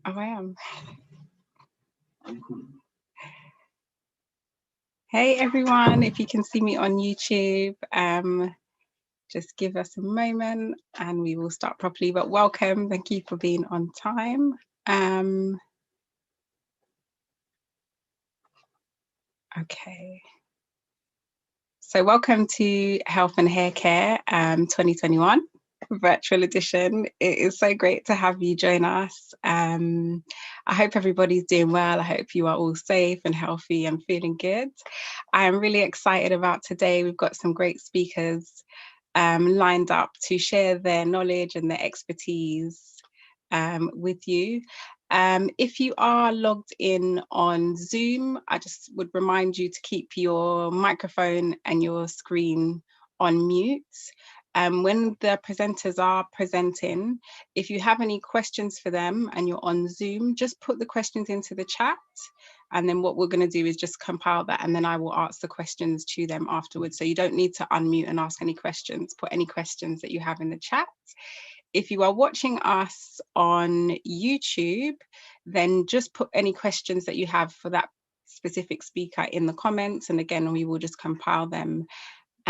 Oh, I am. Hey everyone, if you can see me on YouTube, just give us a moment and we will start properly. But welcome, thank you for being on time. Okay. So welcome to Health and Hair Care 2021 virtual edition. It is so great to have you join us. I hope everybody's doing well. I hope you are all safe and healthy and feeling good. I am really excited about today. We've got some great speakers lined up to share their knowledge and their expertise with you. If you are logged in on Zoom, I just would remind you to keep your microphone and your screen on mute. When the presenters are presenting, if you have any questions for them and you're on Zoom, just put the questions into the chat. And then what we're going to do is just compile that, and then I will ask the questions to them afterwards. So you don't need to unmute and ask any questions. Put any questions that you have in the chat. If you are watching us on YouTube, then just put any questions that you have for that specific speaker in the comments. And again, we will just compile them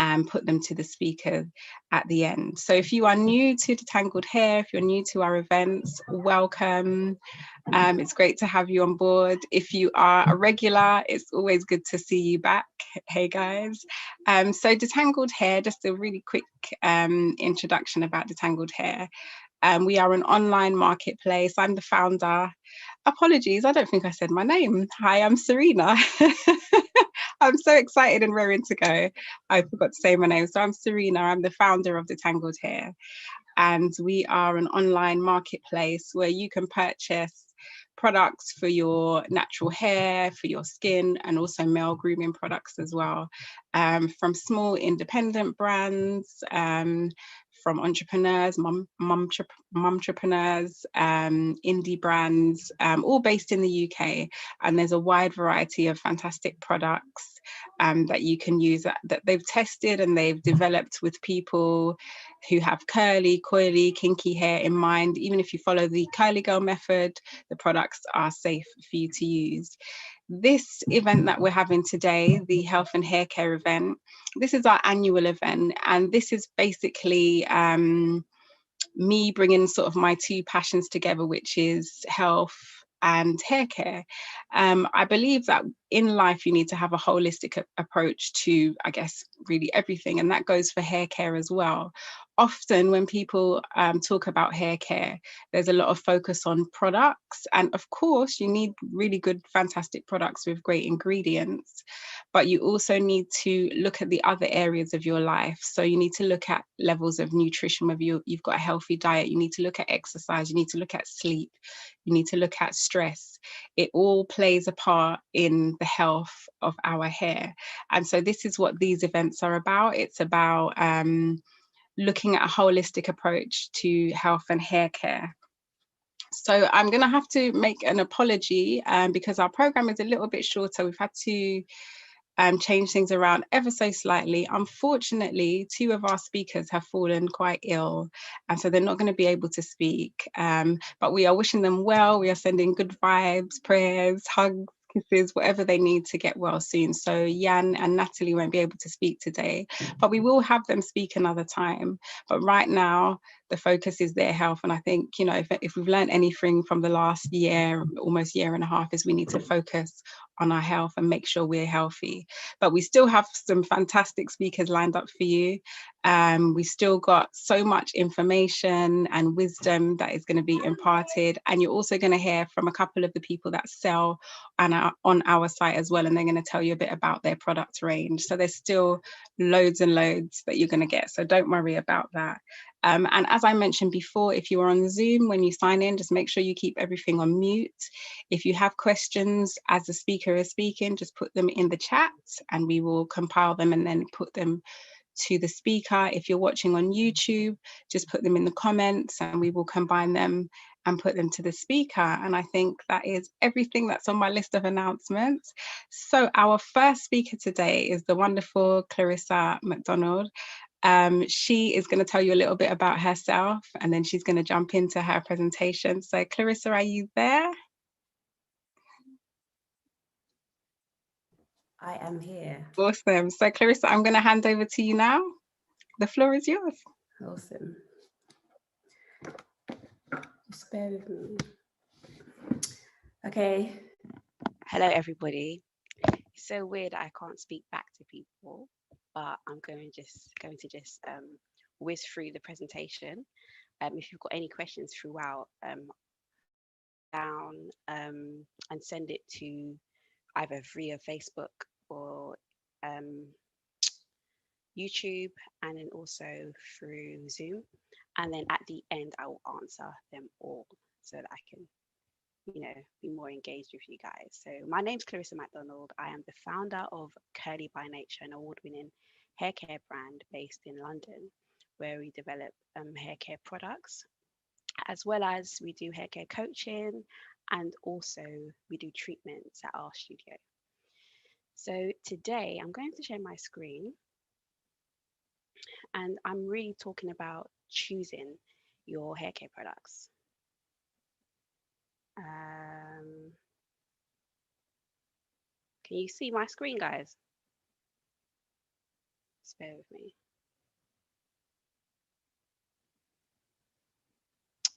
and put them to the speaker at the end. So if you are new to Detangled Hair, if you're new to our events, welcome. It's great to have you on board. If you are a regular, it's always good to see you back. Hey guys. So Detangled Hair, just a really quick introduction about Detangled Hair. We are an online marketplace. I'm the founder. Apologies, I don't think I said my name. Hi, I'm Serena. I'm so excited and raring to go. I forgot to say my name. So I'm Serena. I'm the founder of Detangled Hair. And we are an online marketplace where you can purchase products for your natural hair, for your skin, and also male grooming products as well. From small independent brands, from entrepreneurs, momtrepreneurs, indie brands, all based in the UK. And there's a wide variety of fantastic products that you can use that they've tested and they've developed with people who have curly, coily, kinky hair in mind. Even if you follow the curly girl method, the products are safe for you to use. This event that we're having today, the Health and Hair Care event, this is our annual event, and this is basically me bringing sort of my two passions together, which is health and hair care. I believe that in life you need to have a holistic approach to, I guess, really everything, and that goes for hair care as well. Often when people talk about hair care, there's a lot of focus on products, and of course you need really good, fantastic products with great ingredients, but you also need to look at the other areas of your life. So you need to look at levels of nutrition, whether you've got a healthy diet, you need to look at exercise, you need to look at sleep, you need to look at stress. It all plays a part in the health of our hair. And so this is what these events are about. It's about looking at a holistic approach to health and hair care. So I'm going to have to make an apology because our program is a little bit shorter. We've had to change things around ever so slightly. Unfortunately, two of our speakers have fallen quite ill, and so they're not going to be able to speak. But we are wishing them well. We are sending good vibes, prayers, hugs, kisses, whatever they need to get well soon. So Jan and Natalie won't be able to speak today, but we will have them speak another time. But right now, the focus is their health. And I think, you know, if we've learned anything from the last year, almost year and a half, is we need to focus on our health and make sure we're healthy. But we still have some fantastic speakers lined up for you. We still got so much information and wisdom that is going to be imparted. And you're also going to hear from a couple of the people that sell on our site as well. And they're going to tell you a bit about their product range. So there's still loads and loads that you're going to get. So don't worry about that. And as I mentioned before, if you are on Zoom, when you sign in, just make sure you keep everything on mute. If you have questions as the speaker is speaking, just put them in the chat and we will compile them and then put them to the speaker. If you're watching on YouTube, just put them in the comments and we will combine them and put them to the speaker. And I think that is everything that's on my list of announcements. So our first speaker today is the wonderful Clarissa McDonald. She is going to tell you a little bit about herself, and then she's going to jump into her presentation. So Clarissa, are you there? I am here. Awesome. So Clarissa, I'm going to hand over to you now. The floor is yours. Awesome. Just bear with me. Okay. Hello, everybody. It's so weird I can't speak back to people, but I'm going to just whiz through the presentation. If you've got any questions throughout, down and send it to either via Facebook or YouTube, and then also through Zoom. And then at the end, I will answer them all so that I can, be more engaged with you guys. So my name's Clarissa MacDonald. I am the founder of Curly by Nature, an award-winning hair care brand based in London, where we develop hair care products, as well as we do hair care coaching, and also we do treatments at our studio. So today I'm going to share my screen, and I'm really talking about choosing your hair care products. Can you see my screen, guys? Just bear with me.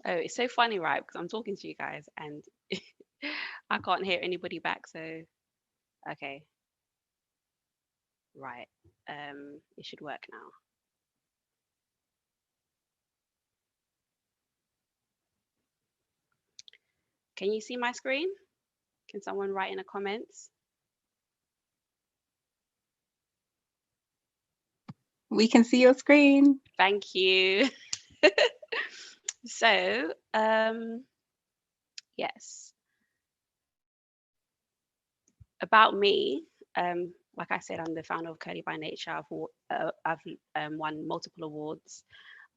Oh, it's so funny, right? Because I'm talking to you guys and I can't hear anybody back. So, okay. Right. It should work now. Can you see my screen? Can someone write in the comments? We can see your screen. Thank you. So, yes. About me, like I said, I'm the founder of Curly by Nature. I've won multiple awards.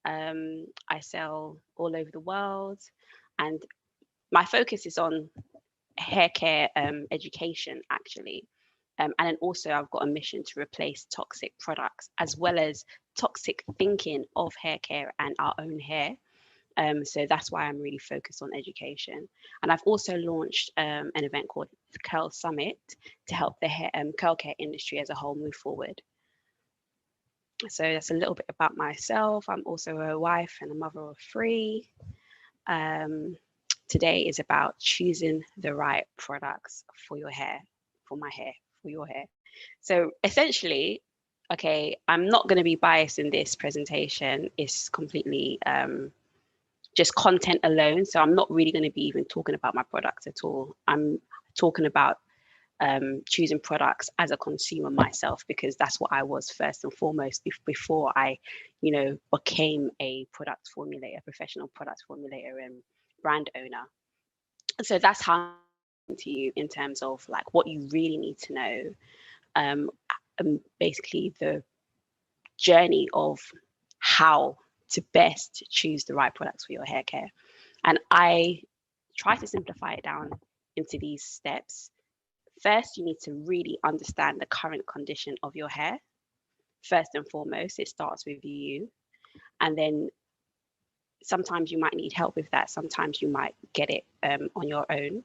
I sell all over the world, and my focus is on hair care education, actually. And then also I've got a mission to replace toxic products as well as toxic thinking of hair care and our own hair. So that's why I'm really focused on education. And I've also launched an event called the Curl Summit to help the curl care industry as a whole move forward. So that's a little bit about myself. I'm also a wife and a mother of 3. Today is about choosing the right products for your hair, for my hair, for your hair. So essentially, okay, I'm not going to be biased in this presentation. It's completely just content alone. So I'm not really going to be even talking about my products at all. I'm talking about choosing products as a consumer myself, because that's what I was first and foremost before I, became a product formulator, professional product formulator and brand owner. So that's how I'm to you in terms of like what you really need to know. Basically the journey of how to best choose the right products for your hair care. And I try to simplify it down into these steps. First, you need to really understand the current condition of your hair. First and foremost, it starts with you. And then sometimes you might need help with that. Sometimes you might get it on your own.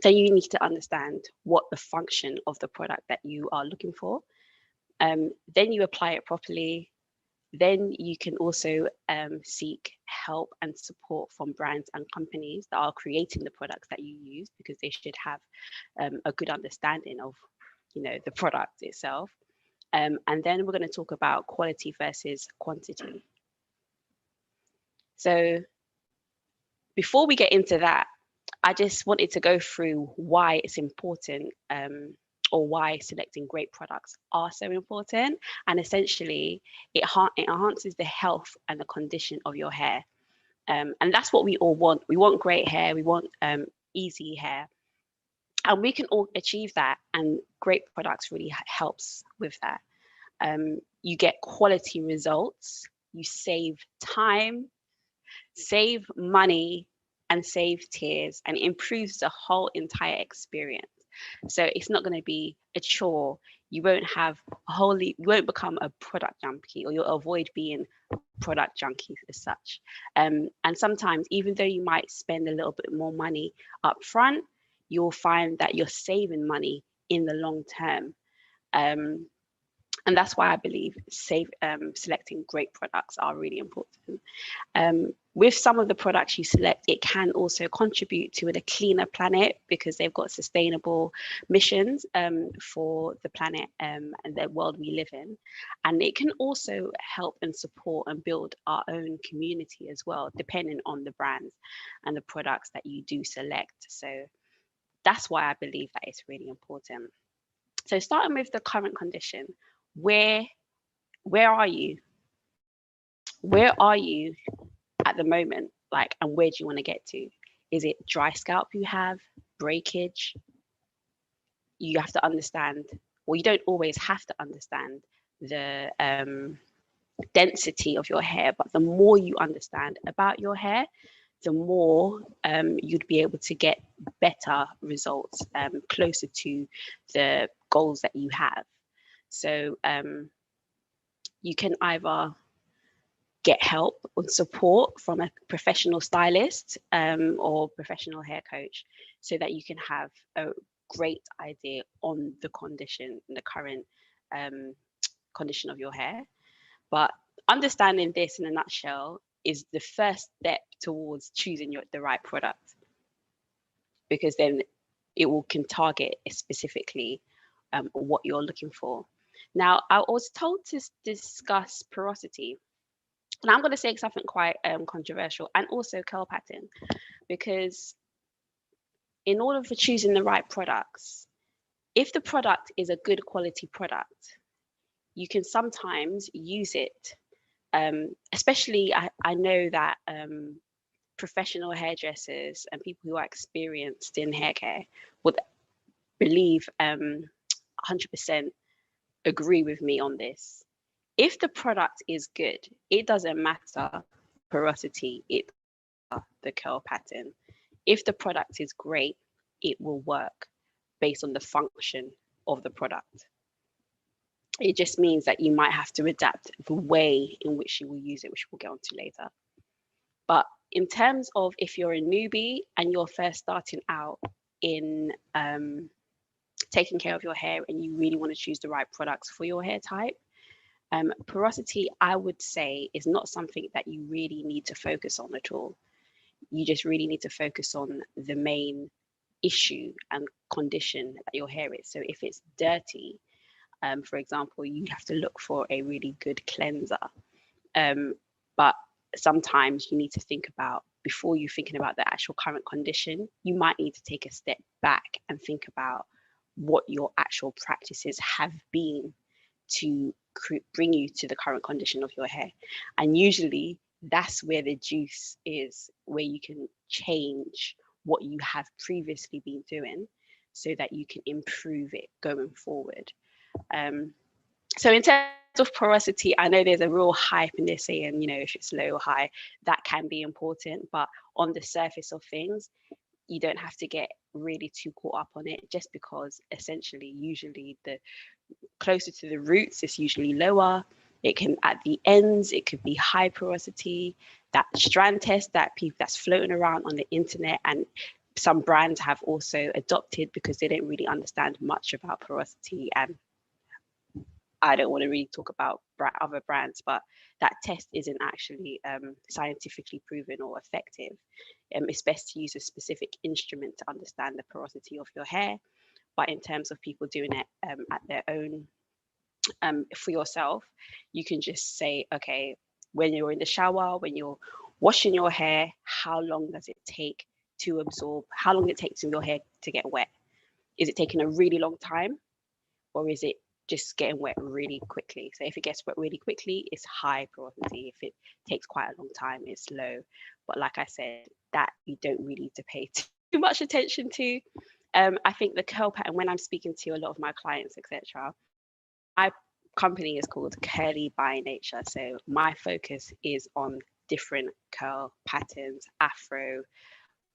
Then you need to understand what the function of the product that you are looking for. Then you apply it properly. Then you can also seek help and support from brands and companies that are creating the products that you use, because they should have a good understanding of, the product itself. And then we're going to talk about quality versus quantity. So before we get into that, I just wanted to go through why it's important, or why selecting great products are so important. And essentially, it enhances the health and the condition of your hair. And that's what we all want. We want great hair. We want easy hair. And we can all achieve that. And great products really helps with that. You get quality results. You save time, save money, and save tears, and it improves the whole entire experience. So it's not going to be a chore. you won't become a product junkie, or you'll avoid being product junkies as such. And sometimes, even though you might spend a little bit more money up front, you'll find that you're saving money in the long term. And that's why I believe selecting great products are really important. With some of the products you select, it can also contribute to a cleaner planet, because they've got sustainable missions for the planet and the world we live in. And it can also help and support and build our own community as well, depending on the brands and the products that you do select. So that's why I believe that it's really important. So starting with the current condition, where are you? Where are you at the moment? Like, and where do you want to get to? Is it dry scalp you have, breakage? You have to understand, well, you don't always have to understand the density of your hair, but the more you understand about your hair, the more you'd be able to get better results, closer to the goals that you have. So you can either get help or support from a professional stylist or professional hair coach, so that you can have a great idea on the condition, the current condition of your hair. But understanding this in a nutshell is the first step towards choosing the right product, because then it can target specifically what you're looking for. Now, I was told to discuss porosity, and I'm going to say something quite controversial, and also curl pattern, because in order for choosing the right products, if the product is a good quality product, you can sometimes use it. Especially, I know that professional hairdressers and people who are experienced in hair care would believe 100% agree with me on this. If the product is good, it doesn't matter porosity, it the curl pattern. If the product is great, it will work based on the function of the product. It just means that you might have to adapt the way in which you will use it, which we'll get onto later. But in terms of if you're a newbie and you're first starting out in taking care of your hair, and you really want to choose the right products for your hair type, porosity, I would say, is not something that you really need to focus on at all. You just really need to focus on the main issue and condition that your hair is. So if it's dirty, for example, you have to look for a really good cleanser. But sometimes you need to think about, before you're thinking about the actual current condition, you might need to take a step back and think about what your actual practices have been to bring you to the current condition of your hair. And usually that's where the juice is, where you can change what you have previously been doing so that you can improve it going forward. So in terms of porosity, I know there's a real hype in this saying, if it's low or high, that can be important. But on the surface of things, you don't have to get really too caught up on it, just because essentially, usually the closer to the roots, it's usually lower. It can, at the ends, it could be high porosity. That strand test that's floating around on the internet, and some brands have also adopted because they didn't really understand much about porosity. And I don't want to really talk about other brands, but that test isn't actually scientifically proven or effective. It's best to use a specific instrument to understand the porosity of your hair. But in terms of people doing it at their own, for yourself, you can just say, okay, when you're in the shower, when you're washing your hair, how long does it take to absorb? How long it takes for your hair to get wet? Is it taking a really long time, or is it just getting wet really quickly? So if it gets wet really quickly, it's high porosity. If it takes quite a long time, it's low. But like I said, that you don't really need to pay too much attention to. I think the curl pattern, when I'm speaking to a lot of my clients, etc., my company is called Curly by Nature. So my focus is on different curl patterns, afro,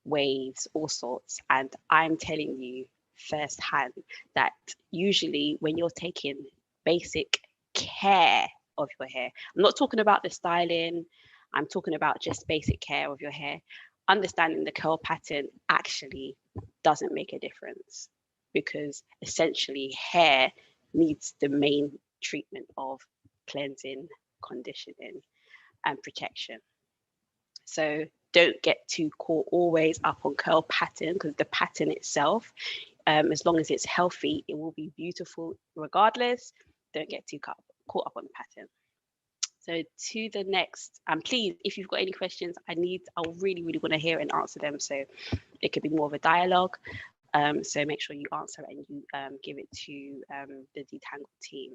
waves, all sorts. And I'm telling you firsthand that usually when you're taking basic care of your hair, I'm not talking about the styling, I'm talking about just basic care of your hair, understanding the curl pattern actually doesn't make a difference, because essentially hair needs the main treatment of cleansing, conditioning, and protection. So don't get too caught always up on curl pattern, because the pattern itself, as long as it's healthy, it will be beautiful regardless. Don't get too caught up on the pattern. So to the next, and please, if you've got any questions, I really, really want to hear and answer them. So it could be more of a dialogue. So make sure you answer and you give it to the detangle team.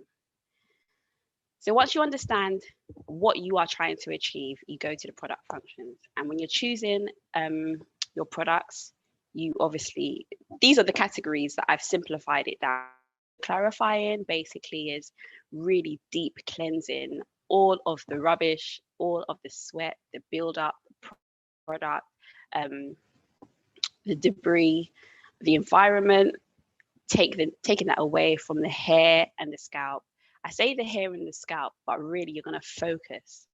So once you understand what you are trying to achieve, you go to the product functions. And when you're choosing your products, you obviously, these are the categories that I've simplified it down. Clarifying basically is really deep cleansing all of the rubbish, all of the sweat, the buildup, product, the debris, the environment, taking that away from the hair and the scalp. I say the hair and the scalp, but really you're going to focus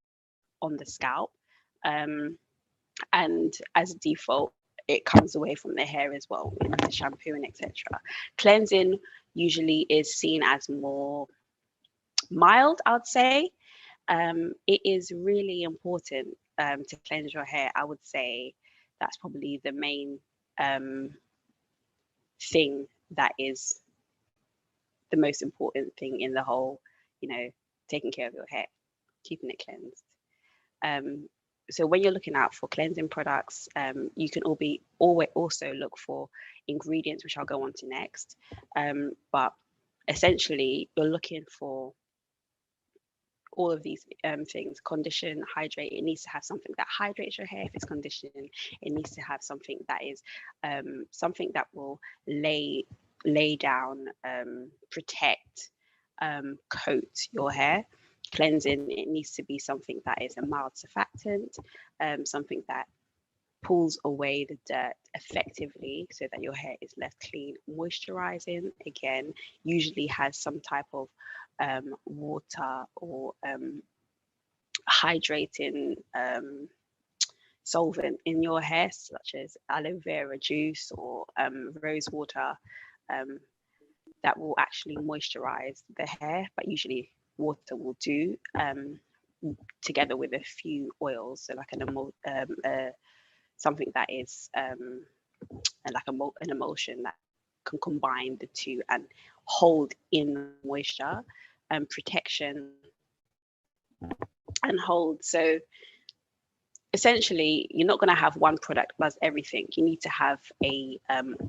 on the scalp. And as a default, it comes away from the hair as well, with the shampoo and etc. Cleansing usually is seen as more mild, I'd say. It is really important to cleanse your hair. I would say that's probably the main thing that is the most important thing in the whole, taking care of your hair, keeping it cleansed. So when you're looking out for cleansing products, you can always also look for ingredients, which I'll go on to next. But essentially, you're looking for all of these things: condition, hydrate. It needs to have something that hydrates your hair. If it's conditioning, it needs to have something that is something that will lay down, protect, coat your hair. Cleansing, it needs to be something that is a mild surfactant, something that pulls away the dirt effectively so that your hair is left clean. Moisturizing, again, usually has some type of water or hydrating solvent in your hair, such as aloe vera juice or rose water, that will actually moisturize the hair, but usually water will do, together with a few oils, so like something that is like an emulsion that can combine the two and hold in moisture and protection and hold. So essentially, you're not going to have one product does everything. You need to have a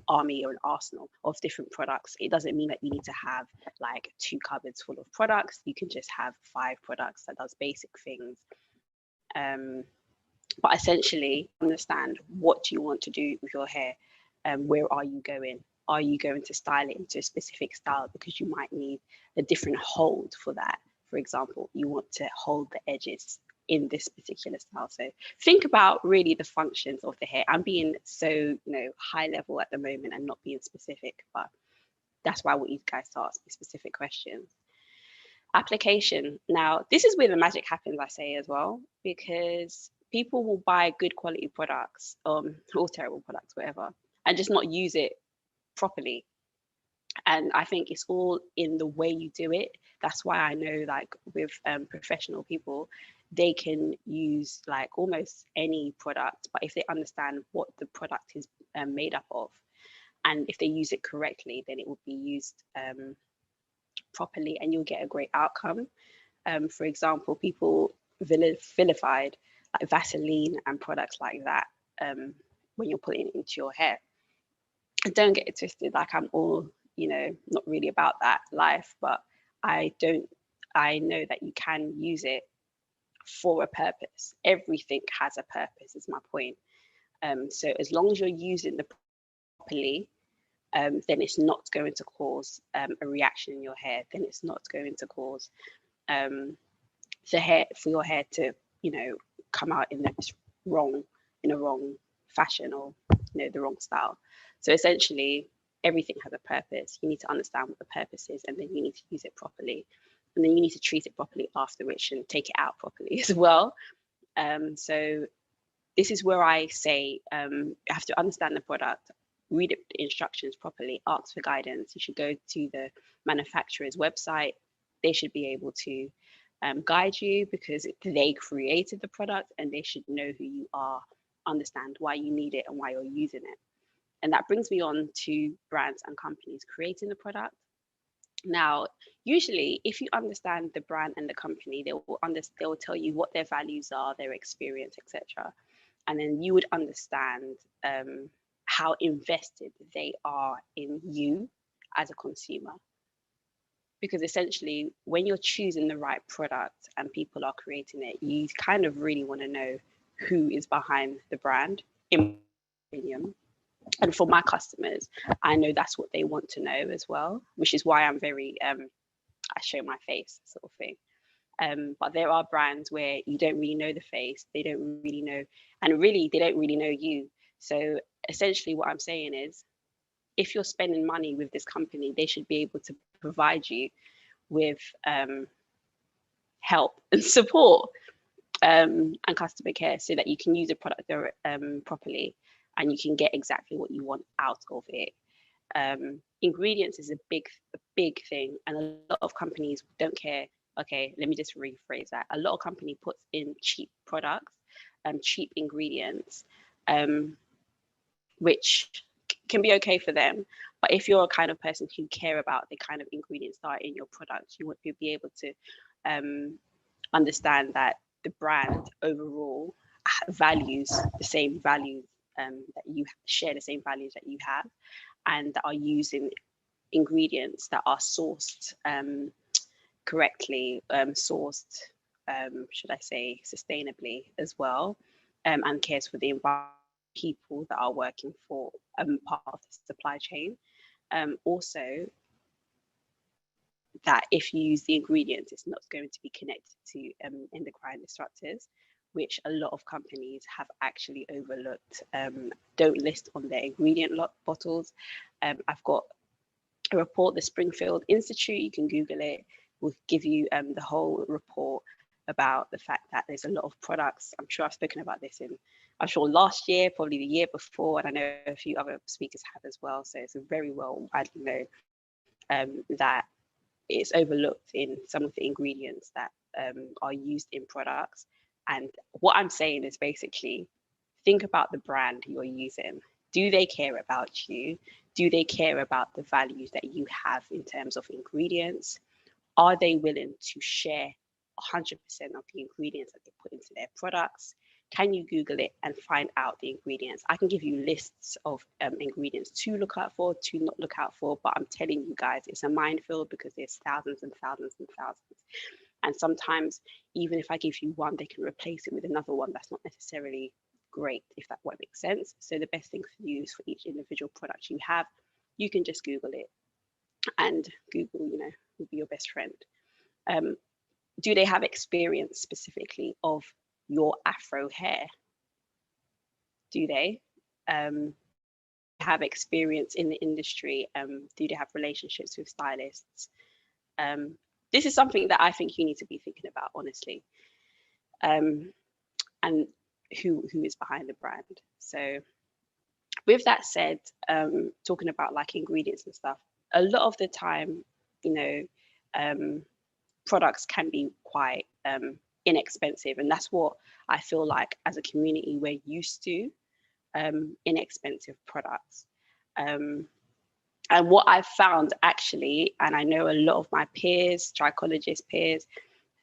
army or an arsenal of different products. It doesn't mean that you need to have like 2 cupboards full of products. You can just have 5 products that does basic things. But essentially, understand what do you want to do with your hair, and where are you going? Are you going to style it into a specific style, because you might need a different hold for that? For example, you want to hold the edges in this particular style. So think about really the functions of the hair. I'm being so high level at the moment and not being specific, but that's why I want you guys to ask me specific questions. Application. Now, this is where the magic happens, I say as well, because people will buy good quality products, or terrible products, whatever, and just not use it properly. And I think it's all in the way you do it. That's why I know, like with professional people, they can use like almost any product, but if they understand what the product is made up of, and if they use it correctly, then it will be used properly and you'll get a great outcome. For example, people vilified like Vaseline and products like that when you're putting it into your hair. And don't get it twisted, like I'm all, not really about that life, but I know that you can use it for a purpose. Everything has a purpose, is my point. So as long as you're using the properly, then it's not going to cause a reaction in your hair. Then it's not going to cause your hair to, come out in a wrong fashion, or the wrong style. So essentially, everything has a purpose. You need to understand what the purpose is, and then you need to use it properly. And then you need to treat it properly after which, and take it out properly as well. So this is where I say you have to understand the product, read the instructions properly, ask for guidance. You should go to the manufacturer's website. They should be able to guide you, because they created the product and they should know who you are, understand why you need it and why you're using it. And that brings me on to brands and companies creating the product. Now, usually, if you understand the brand and the company, they will tell you what their values are, their experience, etc., and then you would understand how invested they are in you as a consumer. Because essentially, when you're choosing the right product and people are creating it, you kind of really want to know who is behind the brand, in my opinion. And for my customers, I know that's what they want to know as well, which is why I'm very I show my face sort of thing. But there are brands where you don't really know the face, they don't really know, and really they don't really know you. So essentially, what I'm saying is, if you're spending money with this company, they should be able to provide you with help and support and customer care, so that you can use a product properly and you can get exactly what you want out of it. Ingredients is a big thing, and a lot of companies don't care. Okay, let me just rephrase that. A lot of company puts in cheap products, cheap ingredients, which can be okay for them. But if you're a kind of person who care about the kind of ingredients that are in your product, you want to be able to understand that the brand overall values the same values, that you share the same values that you have, and that are using ingredients that are sourced correctly, sourced, should I say, sustainably as well, and cares for the environment, people that are working for part of the supply chain. Also, that if you use the ingredients, it's not going to be connected to endocrine disruptors, which a lot of companies have actually overlooked, don't list on their ingredient bottles. I've got a report, the Springfield Institute, you can Google it, will give you the whole report about the fact that there's a lot of products. I'm sure I've spoken about this I'm sure last year, probably the year before, and I know a few other speakers have as well. So it's a very well widely known that it's overlooked in some of the ingredients that are used in products. And what I'm saying is basically, think about the brand you're using. Do they care about you? Do they care about the values that you have in terms of ingredients? Are they willing to share 100% of the ingredients that they put into their products? Can you Google it and find out the ingredients? I can give you lists of ingredients to look out for, to not look out for, but I'm telling you guys, it's a minefield, because there's thousands and thousands and thousands. And sometimes, even if I give you one, they can replace it with another one that's not necessarily great, if that what makes sense. So the best thing to use for each individual product you have, you can just Google it, and Google, will be your best friend. Do they have experience specifically of your afro hair? Do they have experience in the industry? Do they have relationships with stylists? This is something that I think you need to be thinking about, honestly. And who is behind the brand. So with that said, talking about like ingredients and stuff, a lot of the time, products can be quite inexpensive, and that's what I feel like as a community we're used to, inexpensive products. And what I've found actually, and I know a lot of my peers, trichologist peers,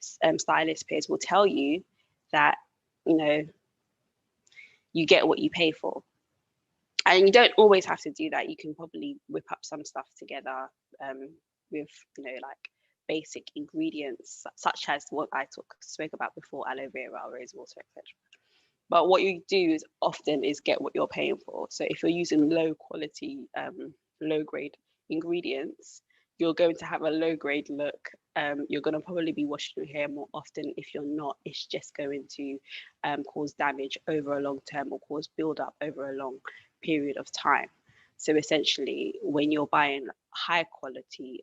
stylist peers will tell you that, you get what you pay for. And you don't always have to do that. You can probably whip up some stuff together with, like basic ingredients, such as what I spoke about before, aloe vera, rose water, etc. But what you do is often is get what you're paying for. So if you're using low quality, low grade ingredients, you're going to have a low grade look. You're going to probably be washing your hair more often. If you're not, it's just going to cause damage over a long term, or cause build up over a long period of time. So essentially, when you're buying high quality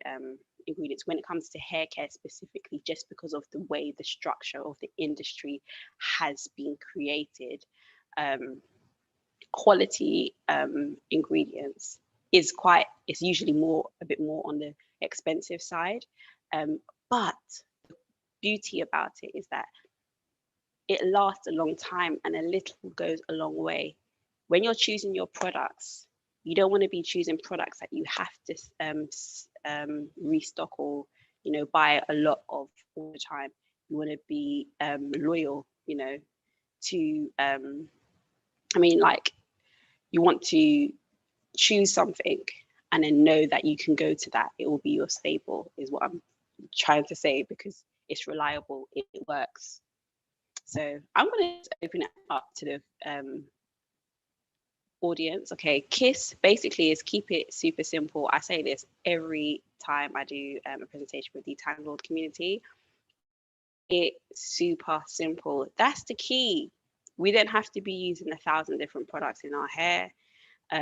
ingredients, when it comes to hair care specifically, just because of the way the structure of the industry has been created, quality ingredients is usually a bit more on the expensive side. But the beauty about it is that it lasts a long time, and a little goes a long way. When you're choosing your products, you don't want to be choosing products that you have to restock or buy a lot of all the time. You want to be loyal, to like you want to choose something and then know that you can go to that. It will be your staple, is what I'm trying to say, because it's reliable, it works. So I'm going to open it up to the audience. Okay, KISS basically is keep it super simple. I say this every time I do a presentation with the Tangled community. It's super simple. That's the key. We don't have to be using 1,000 different products in our hair.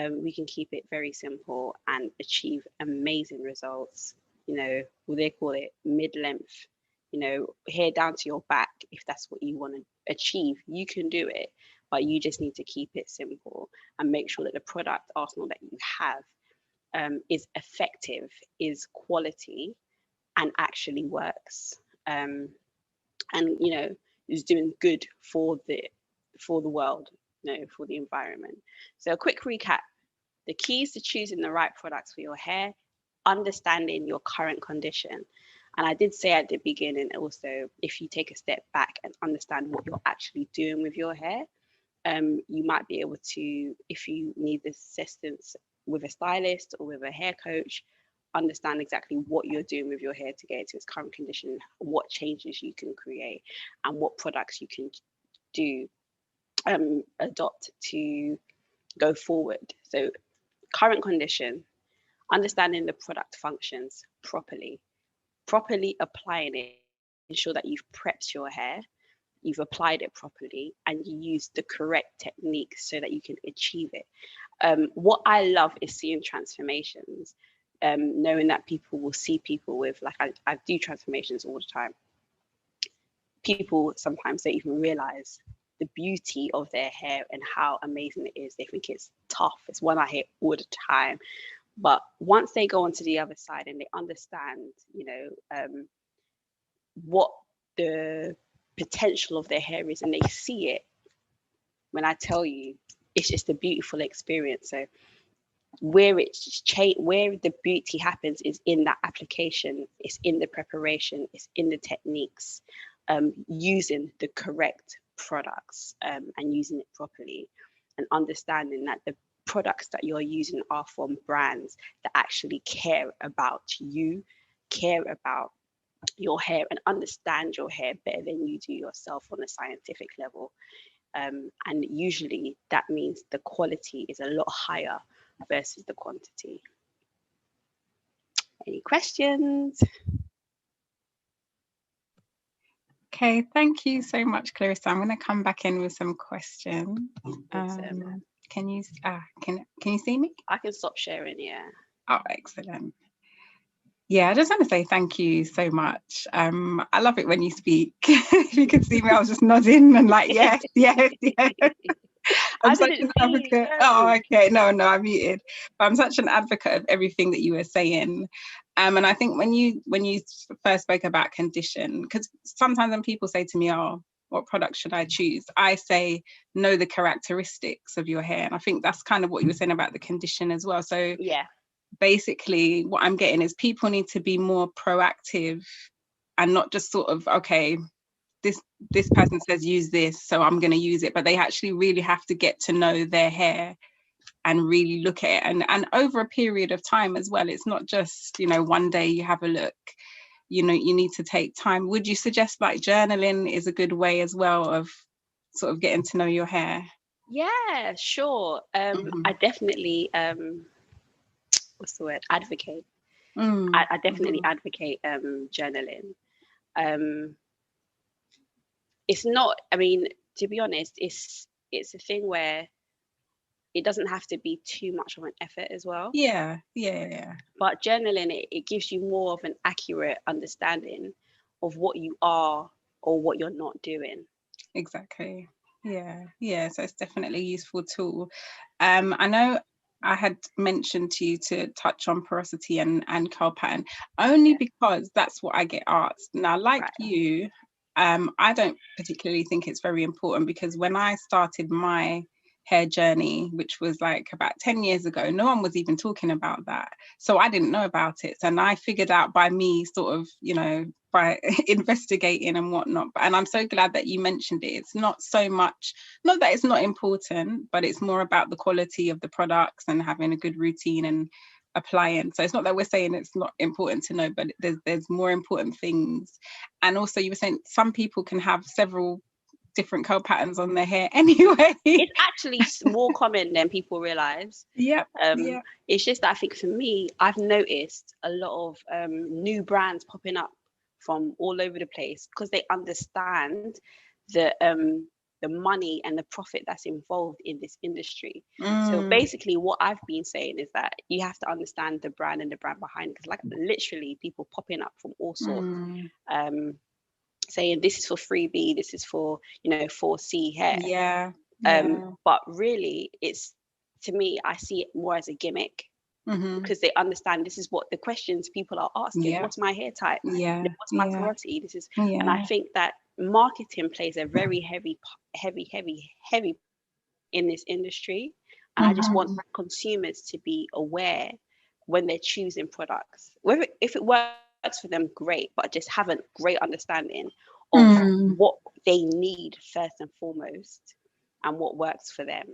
We can keep it very simple and achieve amazing results. What they call it, mid-length, hair down to your back. If that's what you want to achieve, you can do it, but you just need to keep it simple and make sure that the product arsenal that you have is effective, is quality, and actually works, and is doing good for the world, for the environment. So a quick recap: the keys to choosing the right products for your hair, understanding your current condition. And I did say at the beginning also, if you take a step back and understand what you're actually doing with your hair, you might be able to, if you need assistance with a stylist or with a hair coach, understand exactly what you're doing with your hair to get it to its current condition, what changes you can create, and what products you can do, adopt to go forward. So current condition, understanding the product functions properly applying it, ensure that you've prepped your hair, you've applied it properly, and you use the correct techniques so that you can achieve it. What I love is seeing transformations, knowing that people will see people with, like, I do transformations all the time. People sometimes don't even realize the beauty of their hair and how amazing it is. They think it's tough. It's one I hear all the time. But once they go onto the other side and they understand, what the potential of their hair is, and they see it, when I tell you, it's just a beautiful experience. So where where the beauty happens is in that application, it's in the preparation, it's in the techniques, using the correct products, and using it properly, and understanding that the products that you're using are from brands that actually care about you, care about your hair, and understand your hair better than you do yourself on a scientific level. And usually that means the quality is a lot higher versus the quantity. Any questions? Okay, thank you so much, Clarissa. I'm going to come back in with some questions. Awesome. Can you see me? I can stop sharing, yeah. Oh, excellent. Yeah, I just want to say thank you so much. I love it when you speak. If you could see me, I was just nodding and like, yes, yes, yes. I'm such an advocate. Oh, okay. No, I muted. But I'm such an advocate of everything that you were saying. And I think when you first spoke about condition, because sometimes when people say to me, oh, what product should I choose? I say, know the characteristics of your hair. And I think that's kind of what you were saying about the condition as well. So yeah, basically what I'm getting is people need to be more proactive and not just sort of, okay, this person says use this, so I'm going to use it, but they actually really have to get to know their hair and really look at it, and over a period of time as well. It's not just, one day you have a look. You need to take time. Would you suggest like journaling is a good way as well of sort of getting to know your hair? Yeah, sure. I definitely what's the word, advocate. I definitely advocate journaling. It's not, I mean, to be honest, it's a thing where it doesn't have to be too much of an effort as well. Yeah. But journaling, it gives you more of an accurate understanding of what you are or what you're not doing. Exactly. Yeah. So it's definitely a useful tool. I know I had mentioned to you to touch on porosity and curl pattern only because that's what I get asked. Now, like you, I don't particularly think it's very important, because when I started my hair journey, which was like about 10 years ago, no one was even talking about that. So I didn't know about it. And I figured out by me sort of, by investigating and whatnot. And I'm so glad that you mentioned it. It's not so much, not that it's not important, but it's more about the quality of the products and having a good routine and applying. So it's not that we're saying it's not important to know, but there's more important things. And also, you were saying some people can have several different curl patterns on their hair anyway. It's actually more common than people realize. Yep. It's just that I think for me, I've noticed a lot of new brands popping up from all over the place because they understand the money and the profit that's involved in this industry. So basically what I've been saying is that you have to understand the brand and the brand behind it, because like literally people popping up from all sorts, saying this is for 3B, this is for 4C hair. But really, it's, to me, I see it more as a gimmick, because they understand this is what the questions people are asking. What's my hair type? What's my porosity? This is, and I think that marketing plays a very heavy in this industry. And I just want consumers to be aware when they're choosing products, whether if it works for them, great, but just have a great understanding of what they need first and foremost and what works for them.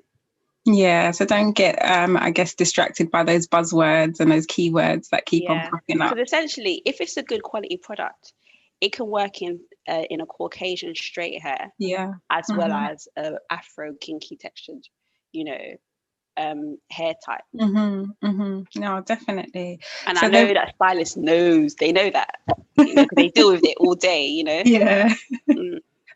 Yeah, so don't get, I guess, distracted by those buzzwords and those keywords that keep on popping up. Because essentially, if it's a good quality product, it can work in a Caucasian straight hair, as well as a Afro kinky textured, hair type. No, definitely. And so I know that stylists they know that, because they deal with it all day, Yeah.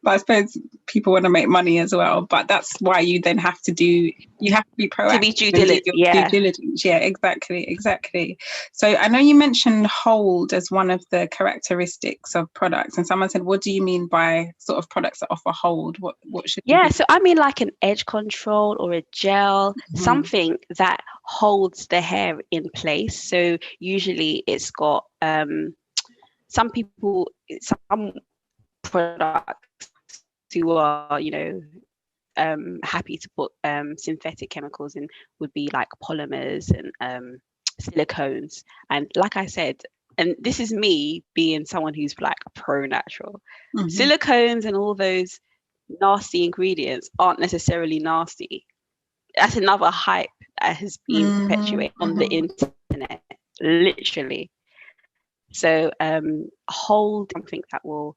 But I suppose people want to make money as well. But that's why you then have to be proactive. To be due diligent. Due diligence. Yeah, exactly. So I know you mentioned hold as one of the characteristics of products. And someone said, what do you mean by sort of products that offer hold? What should be? So I mean like an edge control or a gel, something that holds the hair in place. So usually it's got some products who are, happy to put synthetic chemicals in, would be like polymers and silicones. And like I said, and this is me being someone who's like pro natural, silicones and all those nasty ingredients aren't necessarily nasty. That's another hype that has been perpetuated on the internet, literally. So hold something that will,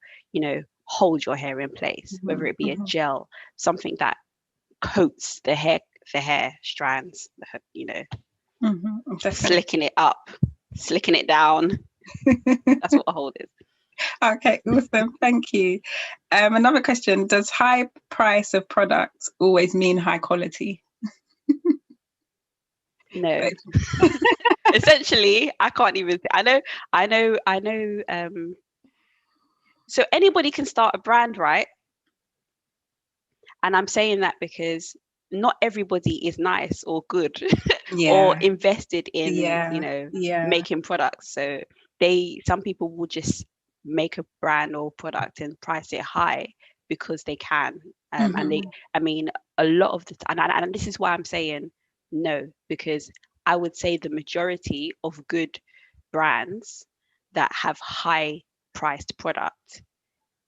hold your hair in place, whether it be a gel, something that coats the hair strands, slicking it up, slicking it down. That's what a hold is. Okay, awesome. Thank you. Another question: does high price of products always mean high quality? No. Essentially, I can't even. I know. So anybody can start a brand, right? And I'm saying that because not everybody is nice or good or invested in, making products. So some people will just make a brand or product and price it high because they can. And a lot of the time, and this is why I'm saying no, because I would say the majority of good brands that have high priced product,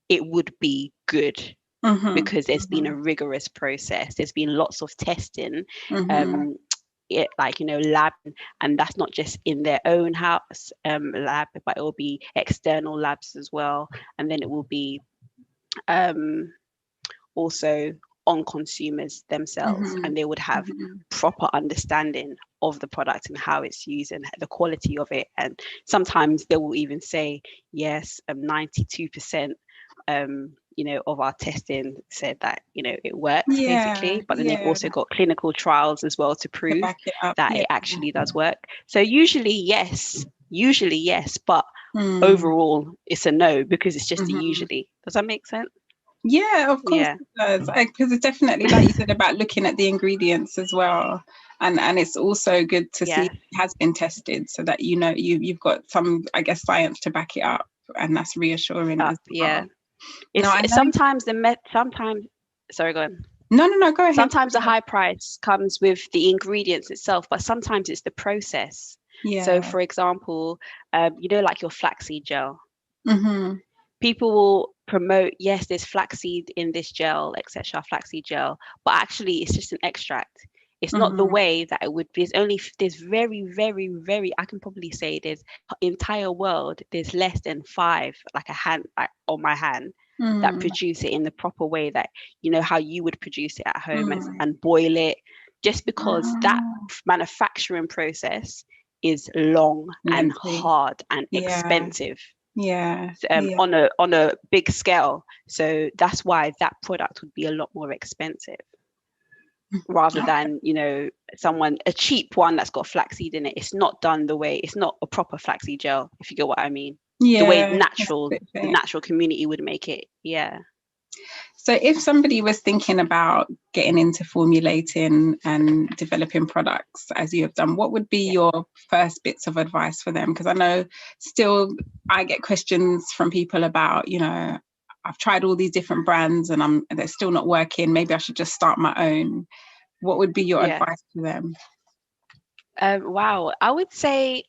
it would be good. Because there's been a rigorous process. There's been lots of testing, lab, and that's not just in their own house lab, but it will be external labs as well. And then it will be also on consumers themselves, and they would have proper understanding of the product and how it's used and the quality of it. And sometimes they will even say, yes, 92%. of our testing said that, it works Yeah, basically, but then they've yeah. also got clinical trials as well to To prove back it up. that Yeah. it actually does work. So usually yes, but Mm, overall it's a no, because it's just a mhm. usually. Does that make sense? Yeah, of course Yeah. it does. Because it's definitely, like you said, about looking at the ingredients as well. And it's also good to see Yeah. it has been tested, so that you've got some, I guess, science to back it up, and that's reassuring as Yeah. well. No, It's I know. sometimes sometimes, sorry, go on. No, go ahead. Sometimes the high price comes with the ingredients itself, but sometimes it's the process. So, Yeah. for example, like your flaxseed gel. Mm-hmm. People will promote, yes, there's flaxseed in this gel, etc., flaxseed gel, but actually it's just an extract. It's not the Mm-hmm. way that it would be. There's very, very, very, I can probably say there's entire world, there's less than 5, like a hand, like on my hand, that Mm, produce it in the proper way, that how you would produce it at home, mm, and boil it, just because that mm. manufacturing process is long and Lengthy. hard and Yeah, expensive, yeah, on a big scale. So that's why that product would be a lot more expensive, rather yeah. than a cheap one that's got flaxseed in it. It's not done the way, it's not a proper flaxseed gel, if you get what I mean. The way Yeah, that's natural the the thing. natural community would make it. Yeah. So if somebody was thinking about getting into formulating and developing products as you have done, what would be Yeah. your first bits of advice for them? Because I know still I get questions from people about, I've tried all these different brands and they're still not working. Maybe I should just start my own. What would be your Yeah. advice to them? Wow. I would say,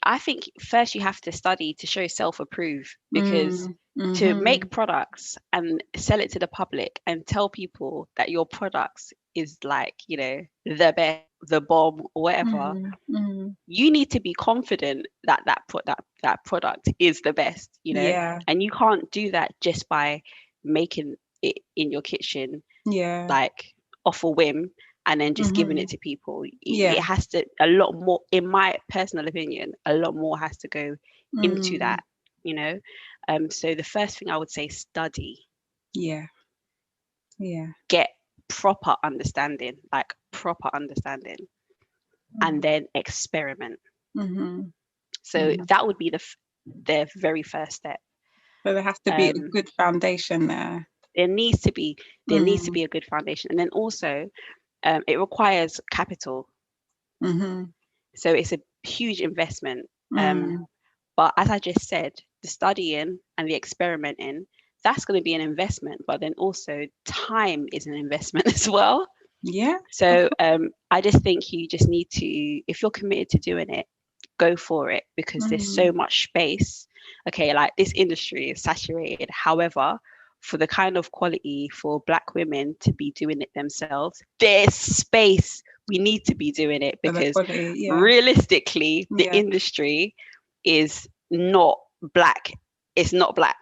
I think first you have to study to show self-approve, because Mm, to mm-hmm, make products and sell it to the public and tell people that your products is like, the best, the bomb, or whatever, mm, mm. you need to be confident that that product is the best, Yeah, and you can't do that just by making it in your kitchen, yeah, like off a whim, and then just giving mm-hmm, it to people. It yeah, has to, a lot more, in my personal opinion, a lot more has to go into mm, that, you know. So the first thing I would say, study, yeah, yeah. get proper understanding, like proper understanding, and then experiment. Mm-hmm, So mm-hmm. that would be the very first step. So there has to be a um good foundation there. there needs to be there needs to Mm, be a good foundation, and then also, it requires capital. mm-hmm, So it's a huge investment. Um, mm. but as I just said, the studying and the experimenting, that's going to be an investment, but then also time is an investment as well. Yeah, of So, course. I just think you just need to, if you're committed to doing it, go for it, because there's Mm, so much space. Okay, like this industry is saturated. However, for the kind of quality for Black women to be doing it themselves, there's space. We need to be doing it, for the because quality, yeah, realistically, the yeah, industry is not Black. It's not Black.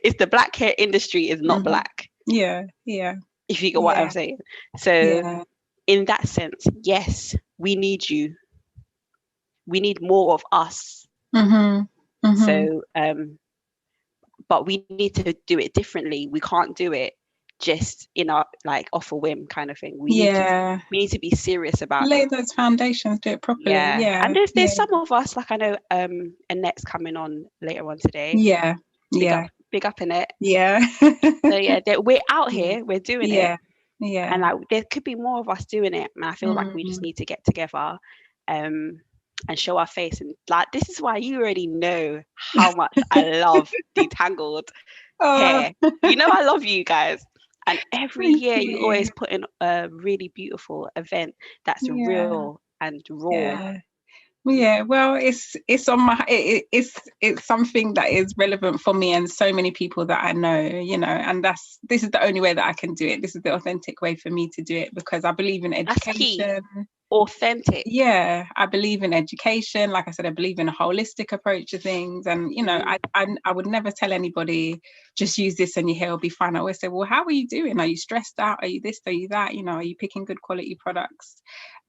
It's the Black hair industry is not mm-hmm, Black, yeah, yeah, if you get what I'm yeah, saying. So, yeah, in that sense, yes, we need you. We need more of us. mm-hmm, mm-hmm, So, but we need to do it differently. We can't do it just in our, like, off a whim kind of thing. yeah. We need to be serious about Lay it. those foundations, do it properly. Yeah. Yeah, And there's yeah, some of us, like, I know Annette's coming on later on today. yeah, Big yeah, up, big up Annette. yeah, So yeah, we're out yeah, here, we're doing it. yeah, yeah. And like there could be more of us doing it. And I feel like we just Mm. need to get together, um and show our face. And like, this is why you already know how much I love detangled Oh, hair. You know I love you guys. And every thank year you you. always put in a really beautiful event that's Yeah, real and raw. yeah. Yeah, well, it's on my it's something that is relevant for me and so many people that I know, and this is the only way that I can do it. This is the authentic way for me to do it, because I believe in That's key. education. Authentic. Yeah, I believe in education. Like I said, I believe in a holistic approach to things. And, Mm, I would never tell anybody, just use this and your hair will be fine. I always say, well, how are you doing? Are you stressed out? Are you this? Are you that? Are you picking good quality products?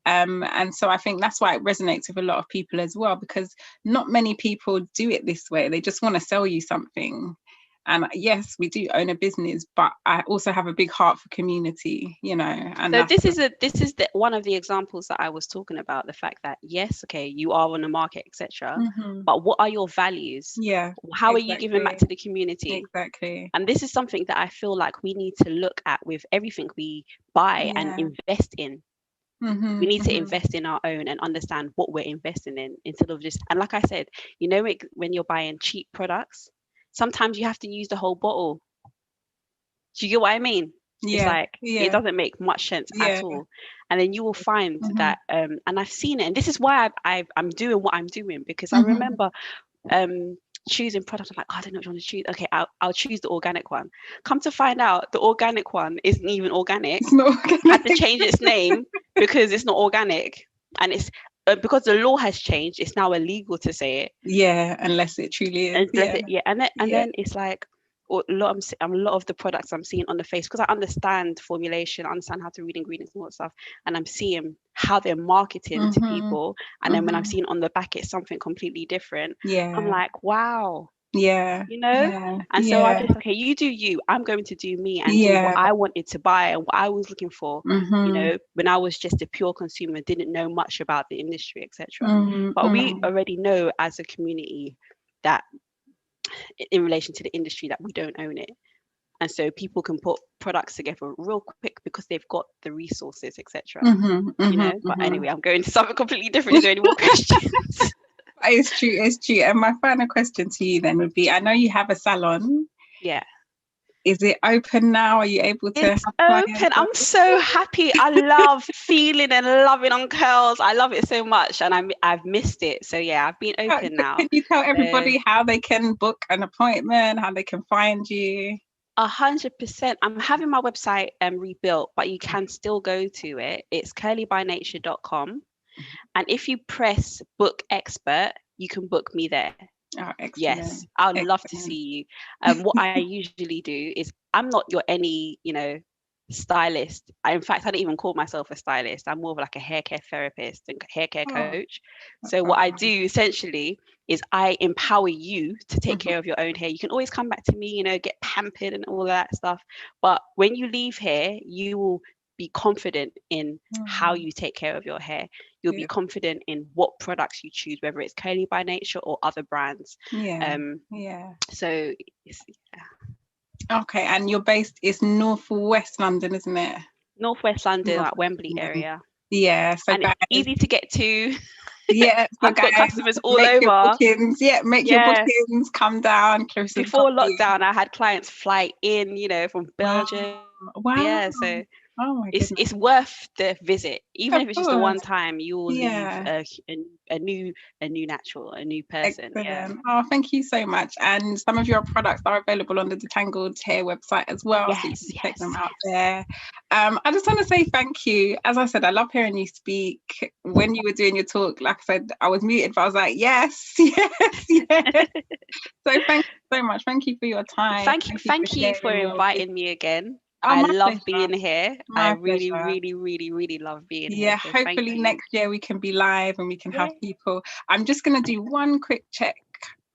And so I think that's why it resonates with a lot of people as well, because not many people do it this way. They just want to sell you something. And yes, we do own a business, but I also have a big heart for community, you know. And So this is one of the examples that I was talking about, the fact that yes, okay, you are on the market, etc. But what are your values? Yeah. How are you giving back to the community? Exactly. And this is something that I feel like we need to look at with everything we buy and invest in. We need to invest in our own and understand what we're investing in, instead of just, and like I said, you know, when you're buying cheap products, sometimes you have to use the whole bottle. Do you get what I mean? It's like it doesn't make much sense at all. And then you will find that and I've seen it, and this is why I'm doing what I'm doing, because I remember choosing products. I'm like, oh, I don't know which one to choose. Okay, I'll choose the organic one. Come to find out, the organic one isn't even organic. It's not organic. Had to change its name because it's not organic, and it's because the law has changed. It's now illegal to say it. Yeah, unless it truly is. And then it's like a lot of the products I'm seeing on the face, because I understand formulation, I understand how to read ingredients and all that stuff, and I'm seeing how they're marketing to people, and then when I'm seeing on the back it's something completely different. I'm like, wow. You know? And so I just, okay, you do you, I'm going to do me and do what I wanted to buy and what I was looking for, you know, when I was just a pure consumer, didn't know much about the industry, etc. But we already know as a community that in relation to the industry that we don't own it. And so people can put products together real quick because they've got the resources, etc. You know? But anyway, I'm going to something completely different. Is there any more questions? It's true. And my final question to you then would be, I know you have a salon. Yeah. Is it open now? Are you able to? It's open. I'm so happy. I love feeling and loving on curls. I love it so much, and I've missed it. So yeah, I've been open now. Can you tell everybody how they can book an appointment, how they can find you? 100%. I'm having my website rebuilt, but you can still go to it. It's curlybynature.com, and if you press book expert, you can book me there. Oh, excellent. Yes, I'd love to see you. What I usually do is, I'm not your any, you know, stylist. In fact, I don't even call myself a stylist. I'm more of like a hair care therapist and hair care coach. So what I do essentially is I empower you to take care of your own hair. You can always come back to me, you know, get pampered and all that stuff. But when you leave here, you will be confident in how you take care of your hair. You'll be confident in what products you choose, whether it's Curly by Nature or other brands. So okay, and you're based is Northwest London, isn't it? Northwest London, like Wembley area. Yeah, so and guys, it's easy to get to. Yeah, so I've got customers all make over. Your bookings. Yeah, make your bookings. Come down. Clarissa's before lockdown, I had clients fly in, you know, from Belgium. Wow. Yeah, so oh it's worth the visit, even if it's just the one time. You will leave a new natural, a new person. Excellent. Yeah. Oh, thank you so much. And some of your products are available on the Detangled Hair website as well, so you can check them out there. I just want to say thank you. As I said, I love hearing you speak. When you were doing your talk, like I said, I was muted, but I was like, yes. So thank you so much. Thank you for your time. Thank you for inviting me again. Oh, I love being here. My I really, pleasure. really, really, really love being here. Yeah, so hopefully next year we can be live and we can have people. I'm just going to do one quick check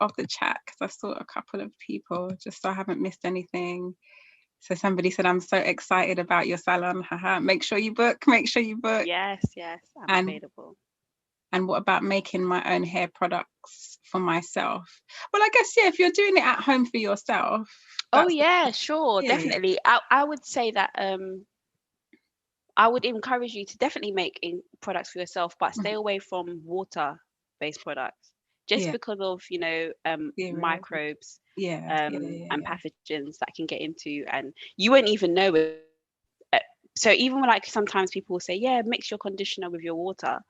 of the chat because I saw a couple of people, just so I haven't missed anything. So somebody said, I'm so excited about your salon. Make sure you book. Yes, I'm available. And what about making my own hair products for myself? Well, I guess, if you're doing it at home for yourself. Oh yeah, sure, definitely. I would say that I would encourage you to definitely make products for yourself, but stay away from water-based products, just because of, you know, microbes and pathogens that can get into, and you won't even know it. So even like sometimes people will say, yeah, mix your conditioner with your water.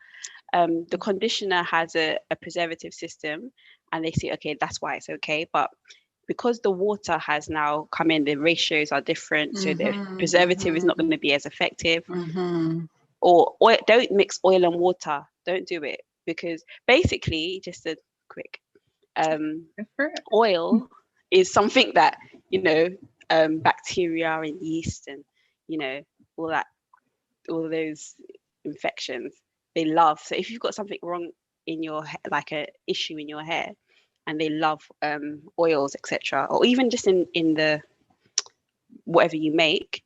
The conditioner has a preservative system, and they say, okay, that's why it's okay. But because the water has now come in, the ratios are different, so the preservative is not going to be as effective. Or oil, don't mix oil and water. Don't do it, because basically, just a quick, oil is something that, you know, bacteria and yeast and, you know, all those infections they love. So if you've got something wrong in your like a issue in your hair, and they love oils, etc., or even just in the whatever you make,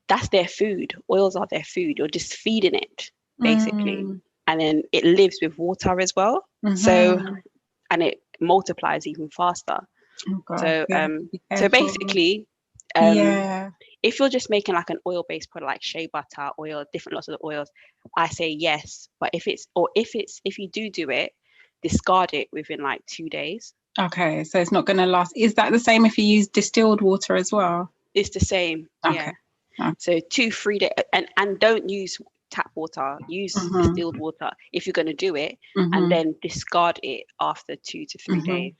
that's their food. Oils are their food. You're just feeding it basically, and then it lives with water as well. So, and it multiplies even faster. Oh God, So yeah, so basically, yeah. if you're just making like an oil-based product like shea butter oil, different lots of the oils, I say yes. But if you do it, discard it within like 2 days. Okay, so it's not going to last. Is that the same if you use distilled water as well? It's the same. Okay. Yeah. So 2-3 days, and don't use tap water. Use distilled water if you're going to do it, and then discard it after 2 to 3 days.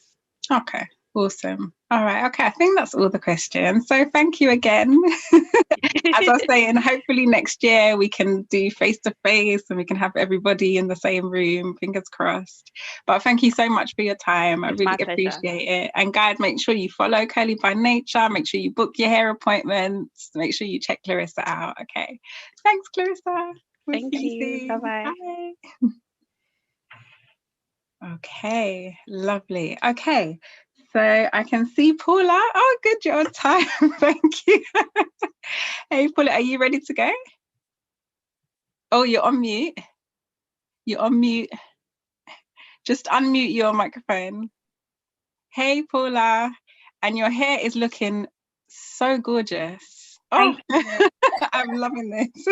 Okay. Awesome. All right. Okay. I think that's all the questions. So thank you again. As I was saying, hopefully next year we can do face-to-face and we can have everybody in the same room, fingers crossed. But thank you so much for your time. I really appreciate it. And guys, make sure you follow Curly by Nature. Make sure you book your hair appointments. Make sure you check Clarissa out. Okay. Thanks, Clarissa. Thank you. Bye-bye. Bye. Okay. Lovely. Okay. So I can see Paula. Oh, good, you're on time. Thank you. Hey, Paula, are you ready to go? Oh, you're on mute. You're on mute. Just unmute your microphone. Hey, Paula. And your hair is looking so gorgeous. Oh, I'm loving this.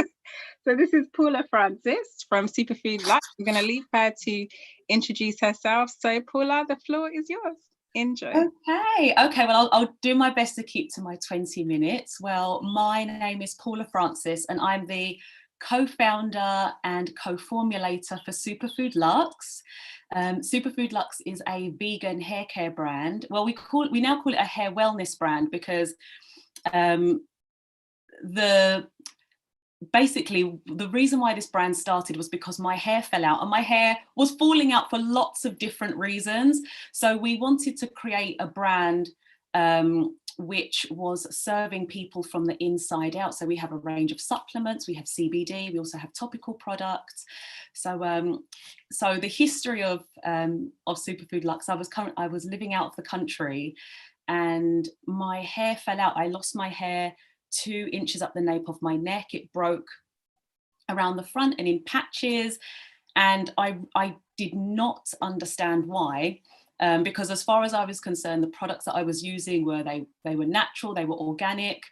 So this is Paula Francis from Superfood Lux. I'm going to leave her to introduce herself. So Paula, the floor is yours. Enjoy. Okay, well, I'll do my best to keep to my 20 minutes. Well, my name is Paula Francis and I'm the co-founder and co-formulator for Superfood Lux. Superfood Lux is a vegan hair care brand. Well, we now call it a hair wellness brand because basically the reason why this brand started was because my hair fell out, and my hair was falling out for lots of different reasons. So we wanted to create a brand which was serving people from the inside out. So we have a range of supplements, we have CBD, we also have topical products. So so the history of Superfood Lux, I was living out of the country and my hair fell out. I lost my hair 2 inches up the nape of my neck. It broke around the front and in patches, and I did not understand why, because as far as I was concerned, the products that I was using were they were natural, they were organic,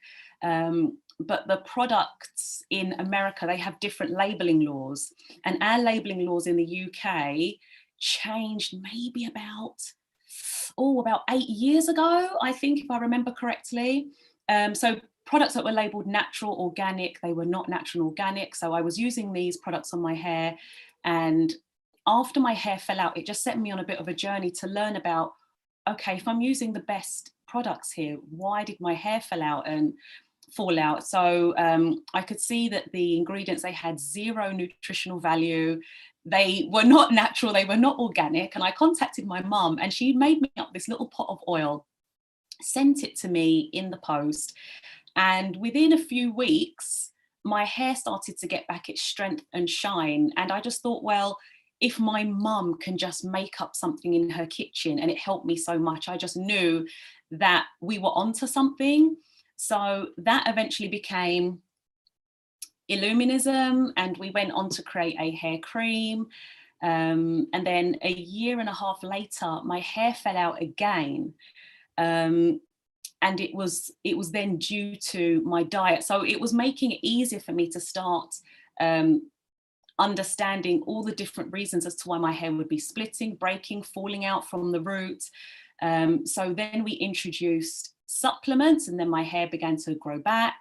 but the products in America, they have different labeling laws, and our labeling laws in the UK changed maybe about 8 years ago, I think, if I remember correctly. So products that were labeled natural, organic, they were not natural and organic. So I was using these products on my hair, and after my hair fell out, it just set me on a bit of a journey to learn about, okay, if I'm using the best products here, why did my hair fall out? So I could see that the ingredients, they had 0 nutritional value. They were not natural, they were not organic. And I contacted my mum and she made me up this little pot of oil, sent it to me in the post. And within a few weeks, my hair started to get back its strength and shine. And I just thought, well, if my mum can just make up something in her kitchen and it helped me so much, I just knew that we were onto something. So that eventually became Illuminism, and we went on to create a hair cream. And then a year and a half later, my hair fell out again. And it was then due to my diet. So it was making it easier for me to start understanding all the different reasons as to why my hair would be splitting, breaking, falling out from the root. So then we introduced supplements, and then my hair began to grow back.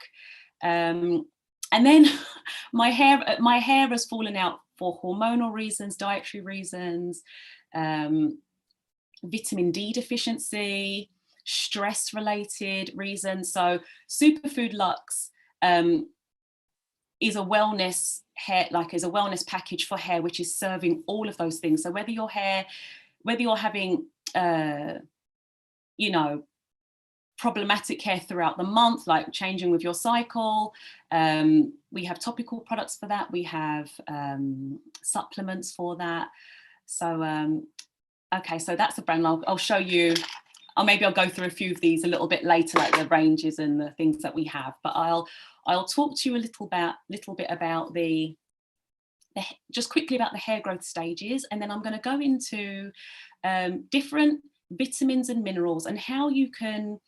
And then my hair has fallen out for hormonal reasons, dietary reasons, vitamin D deficiency, stress-related reasons. So Superfood Lux is a wellness package for hair, which is serving all of those things. So whether you're having problematic hair throughout the month, like changing with your cycle. We have topical products for that. We have supplements for that. So, okay, so that's a brand. I'll show you, or maybe I'll go through a few of these a little bit later, like the ranges and the things that we have. But I'll talk to you a little bit about just quickly about the hair growth stages, and then I'm going to go into different vitamins and minerals and how you can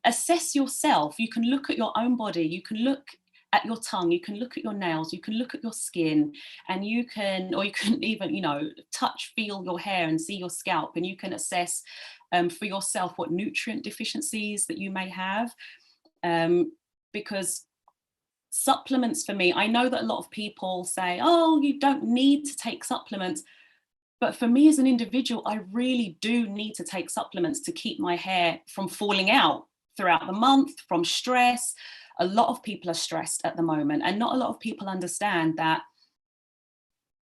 assess yourself. You can look at your own body, you can look at your tongue, you can look at your nails, you can look at your skin, and you can even, touch, feel your hair and see your scalp, and you can assess for yourself what nutrient deficiencies that you may have. Because supplements, for me, I know that a lot of people say, oh, you don't need to take supplements. But for me as an individual, I really do need to take supplements to keep my hair from falling out throughout the month, from stress. A lot of people are stressed at the moment, and not a lot of people understand that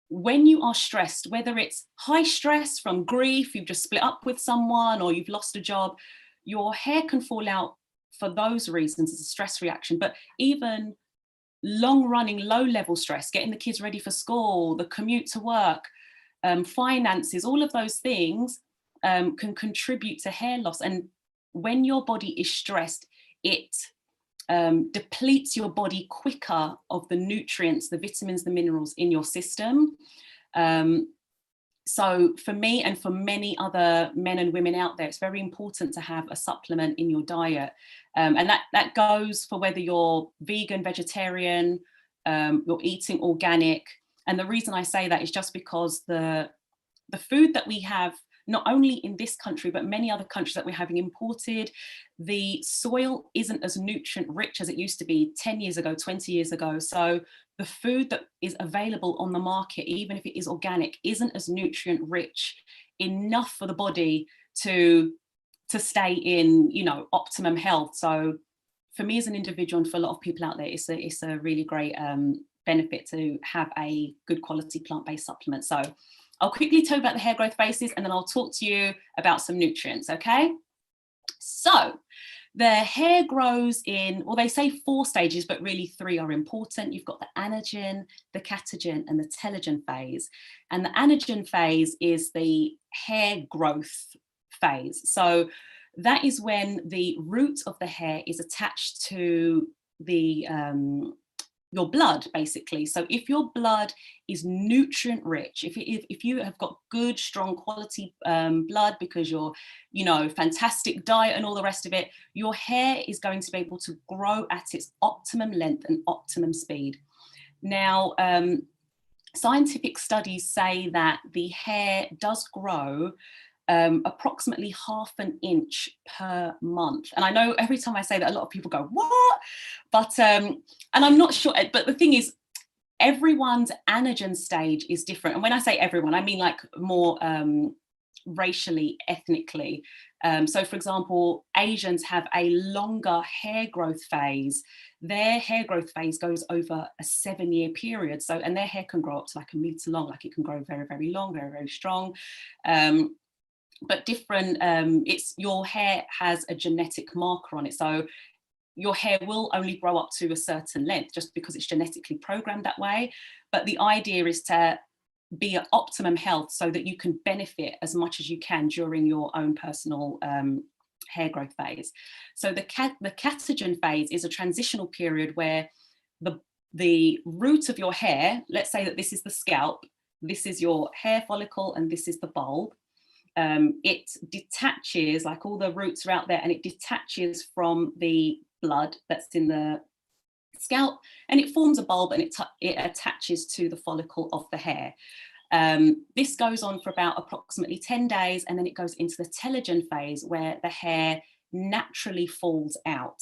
when you are stressed, whether it's high stress from grief, you've just split up with someone, or you've lost a job, your hair can fall out for those reasons as a stress reaction. But even long-running low-level stress, getting the kids ready for school, the commute to work, finances, all of those things can contribute to hair loss. And when your body is stressed, it depletes your body quicker of the nutrients, the vitamins, the minerals in your system. So for me and for many other men and women out there, it's very important to have a supplement in your diet. And that goes for whether you're vegan, vegetarian, you're eating organic. And the reason I say that is just because the food that we have, not only in this country, but many other countries that we're having imported, the soil isn't as nutrient rich as it used to be 10 years ago, 20 years ago. So the food that is available on the market, even if it is organic, isn't as nutrient rich enough for the body to stay in, optimum health. So for me as an individual, and for a lot of people out there, it's a really great benefit to have a good quality plant-based supplement. So I'll quickly tell you about the hair growth phases, and then I'll talk to you about some nutrients, okay? So the hair grows in, well, they say 4 stages, but really 3 are important. You've got the anagen, the catagen, and the telogen phase. And the anagen phase is the hair growth phase. So that is when the root of the hair is attached to the your blood, basically. So if your blood is nutrient rich, if you have got good, strong quality blood, because you're, fantastic diet and all the rest of it, your hair is going to be able to grow at its optimum length and optimum speed. Now, scientific studies say that the hair does grow approximately 1/2 inch per month. And I know every time I say that, a lot of people go, what? But, and I'm not sure, but the thing is, everyone's anagen stage is different. And when I say everyone, I mean like more racially, ethnically. So for example, Asians have a longer hair growth phase. Their hair growth phase goes over a 7-year period. So, and their hair can grow up to like 1 meter long, like it can grow very, very long, very, very strong. But different, your hair has a genetic marker on it. So your hair will only grow up to a certain length just because it's genetically programmed that way. But the idea is to be at optimum health so that you can benefit as much as you can during your own personal hair growth phase. So the catagen phase is a transitional period where the root of your hair, let's say that this is the scalp, this is your hair follicle, and this is the bulb. It detaches, like all the roots are out there, and it detaches from the blood that's in the scalp, and it forms a bulb, and it attaches to the follicle of the hair. This goes on for about approximately 10 days, and then it goes into the telogen phase where the hair naturally falls out.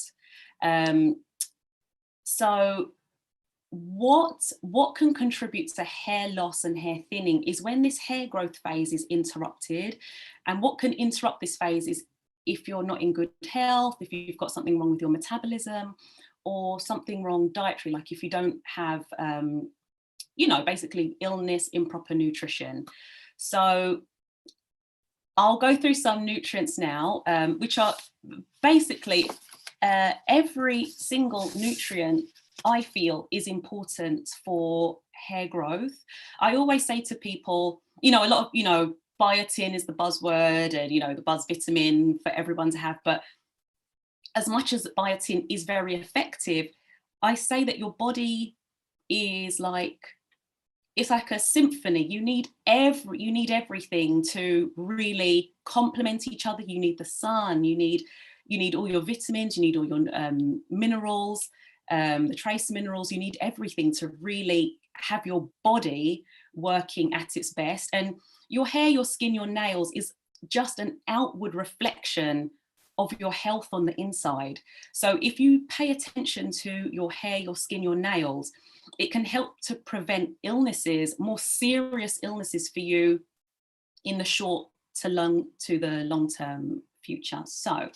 So what can contribute to hair loss and hair thinning is when this hair growth phase is interrupted. And what can interrupt this phase is if you're not in good health, if you've got something wrong with your metabolism, or something wrong dietary, like if you don't have, basically illness, improper nutrition. So I'll go through some nutrients now, which are basically, every single nutrient I feel is important for hair growth. I always say to people, a lot of, biotin is the buzzword and, the buzz vitamin for everyone to have. But as much as biotin is very effective, I say that your body is it's like a symphony. You need everything to really complement each other. You need the sun, you need all your vitamins, you need all your minerals, the trace minerals. You need everything to really have your body working at its best. And your hair, your skin, your nails is just an outward reflection of your health on the inside. So if you pay attention to your hair, your skin, your nails, it can help to prevent illnesses, more serious illnesses for you in the short to the long-term future. So,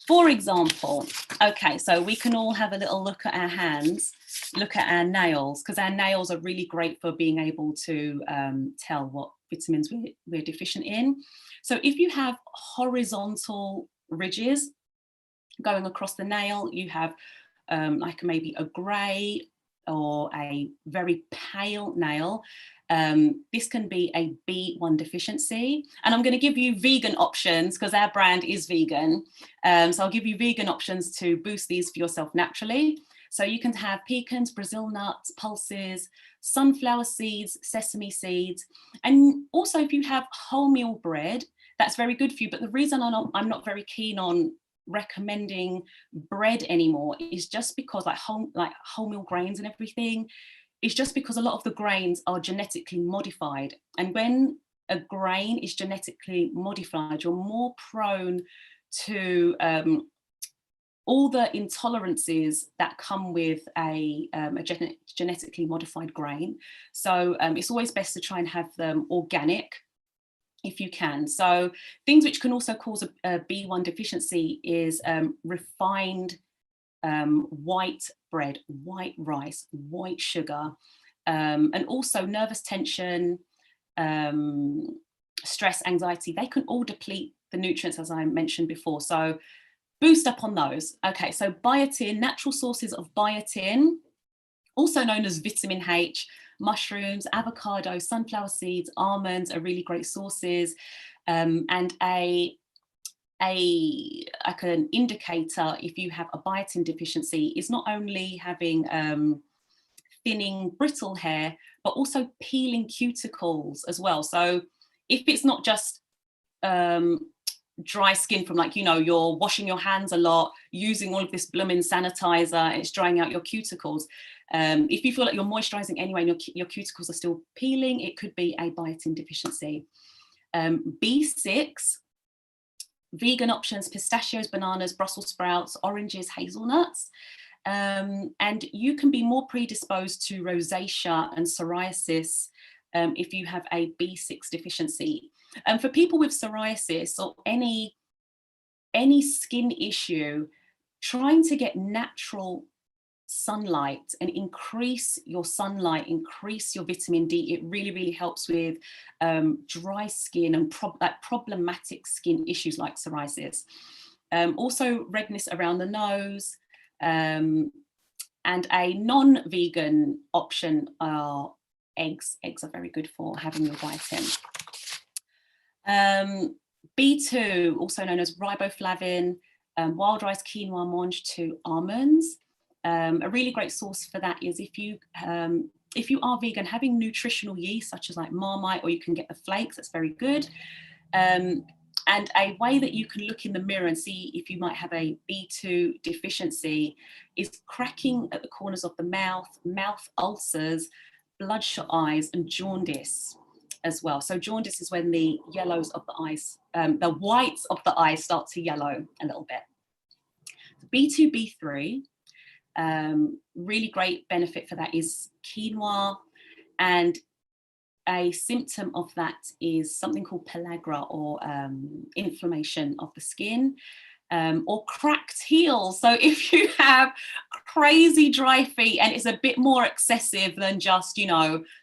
for example, okay, so we can all have a little look at our hands, look at our nails, because our nails are really great for being able to tell what vitamins we're deficient in. So if you have horizontal ridges going across the nail, you have like maybe a grey or a very pale nail, this can be a B1 deficiency. And I'm going to give you vegan options because our brand is vegan. So I'll give you vegan options to boost these for yourself naturally. So you can have pecans, Brazil nuts, pulses, sunflower seeds, sesame seeds. And also if you have wholemeal bread, that's very good for you. But the reason I'm not very keen on recommending bread anymore is just because like wholemeal grains and everything, is just because a lot of the grains are genetically modified. And when a grain is genetically modified, you're more prone to all the intolerances that come with a genetically modified grain. So it's always best to try and have them organic if you can. So things which can also cause a B1 deficiency is refined white bread, white rice, white sugar, and also nervous tension, stress, anxiety. They can all deplete the nutrients, as I mentioned before. So boost up on those. Okay, so biotin, natural sources of biotin, also known as vitamin H, mushrooms, avocado, sunflower seeds, almonds are really great sources. And like an indicator if you have a biotin deficiency is not only having thinning, brittle hair, but also peeling cuticles as well. So if it's not just dry skin from you're washing your hands a lot, using all of this blooming sanitizer, and it's drying out your cuticles. If you feel like you're moisturizing anyway and your cuticles are still peeling, it could be a biotin deficiency. B6, vegan options, pistachios, bananas, Brussels sprouts, oranges, hazelnuts. And you can be more predisposed to rosacea and psoriasis if you have a B6 deficiency. And for people with psoriasis or any skin issue, trying to get natural sunlight and increase your sunlight, increase your vitamin D, it really, really helps with dry skin and problematic skin issues like psoriasis. Also redness around the nose, and a non-vegan option are eggs. Eggs are very good for having your biotin. B2, also known as riboflavin, wild rice, quinoa, mange to almonds. A really great source for that is if you are vegan, having nutritional yeast such as like Marmite, or you can get the flakes, that's very good. And a way that you can look in the mirror and see if you might have a B2 deficiency is cracking at the corners of the mouth, mouth ulcers, bloodshot eyes, and jaundice as well. So jaundice is when the yellows of the eyes, the whites of the eyes start to yellow a little bit. B2, B3, really great benefit for that is quinoa, and a symptom of that is something called pellagra, or inflammation of the skin, or cracked heels. So if you have crazy dry feet and it's a bit more excessive than just,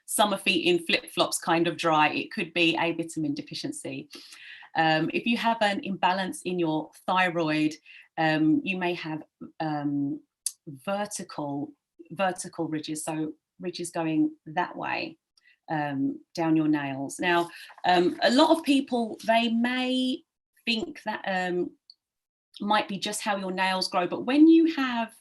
summer feet in flip-flops kind of dry, it could be a vitamin deficiency. If you have an imbalance in your thyroid, you may have vertical ridges, so ridges going that way down your nails. Now, a lot of people, they may think that might be just how your nails grow, but when you have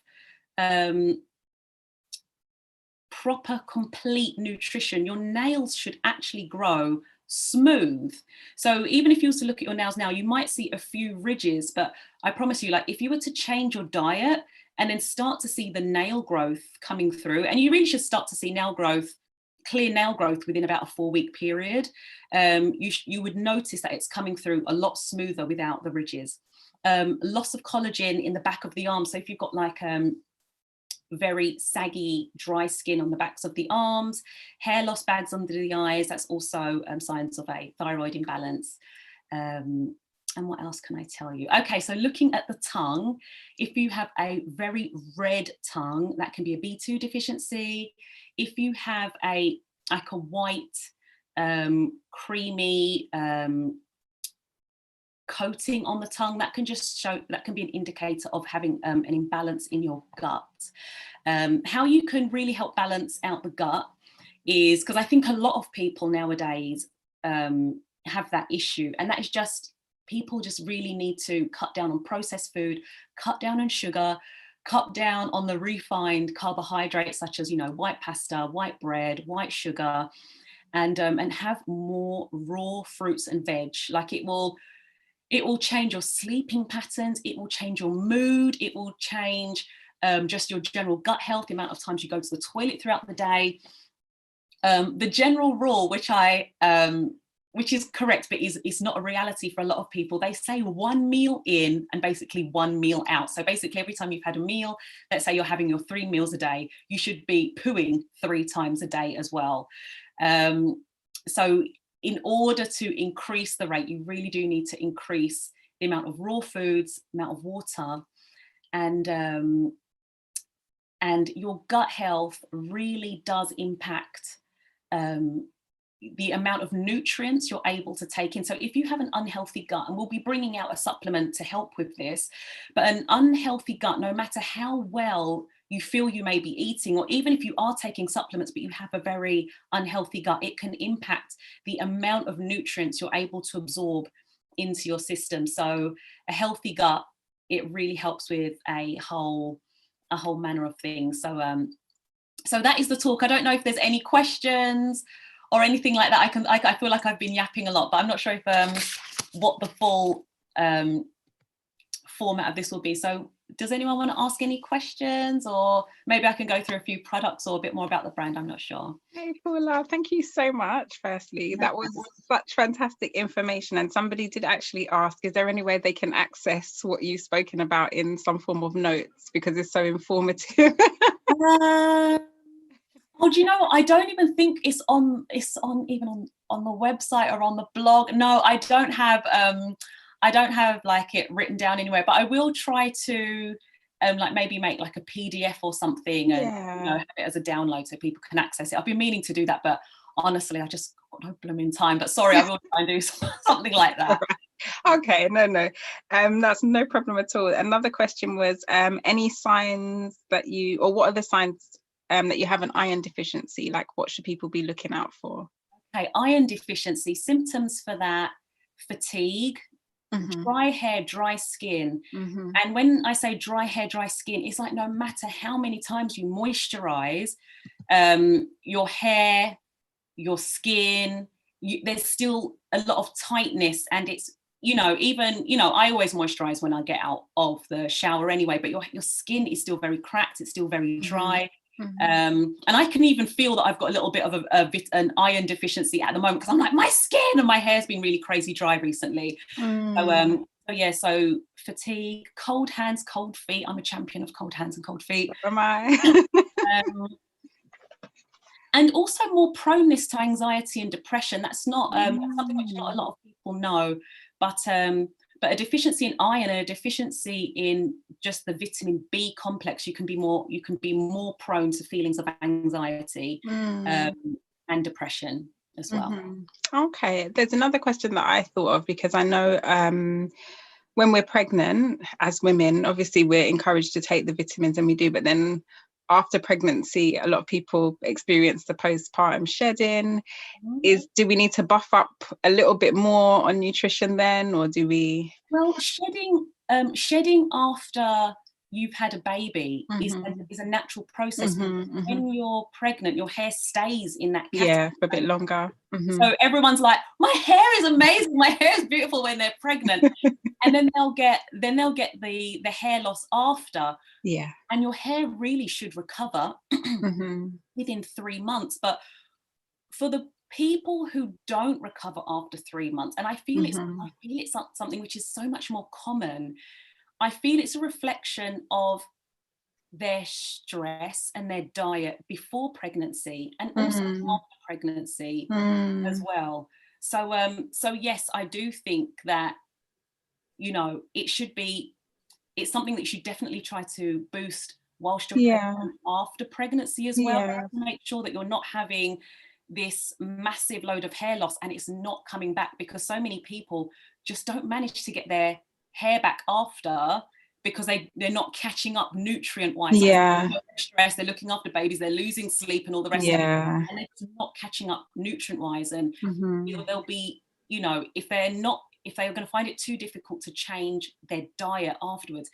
proper, complete nutrition, your nails should actually grow smooth. So even if you was to look at your nails now, you might see a few ridges, but I promise you, like if you were to change your diet and then start to see the nail growth coming through, and you really should start to see nail growth, clear nail growth within about a 4-week period, you would notice that it's coming through a lot smoother without the ridges. Loss of collagen in the back of the arm. So if you've got like very saggy, dry skin on the backs of the arms, hair loss, bags under the eyes, that's also signs of a thyroid imbalance. And what else can I tell you? Okay, so looking at the tongue, if you have a very red tongue, that can be a B2 deficiency. If you have a white, creamy coating on the tongue, that can just show, that can be an indicator of having an imbalance in your gut. How you can really help balance out the gut is, because I think a lot of people nowadays have that issue, and that is just, people just really need to cut down on processed food, cut down on sugar, cut down on the refined carbohydrates such as, you know, white pasta, white bread, white sugar, and have more raw fruits and veg. Like it will change your sleeping patterns, it will change your mood, it will change just your general gut health, the amount of times you go to the toilet throughout the day. The general rule, which is correct, but is not a reality for a lot of people, they say 1 meal in and basically 1 meal out. So basically every time you've had a meal, let's say you're having your 3 meals a day, you should be pooing 3 times a day as well. So in order to increase the rate, you really do need to increase the amount of raw foods, amount of water, and your gut health really does impact the amount of nutrients you're able to take in. So if you have an unhealthy gut, and we'll be bringing out a supplement to help with this, but an unhealthy gut, no matter how well you feel you may be eating, or even if you are taking supplements, but you have a very unhealthy gut, it can impact the amount of nutrients you're able to absorb into your system. So a healthy gut, it really helps with a whole manner of things. So so that is the talk. I don't know if there's any questions or anything like that. I feel like I've been yapping a lot, but I'm not sure if what the full format of this will be. So does anyone want to ask any questions, or maybe I can go through a few products or a bit more about the brand? I'm not sure. Hey Paula, thank you so much. Firstly, that was such fantastic information, and somebody did actually ask, is there any way they can access what you've spoken about in some form of notes, because it's so informative? Oh, do you know what? I don't even think it's on even on the website or on the blog. No, I don't have like it written down anywhere, but I will try to like maybe make like a PDF or something, and you know, have it as a download so people can access it. I've been meaning to do that, but honestly, I just got no blooming time. But sorry, I will try and do something like that. Okay, no, that's no problem at all. Another question was, any signs that you, or what are the signs that you have an iron deficiency? Like, what should people be looking out for? Okay, iron deficiency, symptoms for that: fatigue, dry hair, dry skin. And when I say dry hair, dry skin, it's like no matter how many times you moisturize your hair, your skin, there's still a lot of tightness. And it's, you know, even, you know, I always moisturize when I get out of the shower anyway, but your skin is still very cracked, it's still very dry. And I can even feel that I've got a little bit of an iron deficiency at the moment, because I'm like, my skin and my hair's been really crazy dry recently. So yeah, so fatigue, cold hands, cold feet. I'm a champion of cold hands and cold feet. So am I. And also more proneness to anxiety and depression. That's not something which not a lot of people know, but a deficiency in iron and a deficiency in just the vitamin B complex, you can be more prone to feelings of anxiety and depression as well. Okay, there's another question that I thought of, because I know when we're pregnant as women, obviously we're encouraged to take the vitamins, and we do, but then after pregnancy, a lot of people experience the postpartum shedding. Do we need to buff up a little bit more on nutrition then, or do we? Well, shedding after you've had a baby is a natural process. When you're pregnant, your hair stays in that category for a bit longer. So everyone's like, my hair is amazing, my hair is beautiful when they're pregnant. And then they'll get the hair loss after. Yeah. And your hair really should recover within 3 months. But for the people who don't recover after 3 months, and I feel it's something which is so much more common. I feel it's a reflection of their stress and their diet before pregnancy, and also after pregnancy as well. So yes, I do think that, you know, it's something that you should definitely try to boost whilst you're pregnant, after pregnancy as well. To make sure that you're not having this massive load of hair loss and it's not coming back, because so many people just don't manage to get their hair back after, because they're not catching up nutrient wise. They're stressed, they're looking after babies, they're losing sleep and all the rest of it, and they're just not catching up nutrient wise. And you know, they'll be, you know, if they're going to find it too difficult to change their diet afterwards,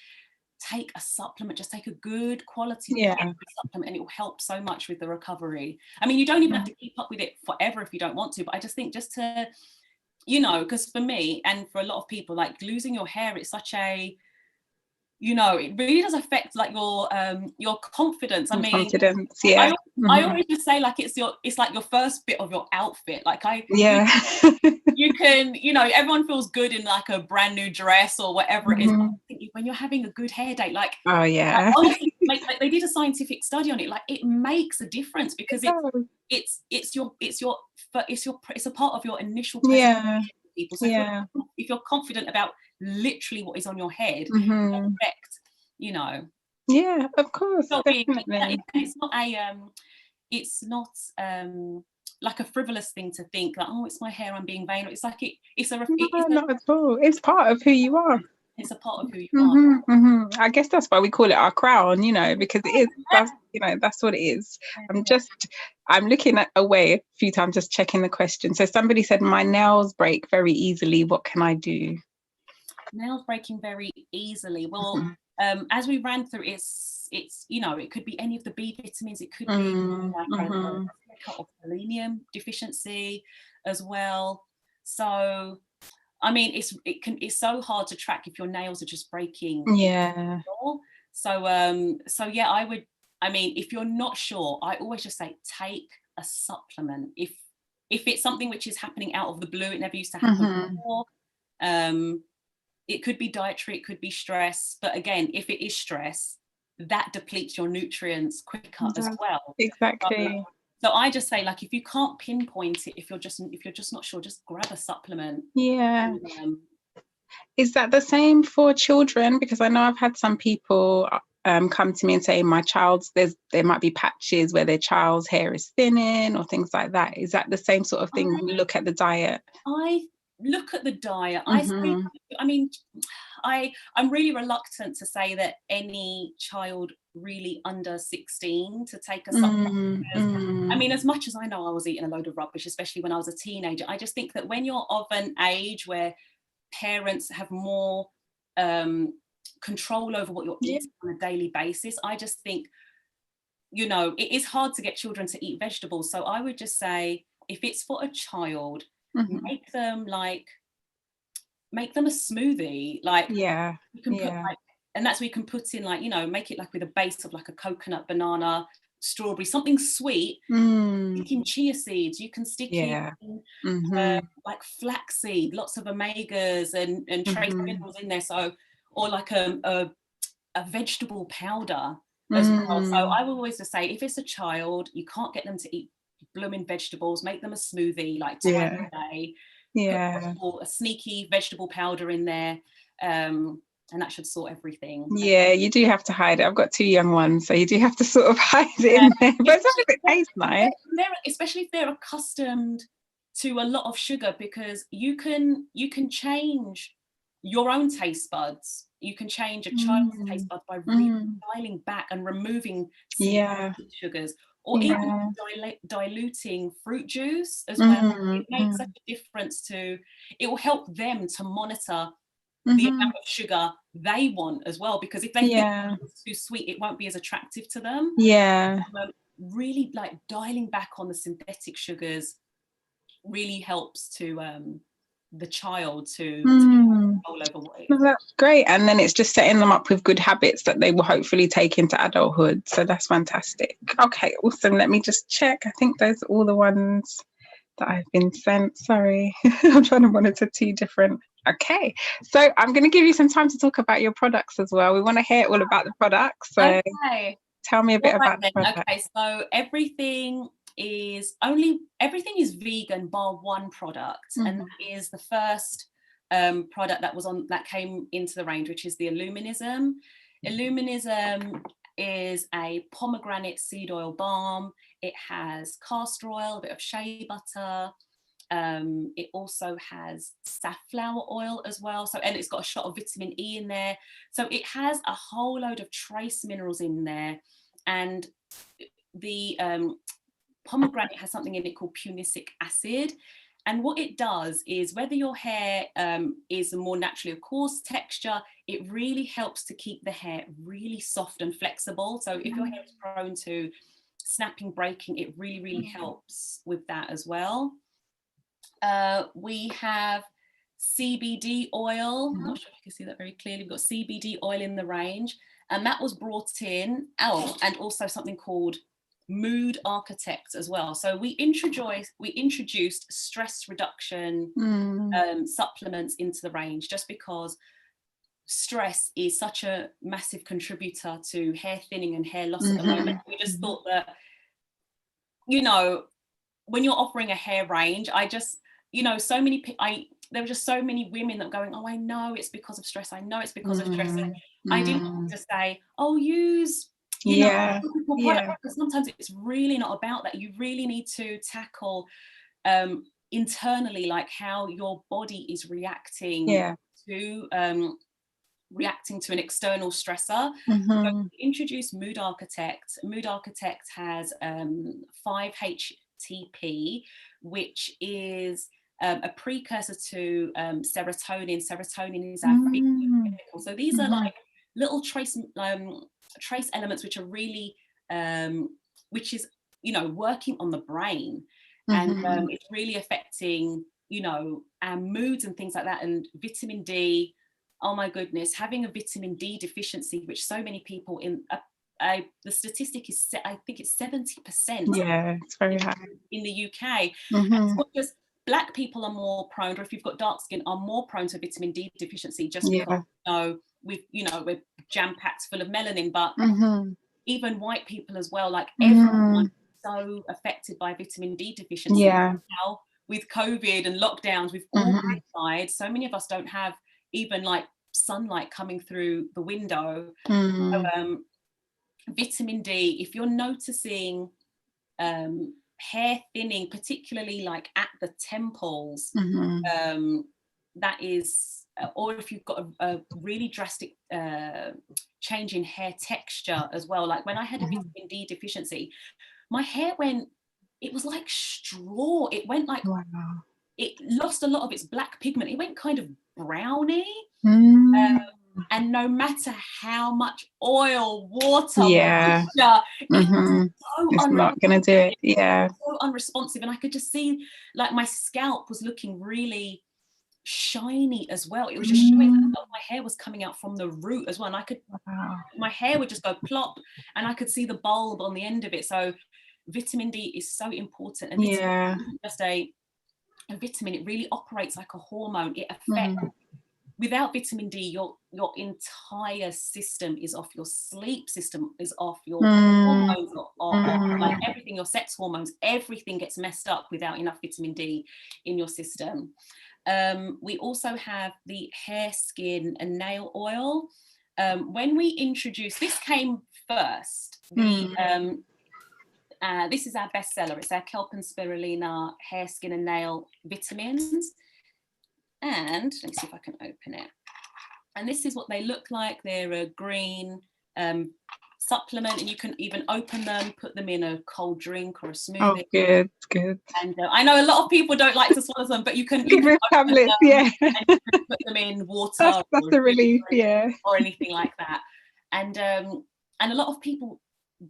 take a supplement, just take a good quality supplement, and it will help so much with the recovery. I mean, you don't even have to keep up with it forever if you don't want to, but I just think just to, you know, because for me and for a lot of people, like losing your hair, it's such a, you know, it really does affect like your confidence. I mean, confidence, I always just say, like, it's like your first bit of your outfit. Like you can, you know, everyone feels good in like a brand new dress or whatever it is. I think when you're having a good hair day, like, honestly, like they did a scientific study on it. Like, it makes a difference, because it's a part of your initial presentation to people. So if you're confident about literally what is on your head, affect, you know. Yeah, of course, definitely. It's not like a frivolous thing to think that, oh, it's my hair, I'm being vain. It's like not at all. It's part of who you are. It's a part of who you are. I guess that's why we call it our crown, you know, because it is. That's, you know, that's what it is. I'm looking away a few times, just checking the question. So somebody said, my nails break very easily. What can I do? Nails breaking very easily. Well, as we ran through, it's you know, it could be any of the B vitamins. It could be like a selenium deficiency as well. So, I mean, it's so hard to track if your nails are just breaking. Yeah. So yeah, I mean, if you're not sure, I always just say take a supplement. If it's something which is happening out of the blue, it never used to happen before. It could be dietary, it could be stress. But again, if it is stress, that depletes your nutrients quicker as well. Exactly. So I just say, like, if you can't pinpoint it, if you're just not sure, just grab a supplement. Yeah. Is that the same for children? Because I know I've had some people come to me and say, there might be patches where their child's hair is thinning or things like that. Is that the same sort of thing when you look at the diet? I look at the diet. I'm really reluctant to say that any child really under 16 to take a supplement. I mean, as much as I know I was eating a load of rubbish, especially when I was a teenager, I just think that when you're of an age where parents have more control over what you're eating on a daily basis, I just think, you know, it is hard to get children to eat vegetables. So I would just say, if it's for a child, make them a smoothie, like you can put like, and that's where you can put in, like, you know, make it like with a base of like a coconut, banana, strawberry, something sweet. Stick in chia seeds, you can stick in like flaxseed, lots of omegas and trace minerals in there. So, or like a vegetable powder as well. So I will always just say, if it's a child, you can't get them to eat blooming vegetables, make them a smoothie like twice a day. Put a sneaky vegetable powder in there, and that should sort everything. Yeah, you do have to hide it. I've got 2 young ones, so you do have to sort of hide it in there. But as long as it tastes nice. Especially if they're accustomed to a lot of sugar, because you can change your own taste buds. You can change a child's taste buds by really dialing back and removing synthetic sugars, or even diluting fruit juice as well. It makes such a difference to, it will help them to monitor the amount of sugar they want as well, because if they think it's too sweet, it won't be as attractive to them. Really like dialing back on the synthetic sugars really helps to the child to control over weight. Well, that's great. And then it's just setting them up with good habits that they will hopefully take into adulthood. So that's fantastic. Okay, awesome. Let me just check. I think those are all the ones that I've been sent. Sorry, I'm trying to monitor 2 different. Okay, so I'm going to give you some time to talk about your products as well. We want to hear all about the products. So tell me a bit about the product. Okay, so everything is vegan bar one product, and that is the first product that came into the range, which is the Illuminism. Illuminism is a pomegranate seed oil balm. It has castor oil, a bit of shea butter. It also has safflower oil as well. So, and it's got a shot of vitamin E in there. So it has a whole load of trace minerals in there. And the pomegranate has something in it called punicic acid. And what it does is, whether your hair is a more naturally a coarse texture, it really helps to keep the hair really soft and flexible. So if your hair is prone to snapping, breaking, it really, really helps with that as well. We have CBD oil. I'm not sure if you can see that very clearly. We've got CBD oil in the range, and that was brought in. Oh, and also something called Mood Architect as well. So we introduced stress reduction supplements into the range, just because stress is such a massive contributor to hair thinning and hair loss at the moment. We just thought that, you know, when you're offering a hair range, there were just so many women that were going, oh, I know it's because of stress. I know it's because of stress. And I didn't want to say, oh, use product, because sometimes it's really not about that. You really need to tackle internally, like how your body is reacting to an external stressor. So we introduced Mood Architect. Mood Architect has 5-HTP, which is a precursor to serotonin. Serotonin is our chemical. So these are like little trace elements which are really which is, you know, working on the brain, and it's really affecting, you know, our moods and things like that. And vitamin D, oh my goodness, having a vitamin D deficiency, which so many people in the statistic is, I think it's 70%. Yeah, it's very high in the UK. It's not just Black people are more prone, or if you've got dark skin, are more prone to vitamin D deficiency, just because we're jam-packed full of melanin. But even white people as well, like everyone is so affected by vitamin D deficiency. Now with COVID and lockdowns, we've all been inside. So many of us don't have even like sunlight coming through the window. So, vitamin D, if you're noticing hair thinning, particularly like at the temples, that is, or if you've got a really drastic change in hair texture as well. Like when I had a vitamin D deficiency, my hair it was like straw. It went like, it lost a lot of its black pigment. It went kind of browny. And no matter how much oil, water, moisture, it's not going to do it. Yeah. So unresponsive. And I could just see like my scalp was looking really shiny as well. It was just showing that a lot of my hair was coming out from the root as well. And I could, my hair would just go plop, and I could see the bulb on the end of it. So vitamin D is so important. And it's just a vitamin. It really operates like a hormone. It affects. Without vitamin D, your entire system is off. Your sleep system is off. Your hormones are off. Like everything, your sex hormones, everything gets messed up without enough vitamin D in your system. We also have the hair, skin, and nail oil. When we introduced, this came first. This is our bestseller. It's our kelp and spirulina hair, skin and nail vitamins. And let me see if I can open it. And this is what they look like. They're a green supplement, and you can even open them, put them in a cold drink or a smoothie. Oh, good, good. And I know a lot of people don't like to swallow them, but you can With tablets, yeah. And you can put them in water. That's a relief, yeah. Or anything like that. And a lot of people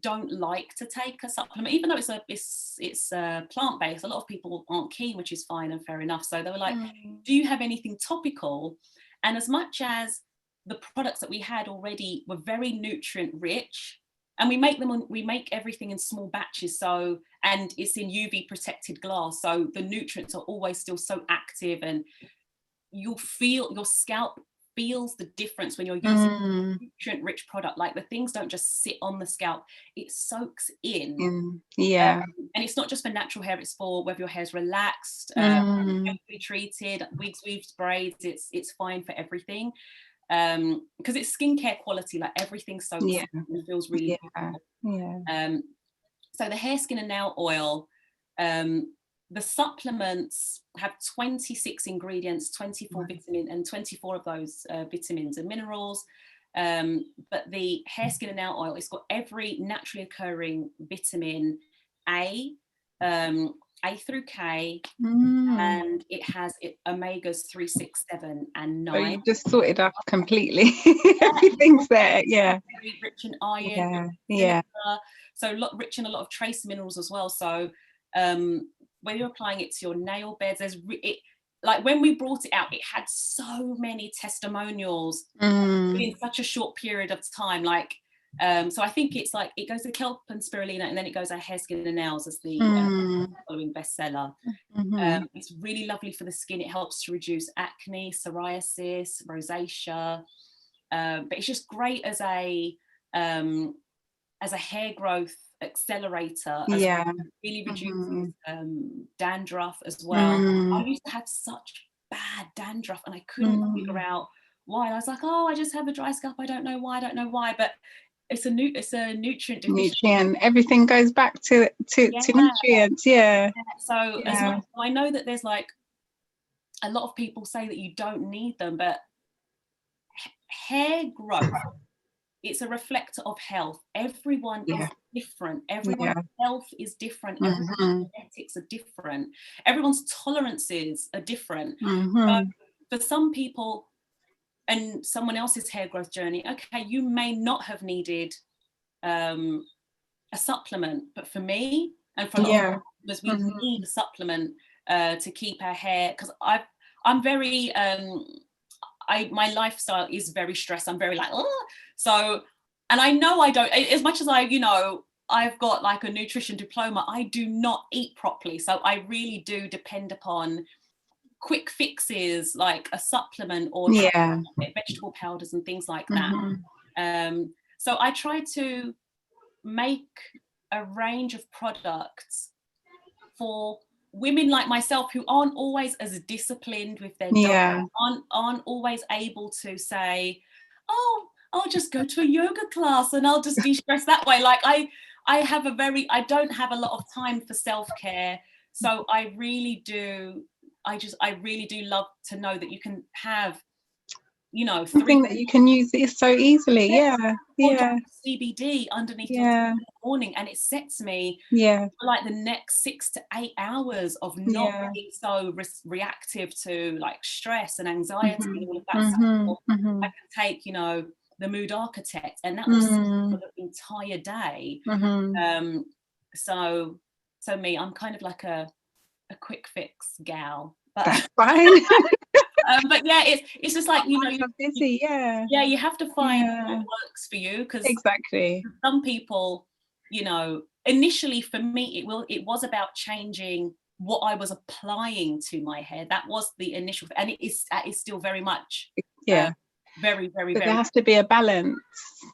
don't like to take a supplement, even though it's plant-based. A lot of people aren't keen, which is fine and fair enough. So they were like, do you have anything topical? And as much as the products that we had already were very nutrient rich, and we make everything in small batches, so, and it's in UV protected glass, so the nutrients are always still so active, and you'll feel, your scalp feels the difference when you're using a nutrient rich product. Like, the things don't just sit on the scalp, it soaks in. Yeah. And it's not just for natural hair, it's for whether your hair's relaxed, treated, wigs, weaves, braids, it's fine for everything. Because it's skincare quality, like everything soaks in and feels really good. So the hair, skin and nail oil, the supplements have 26 ingredients, 24 vitamin, and 24 of those vitamins and minerals. But the hair, skin and nail oil, it's got every naturally occurring vitamin A, A through K, and it has omegas 3, 6, 7 and 9. So you just sorted up completely. Everything's there, yeah. Very rich in iron, so rich in a lot of trace minerals as well. So when you're applying it to your nail beds, like when we brought it out, it had so many testimonials in such a short period of time. Like, so I think it's like, it goes to kelp and spirulina, and then it goes to hair, skin and nails as the following bestseller. It's really lovely for the skin. It helps to reduce acne, psoriasis, rosacea, but it's just great as a hair growth accelerator. Really reduces dandruff as well. I used to have such bad dandruff, and I couldn't figure out why. I was like, oh, I just have a dry scalp, I don't know why, but it's a nutrient deficiency. Everything goes back to nutrients. So as much, I know that there's like a lot of people say that you don't need them, but hair growth, it's a reflector of health. Everyone is different. Everyone's health is different. Everyone's genetics are different. Everyone's tolerances are different. So for some people, and someone else's hair growth journey, okay, you may not have needed a supplement, but for me and for a lot of others, we need a supplement to keep our hair, because I'm very my lifestyle is very stressed. I'm very like, oh, so, and I know I don't, as much as I've got like a nutrition diploma, I do not eat properly. So I really do depend upon quick fixes like a supplement or vegetable powders and things like that. So I try to make a range of products for women like myself who aren't always as disciplined with their diet, aren't always able to say, oh, I'll just go to a yoga class and I'll just de-stress that way. Like I don't have a lot of time for self-care. So I really do love to know that you can have, something that you can use it so easily. CBD underneath your tongue in the morning, and it sets me for like the next 6 to 8 hours of not being so reactive to like stress and anxiety and all of that stuff. I can take, the mood architect, and that was for the entire day. So me, I'm kind of like a quick fix gal, but that's fine. but it's just like, you're busy. You have to find what works for you, because exactly, some people, initially for me it was about changing what I was applying to my hair. That was the initial, and it is still very much very, very, but very, there has to be a balance.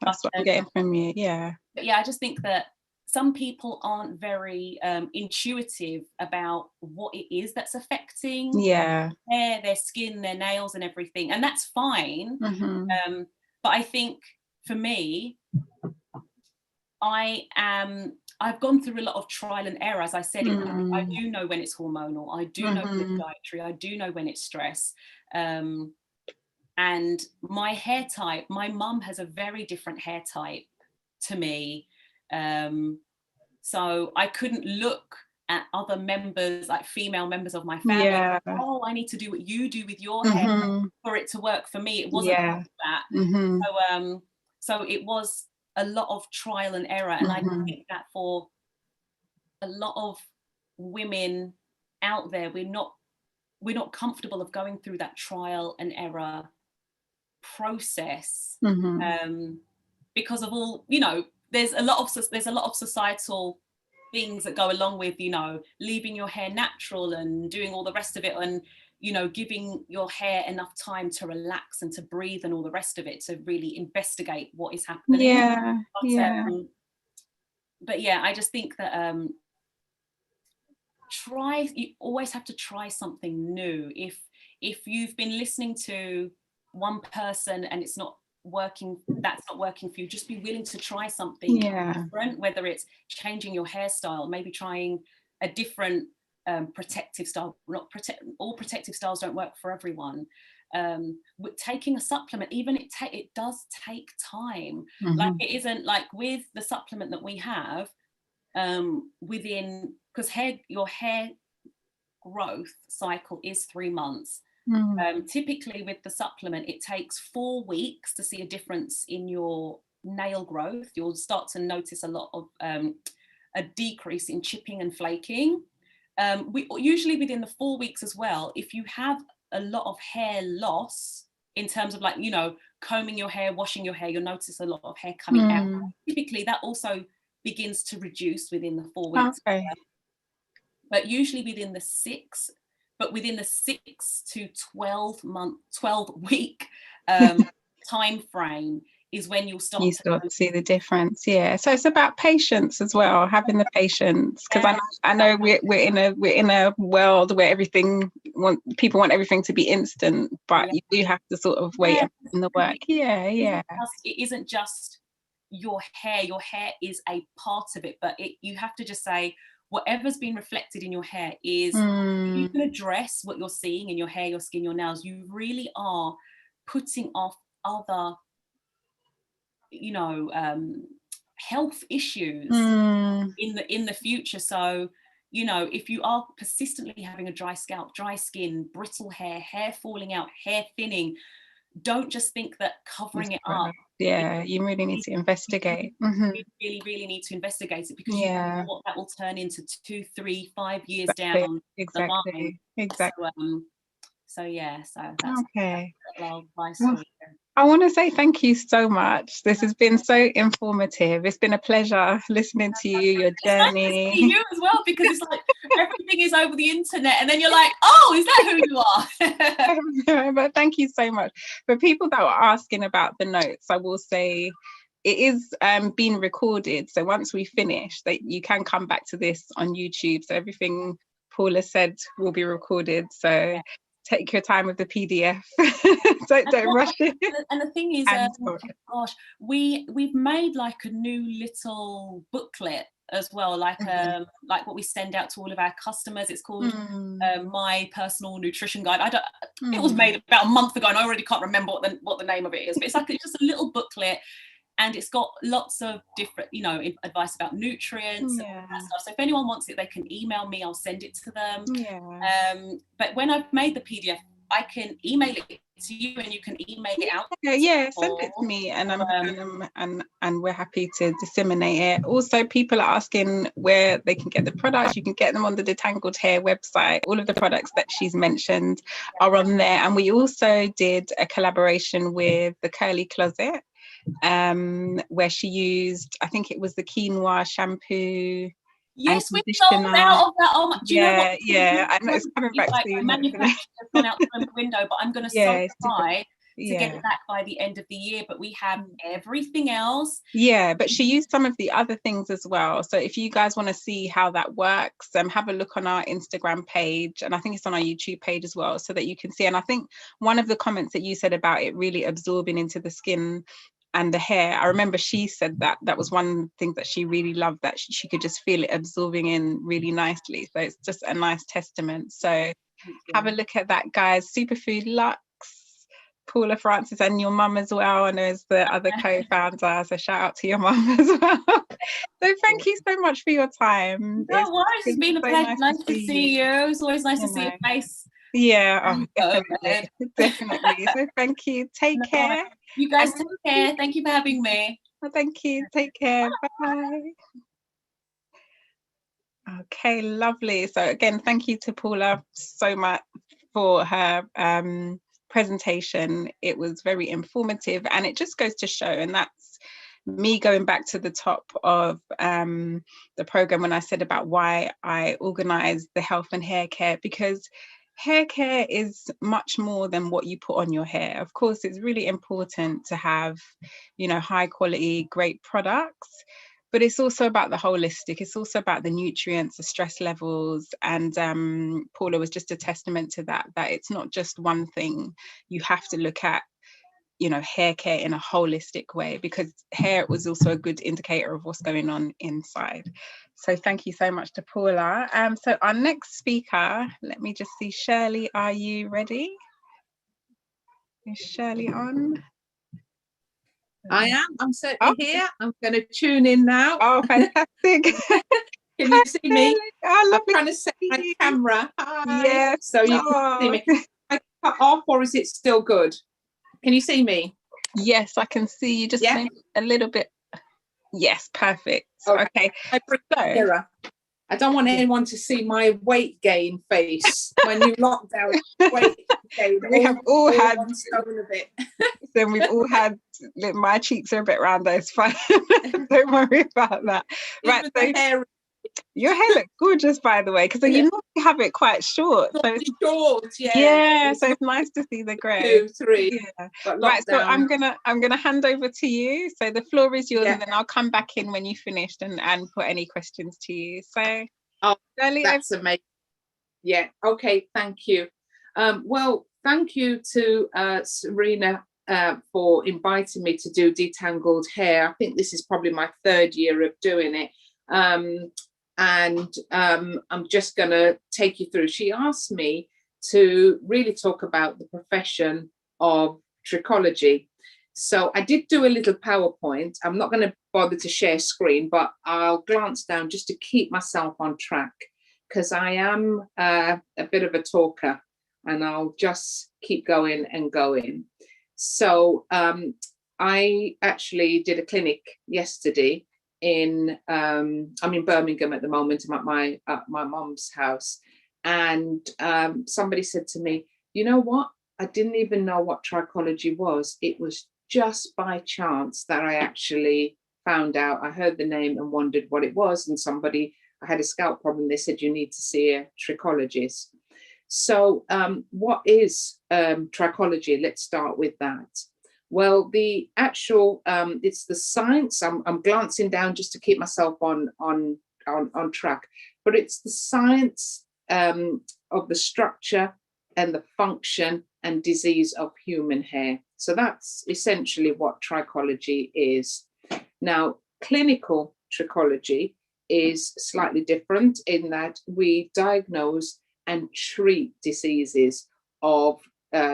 That's what I'm getting from you. But I just think that some people aren't very intuitive about what it is that's affecting their hair, their skin, their nails and everything, and that's fine. But I think for me, I've gone through a lot of trial and error. As I said, I do know when it's hormonal. I do know when it's dietary. I do know when it's stress. And my hair type, my mum has a very different hair type to me. So I couldn't look at other members, like female members of my family. Yeah. Oh, I need to do what you do with your hair for it to work for me. It wasn't like that. So it was a lot of trial and error. And I think that for a lot of women out there, we're not comfortable of going through that trial and error process, because of all, you know, there's a lot of societal things that go along with, you know, leaving your hair natural and doing all the rest of it, and, you know, giving your hair enough time to relax and to breathe and all the rest of it, to really investigate what is happening. But yeah, I just think that you always have to try something new. If you've been listening to one person and it's not working, that's not working for you, just be willing to try something different, whether it's changing your hairstyle, maybe trying a different protective style. All protective styles don't work for everyone. With taking a supplement, even it does take time. Like, it isn't like with the supplement that we have, within, because your hair growth cycle is 3 months. Typically with the supplement, it takes 4 weeks to see a difference in your nail growth. You'll start to notice a lot of a decrease in chipping and flaking. We usually within the 4 weeks as well, if you have a lot of hair loss in terms of, like, you know, combing your hair, washing your hair, you'll notice a lot of hair coming out. Typically that also begins to reduce within the 4 weeks. But usually within the 6 to 12 week time frame is when you'll start to see the difference. So it's about patience as well, having the patience, because I know we're in a world where people want everything to be instant, but you do have to sort of wait in the work. It isn't just your hair is a part of it, but you have to just say, whatever's been reflected in your hair is, you can address what you're seeing in your hair, your skin, your nails. You really are putting off other, you know, health issues in the future. So, you know, if you are persistently having a dry scalp, dry skin, brittle hair falling out, hair thinning, don't just think that covering it up. You really need to investigate. You really need to investigate it, because you don't know what that will turn into 2, 3, 5 years down the line. So that's okay. a lot of advice for you. I want to say thank you so much. This has been so informative. It's been a pleasure listening to you, your journey. It's nice to see you as well, because it's like everything is over the internet, and then you're like, oh, is that who you are? But thank you so much. For people that were asking about the notes, I will say it is being recorded. So once we finish, that you can come back to this on YouTube. So everything Paula said will be recorded. So take your time with the PDF. don't rush it. And the thing is, we've made like a new little booklet as well, like what we send out to all of our customers. It's called My Personal Nutrition Guide. It was made about a month ago, and I already can't remember what the name of it is. But it's just a little booklet, and it's got lots of different, you know, advice about nutrients and all that stuff. So if anyone wants it, they can email me. I'll send it to them. But when I've made the PDF, I can email it to you, and you can email it out. Send it to me, and and we're happy to disseminate it. Also, people are asking where they can get the products. You can get them on the Detangled Hair website. All of the products that she's mentioned are on there. And we also did a collaboration with the Curly Closet, where she used, I think it was the quinoa shampoo. Yes, we sold out of that. Oh, do you know what? I know it's coming back like soon. Manufacturer has gone out the window, but I'm going to try to get it back by the end of the year. But we have everything else. But she used some of the other things as well. So if you guys want to see how that works, have a look on our Instagram page, and I think it's on our YouTube page as well, so that you can see. And I think one of the comments that you said about it really absorbing into the skin, and the hair. I remember she said that was one thing that she really loved, that she could just feel it absorbing in really nicely. So it's just a nice testament. So have a look at that, guys. Superfood Lux, Paula Francis, and your mum as well, and there's the other co-founder, so shout out to your mum as well. So thank you so much for your time. No worries, it's been a pleasure. Nice to see you. It's always nice to see your face. Yeah, definitely. Definitely. So thank you. Take care. You guys take care. Thank you for having me. Thank you. Take care. Bye. Okay, lovely. So again, thank you to Paula so much for her presentation. It was very informative, and it just goes to show, and that's me going back to the top of the program when I said about why I organized the health and hair care, because hair care is much more than what you put on your hair. Of course, it's really important to have, you know, high quality, great products, but it's also about the holistic. It's also about the nutrients, the stress levels. And Paula was just a testament to that, that it's not just one thing. You have to look at, you know, hair care in a holistic way, because hair was also a good indicator of what's going on inside. So thank you so much to Paula. So our next speaker, let me just see, Shirley, are you ready? Is Shirley on? I am. I'm certainly here. I'm going to tune in now. Oh, fantastic. Can you see me? I'm trying to set my camera. Hi. Yes. So you can see me. I cut off, or is it still good? Can you see me? Yes, I can see you. Just a little bit. Yes, perfect. Okay. I bring the mirror. I don't want anyone to see my weight gain face. My new lockdown weight gain. We have all had 1 stone a bit. Then we've all had, my cheeks are a bit round, though, it's fine. Don't worry about that. Right, so your hair looks gorgeous, by the way, because you normally have it quite short. So it's short, yeah, so it's nice to see the grey. 2, 3. Yeah. Right, so I'm gonna hand over to you. So the floor is yours, and then I'll come back in when you finished and put any questions to you. So that's amazing. Yeah, okay, thank you. Well, thank you to Serena for inviting me to do detangled hair. I think this is probably my 3rd year of doing it. I'm just going to take you through. She asked me to really talk about the profession of trichology. So I did do a little PowerPoint. I'm not going to bother to share screen, but I'll glance down just to keep myself on track, because I am a bit of a talker, and I'll just keep going and going. So I actually did a clinic yesterday I'm in Birmingham at the moment. I'm at my mum's house, and somebody said to me, you know what? I didn't even know what trichology was. It was just by chance that I actually found out. I heard the name and wondered what it was, and I had a scalp problem. They said you need to see a trichologist. So what is trichology? Let's start with that. Well, the actual, it's the science. I'm glancing down just to keep myself on track, but it's the science of the structure and the function and disease of human hair. So that's essentially what trichology is. Now, clinical trichology is slightly different in that we diagnose and treat diseases of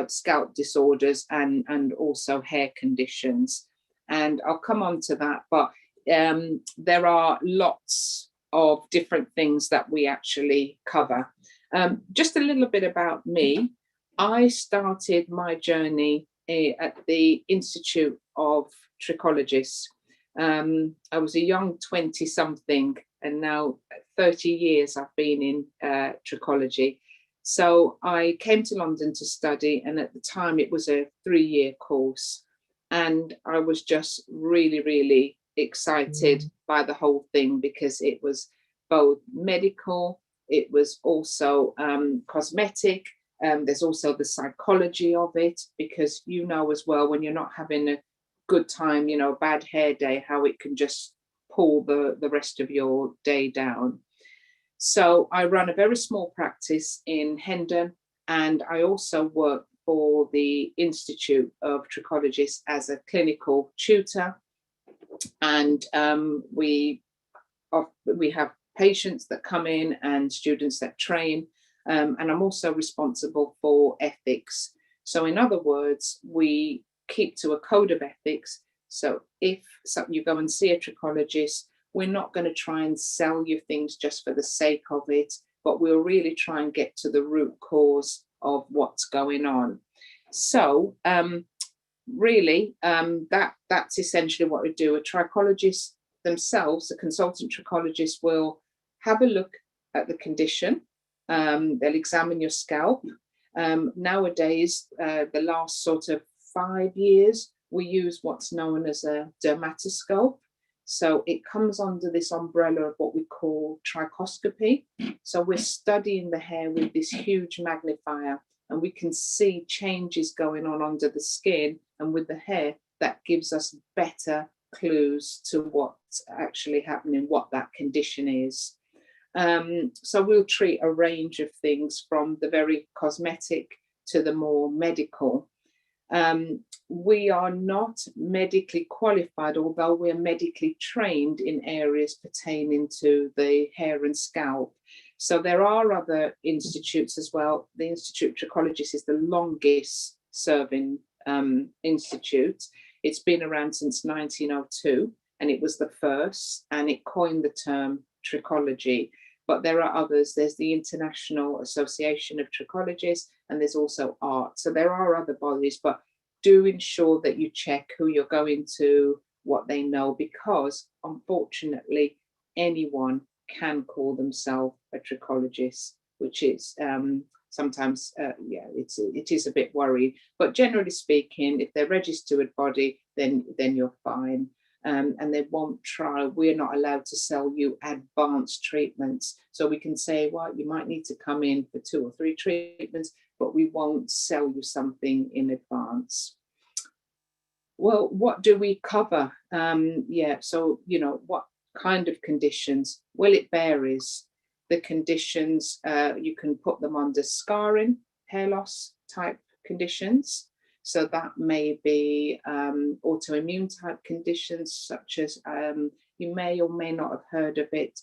scalp disorders and also hair conditions. And I'll come on to that, but there are lots of different things that we actually cover. Just a little bit about me. I started my journey at the Institute of Trichologists. I was a young 20-something, and now 30 years I've been in trichology. So I came to London to study, and at the time it was a 3-year course. And I was just really, really excited by the whole thing, because it was both medical, it was also cosmetic. There's also the psychology of it, because you know as well, when you're not having a good time, you know, a bad hair day, how it can just pull the rest of your day down. So I run a very small practice in Hendon, and I also work for the Institute of Trichologists as a clinical tutor, and we have patients that come in and students that train, and I'm also responsible for ethics. So in other words, we keep to a code of ethics. So if you go and see a trichologist, we're not going to try and sell you things just for the sake of it, but we'll really try and get to the root cause of what's going on. So really, that's essentially what we do. A trichologist themselves, a consultant trichologist, will have a look at the condition. They'll examine your scalp. Nowadays, the last sort of 5 years, we use what's known as a dermatoscope. So it comes under this umbrella of what we call trichoscopy. So we're studying the hair with this huge magnifier, and we can see changes going on under the skin and with the hair. That gives us better clues to what's actually happening, what that condition is. So we'll treat a range of things, from the very cosmetic to the more medical. We are not medically qualified, although we're medically trained in areas pertaining to the hair and scalp. So there are other institutes as well. The Institute of Trichologists is the longest serving institute. It's been around since 1902, and it was the first, and it coined the term trichology. But there are others. There's the International Association of Trichologists, and there's also ART. So there are other bodies, but do ensure that you check who you're going to, what they know, because unfortunately anyone can call themselves a trichologist, which is sometimes, it is a bit worrying. But generally speaking, if they're a registered body, then you're fine. And they won't try, we're not allowed to sell you advanced treatments. So we can say, well, you might need to come in for 2 or 3 treatments, but we won't sell you something in advance. Well, what do we cover? So, what kind of conditions? Well, it varies. The conditions, you can put them under scarring, hair loss type conditions. So that may be autoimmune type conditions, such as, you may or may not have heard of it,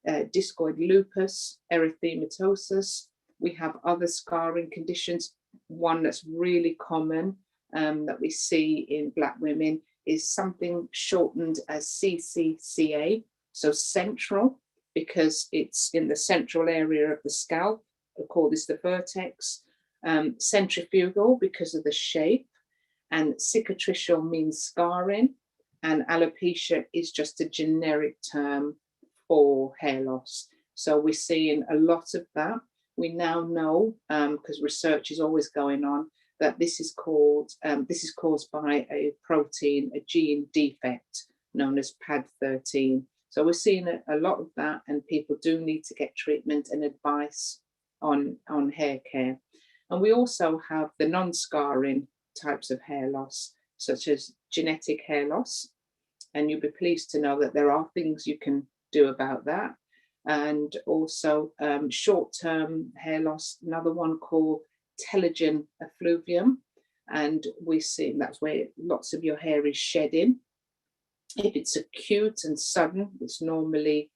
discoid lupus, erythematosus. We have other scarring conditions. One that's really common that we see in Black women is something shortened as CCCA, so central, because it's in the central area of the scalp. We call this the vertex. Centrifugal because of the shape, and cicatricial means scarring, and alopecia is just a generic term for hair loss. So we're seeing a lot of that. We now know, because research is always going on, that this is caused by a protein, a gene defect known as PAD13. So we're seeing a lot of that, and people do need to get treatment and advice on hair care. And we also have the non-scarring types of hair loss, such as genetic hair loss. And you'll be pleased to know that there are things you can do about that. And also short-term hair loss, another one called telogen effluvium. And we see that's where lots of your hair is shedding. If it's acute and sudden, it's normally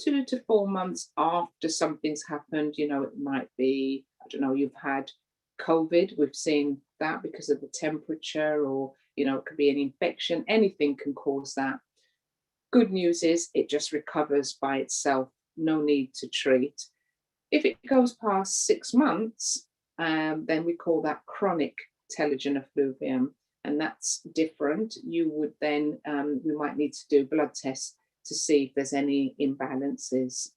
2 to 4 months after something's happened. It might be, I don't know, you've had COVID, we've seen that because of the temperature, or, it could be an infection. Anything can cause that. Good news is it just recovers by itself, no need to treat. If it goes past 6 months, then we call that chronic telogen effluvium, and that's different. You would then, we might need to do blood tests to see if there's any imbalances.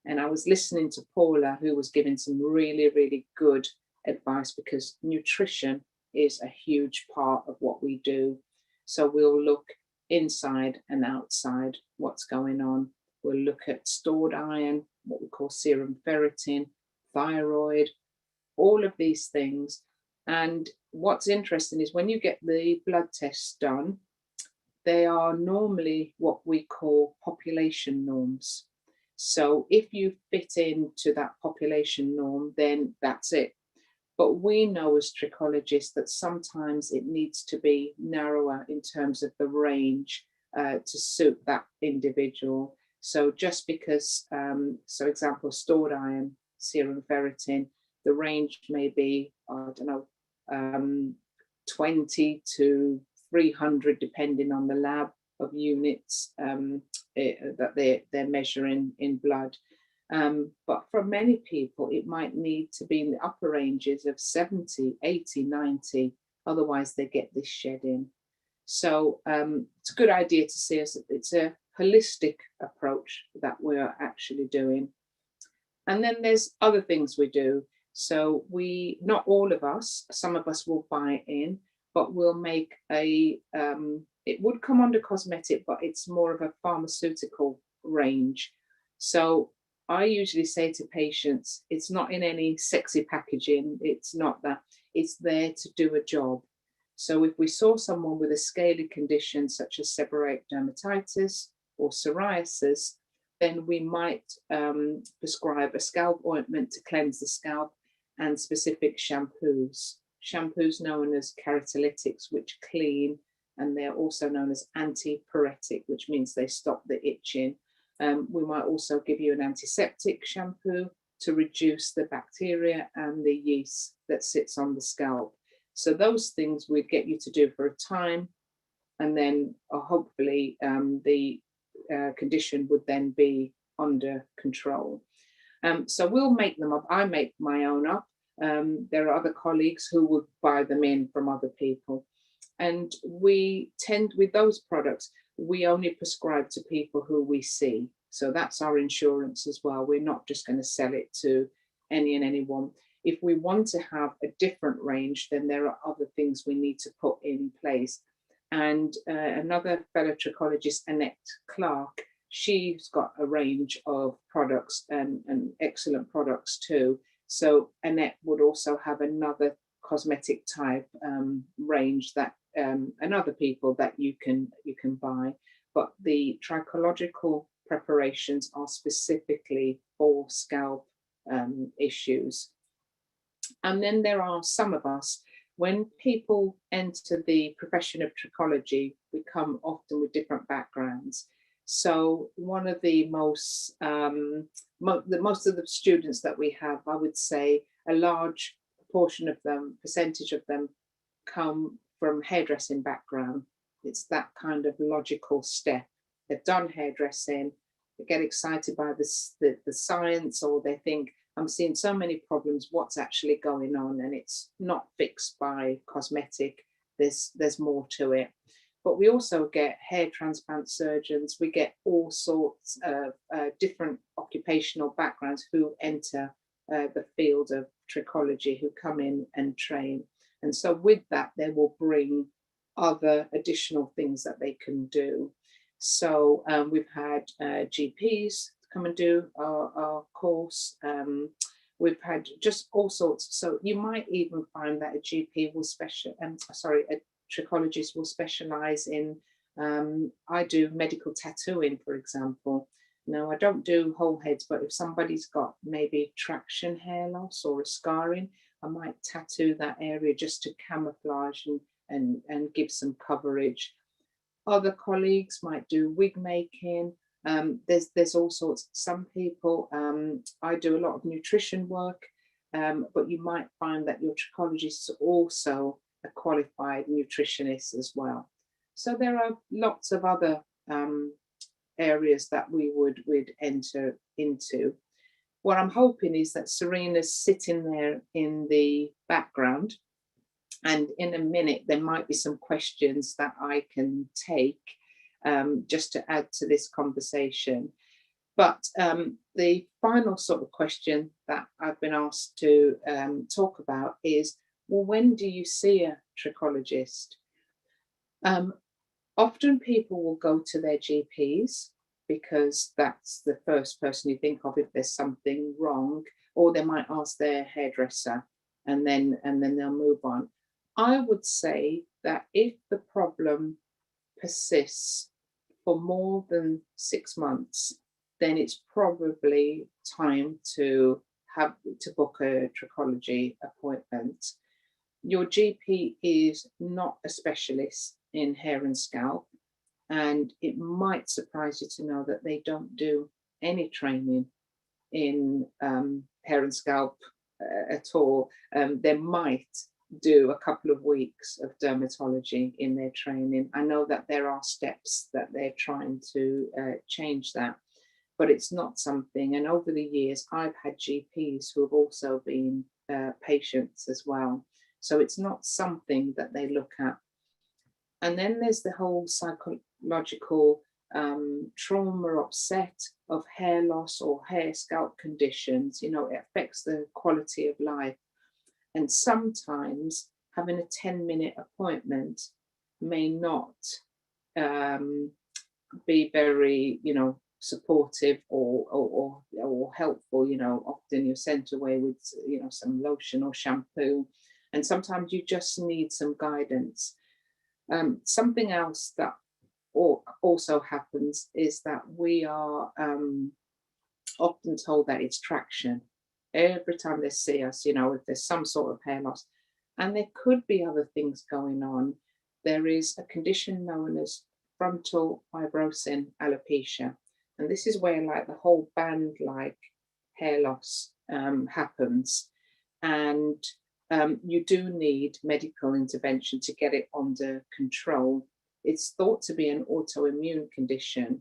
And I was listening to Paula, who was giving some really, really good advice, because nutrition is a huge part of what we do. So we'll look inside and outside what's going on. We'll look at stored iron, what we call serum ferritin, thyroid, all of these things. And what's interesting is when you get the blood tests done, they are normally what we call population norms. So if you fit into that population norm, then that's it. But we know as trichologists that sometimes it needs to be narrower in terms of the range to suit that individual. So just because, so example, stored iron, serum ferritin, the range may be, I don't know, 20 to 300, depending on the lab of units that they're measuring in blood. But for many people, it might need to be in the upper ranges of 70, 80, 90. Otherwise, they get this shed in. So it's a good idea to see us. It's a holistic approach that we're actually doing. And then there's other things we do. So not all of us, some of us will buy in, but we'll make it would come under cosmetic, but it's more of a pharmaceutical range. So I usually say to patients, it's not in any sexy packaging. It's not that. It's there to do a job. So if we saw someone with a scaly condition such as seborrheic dermatitis or psoriasis, then we might prescribe a scalp ointment to cleanse the scalp and specific shampoos. Shampoos known as keratolytics, which clean, and they're also known as antipyretic, which means they stop the itching. We might also give you an antiseptic shampoo to reduce the bacteria and the yeast that sits on the scalp. So those things we'd get you to do for a time, and then hopefully the condition would then be under control. So we'll make them up. I make my own up. There are other colleagues who would buy them in from other people. And we tend, with those products, we only prescribe to people who we see. So that's our insurance as well. We're not just going to sell it to any and anyone. If we want to have a different range, then there are other things we need to put in place. And another fellow trichologist, Annette Clark, she's got a range of products and excellent products too. So Annette would also have another cosmetic type range that and other people that you can buy. But the trichological preparations are specifically for scalp issues. And then there are some of us, when people enter the profession of trichology, we come often with different backgrounds. So one of the most of the students that we have, I would say a large portion of them, percentage of them, come from hairdressing background. It's that kind of logical step. They've done hairdressing, they get excited by the science, or they think, I'm seeing so many problems, what's actually going on? And it's not fixed by cosmetic, there's more to it. But we also get hair transplant surgeons, we get all sorts of different occupational backgrounds who enter the field of trichology, who come in and train. And so with that, they will bring other additional things that they can do. So we've had GPs come and do our course. We've had just all sorts. So you might even find that a GP will a trichologist will specialize in, I do medical tattooing, for example. Now, I don't do whole heads, but if somebody's got maybe traction hair loss or a scarring, I might tattoo that area just to camouflage and give some coverage. Other colleagues might do wig making. There's all sorts. Some people, I do a lot of nutrition work, but you might find that your trichologist is also a qualified nutritionist as well. So there are lots of other areas that we would enter into. What I'm hoping is that Serena's sitting there in the background, and in a minute there might be some questions that I can take just to add to this conversation. But the final sort of question that I've been asked to talk about is, well, when do you see a trichologist? Often people will go to their GPs because that's the first person you think of if there's something wrong, or they might ask their hairdresser and then they'll move on. I would say that if the problem persists for more than 6 months, then it's probably time to have to book a trichology appointment, your GP is not a specialist in hair and scalp, and it might surprise you to know that they don't do any training in hair and scalp at all. They might do a couple of weeks of dermatology in their training. I know that there are steps that they're trying to change that, but it's not something. And over the years, I've had GPs who have also been patients as well. So it's not something that they look at. And then there's the whole psychological trauma, upset of hair loss or hair scalp conditions. You know, it affects the quality of life. And sometimes having a 10-minute appointment may not be very, you know, supportive or helpful. You know, often you're sent away with, you know, some lotion or shampoo, and sometimes you just need some guidance. Something else that also happens is that we are often told that it's traction. Every time they see us, you know, if there's some sort of hair loss, and there could be other things going on. There is a condition known as frontal fibrosing alopecia, and this is where like the whole band-like hair loss happens, and you do need medical intervention to get it under control. It's thought to be an autoimmune condition,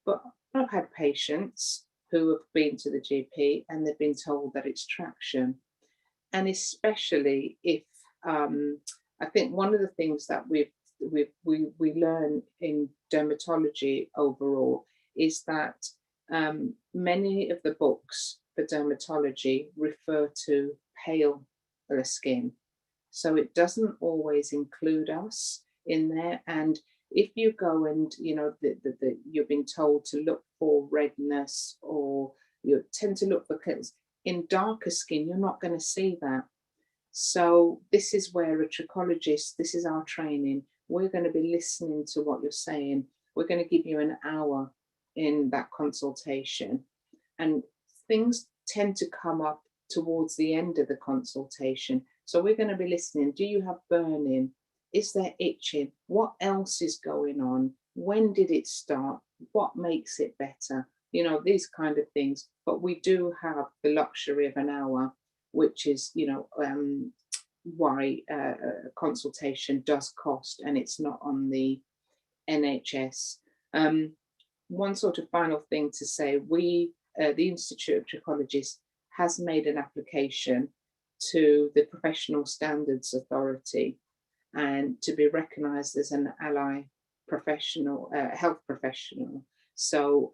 but I've had patients who have been to the GP and they've been told that it's traction. And especially if, I think one of the things that we learn in dermatology overall is that many of the books for dermatology refer to pale skin. So it doesn't always include us in there. And if you go and, you know, you're being told to look for redness, or you tend to look for pimples, in darker skin, you're not going to see that. So this is where a trichologist, this is our training. We're going to be listening to what you're saying. We're going to give you an hour in that consultation. And things tend to come up towards the end of the consultation. So we're going to be listening. Do you have burning? Is there itching? What else is going on? When did it start? What makes it better? You know, these kind of things. But we do have the luxury of an hour, which is, you know, why a consultation does cost, and it's not on the NHS. One sort of final thing to say, we, the Institute of Trichologists, has made an application to the Professional Standards Authority and to be recognised as an ally professional, health professional. So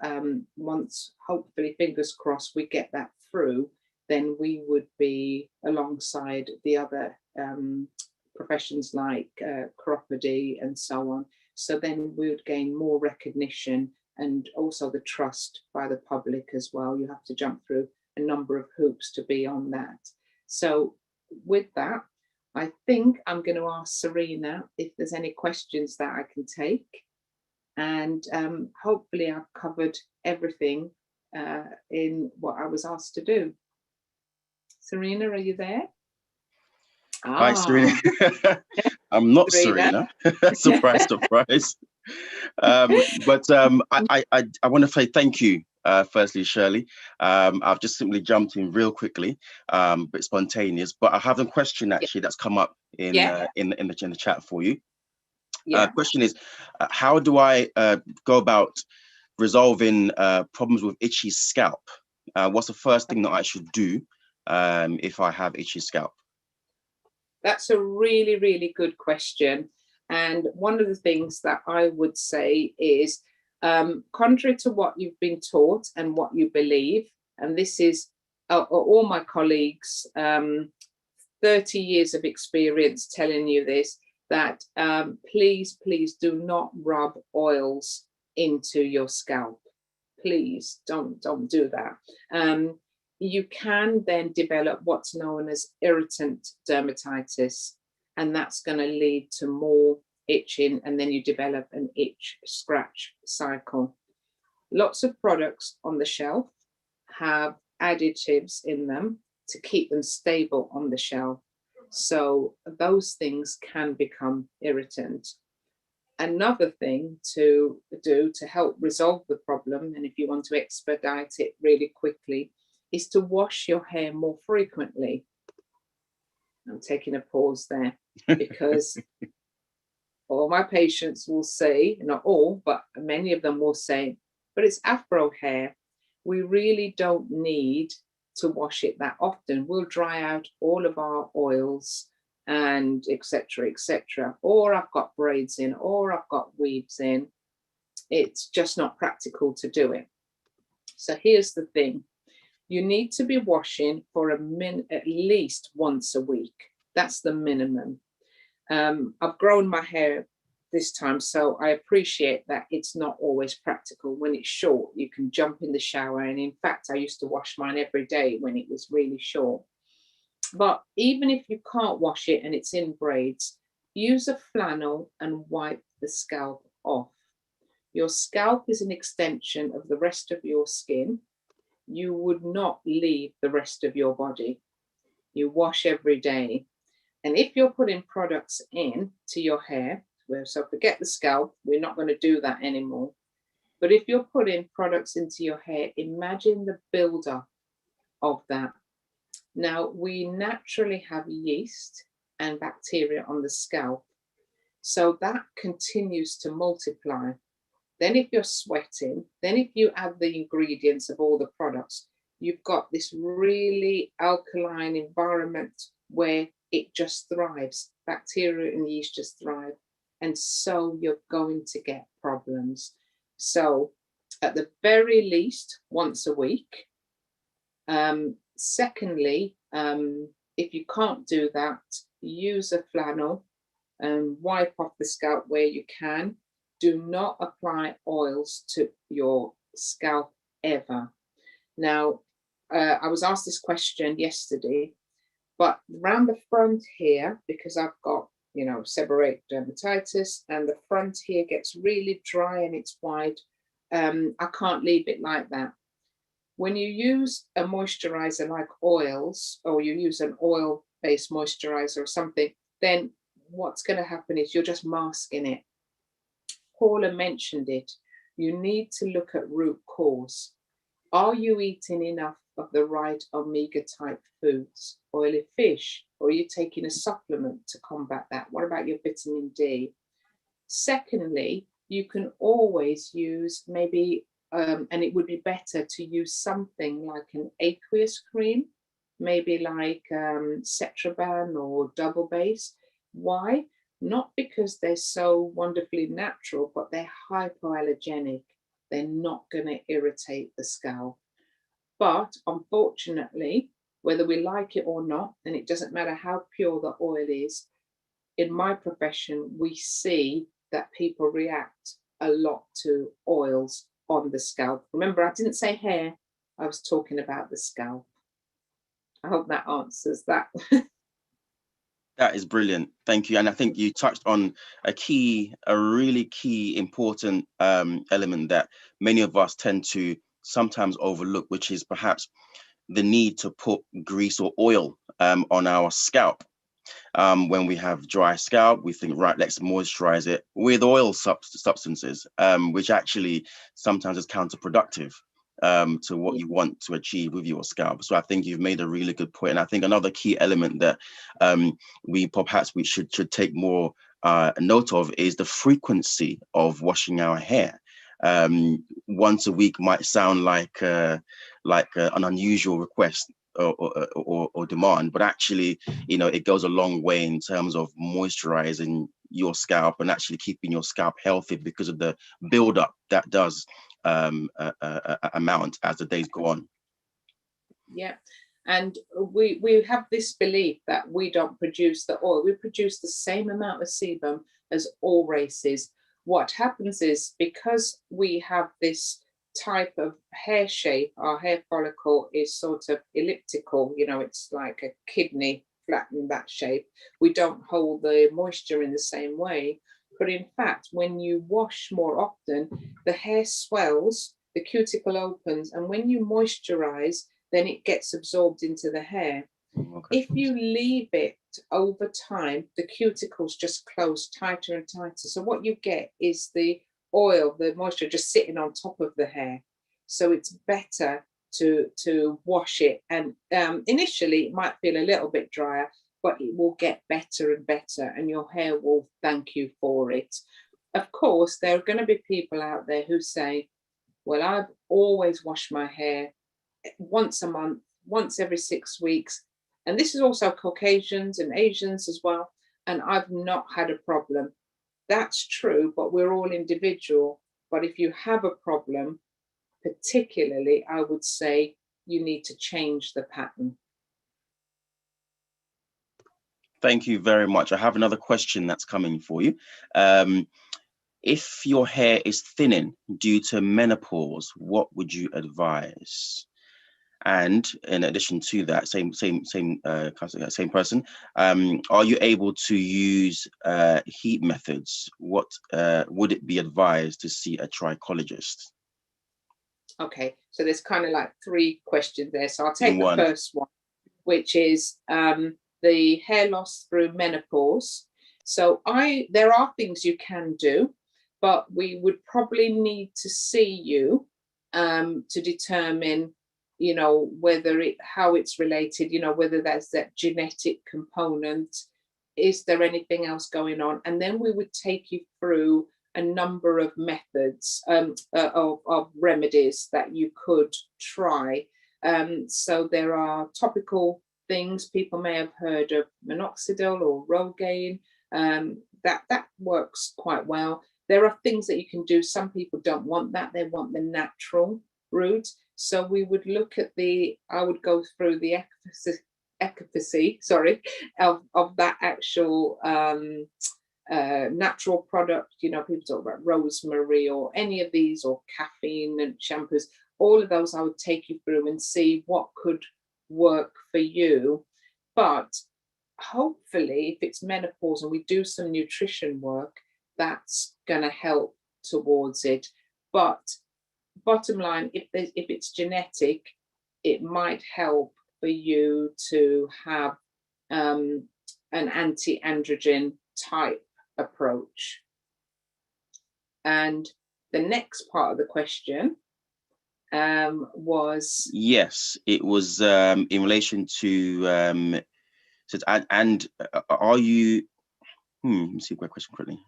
once, hopefully, fingers crossed, we get that through, then we would be alongside the other professions like chiropody and so on. So then we would gain more recognition and also the trust by the public as well. You have to jump through a number of hoops to be on that. So with that, I think I'm going to ask Serena if there's any questions that I can take. And hopefully I've covered everything in what I was asked to do. Serena, are you there? Hi, Serena. I'm not Serena. Surprise, surprise. But I want to say thank you, firstly, Shirley. I've just simply jumped in real quickly, but spontaneous. But I have a question actually that's come up in the chat for you. Question is, how do I go about resolving problems with itchy scalp? What's the first thing that I should do if I have itchy scalp? That's a really, really good question. And one of the things that I would say is, contrary to what you've been taught and what you believe, and this is all my colleagues, 30 years of experience telling you this, that please, please do not rub oils into your scalp. Please don't do that. You can then develop what's known as irritant dermatitis, and that's going to lead to more itching, and then you develop an itch scratch cycle. Lots of products on the shelf have additives in them to keep them stable on the shelf. So those things can become irritant. Another thing to do to help resolve the problem, and if you want to expedite it really quickly, is to wash your hair more frequently. I'm taking a pause there because all my patients will say, not all, but many of them will say, but it's Afro hair. We really don't need to wash it that often. We'll dry out all of our oils and etc., etc. Or I've got braids in, or I've got weaves in. It's just not practical to do it. So here's the thing. You need to be washing for at least once a week. That's the minimum. I've grown my hair this time, so I appreciate that it's not always practical. When it's short, you can jump in the shower, and in fact, I used to wash mine every day when it was really short. But even if you can't wash it and it's in braids, use a flannel and wipe the scalp off. Your scalp is an extension of the rest of your skin. You would not leave the rest of your body. You wash every day. And if you're putting products in to your hair, so forget the scalp, we're not going to do that anymore. But if you're putting products into your hair, imagine the buildup of that. Now, we naturally have yeast and bacteria on the scalp, so that continues to multiply. Then if you're sweating, then if you add the ingredients of all the products, you've got this really alkaline environment where it just thrives. Bacteria and yeast just thrive. And so you're going to get problems. So at the very least, once a week. Secondly, if you can't do that, use a flannel and wipe off the scalp where you can. Do not apply oils to your scalp ever. Now, I was asked this question yesterday, but around the front here, because I've got, seborrheic dermatitis, and the front here gets really dry and it's wide, I can't leave it like that. When you use a moisturizer like oils, or you use an oil-based moisturizer or something, then what's going to happen is you're just masking it. Paula mentioned it. You need to look at root cause. Are you eating enough of the right omega type foods, oily fish, or are you taking a supplement to combat that? What about your vitamin D? Secondly, you can always use maybe, and it would be better to use something like an aqueous cream, maybe like Cetraban or Double Base. Why? Not because they're so wonderfully natural, but they're hypoallergenic. They're not going to irritate the scalp. But unfortunately, whether we like it or not, and it doesn't matter how pure the oil is, in my profession, we see that people react a lot to oils on the scalp. Remember, I didn't say hair, I was talking about the scalp. I hope that answers that. That is brilliant. Thank you. And I think you touched on a really key, important element that many of us tend to sometimes overlook, which is perhaps the need to put grease or oil on our scalp. When we have dry scalp, we think, right, let's moisturize it with oil substances, which actually sometimes is counterproductive to what you want to achieve with your scalp. So I think you've made a really good point. And I think another key element that we should take more note of is the frequency of washing our hair. Once a week might sound like an unusual request or demand, but actually, it goes a long way in terms of moisturizing your scalp and actually keeping your scalp healthy because of the buildup that does amount as the days go on. Yeah, and we have this belief that we don't produce the oil. We produce the same amount of sebum as all races. What happens is, because we have this type of hair shape, our hair follicle is sort of elliptical, it's like a kidney flattened that shape. We don't hold the moisture in the same way. But in fact, when you wash more often, the hair swells, the cuticle opens, and when you moisturize, then it gets absorbed into the hair. Okay. If you leave it over time, the cuticles just close tighter and tighter. So what you get is the oil, the moisture just sitting on top of the hair. So it's better to wash it. And initially it might feel a little bit drier, but it will get better and better, and your hair will thank you for it. Of course, there are going to be people out there who say, well, I've always washed my hair once a month, once every 6 weeks. And this is also Caucasians and Asians as well. And I've not had a problem. That's true, but we're all individual. But if you have a problem, particularly, I would say you need to change the pattern. Thank you very much. I have another question that's coming for you. If your hair is thinning due to menopause, what would you advise? And in addition to that, same person, are you able to use heat methods? What would it be advised to see a trichologist? Okay, so there's kind of like 3 questions there. So I'll take the first one, which is the hair loss through menopause. So there are things you can do, but we would probably need to see you to determine, you know, how it's related, you know, whether there's that genetic component, is there anything else going on? And then we would take you through a number of methods of remedies that you could try. So there are topical things. People may have heard of minoxidil or Rogaine. That works quite well. There are things that you can do. Some people don't want that. They want the natural route. So we would look at I would go through the efficacy, of that actual natural product. You know, people talk about rosemary or any of these, or caffeine and shampoos. All of those I would take you through and see what could work for you. But hopefully, if it's menopause and we do some nutrition work, that's going to help towards it. But bottom line, if it's genetic, it might help for you to have an anti-androgen type approach. And the next part of the question was, yes, it was in relation to are you let me see what question quickly.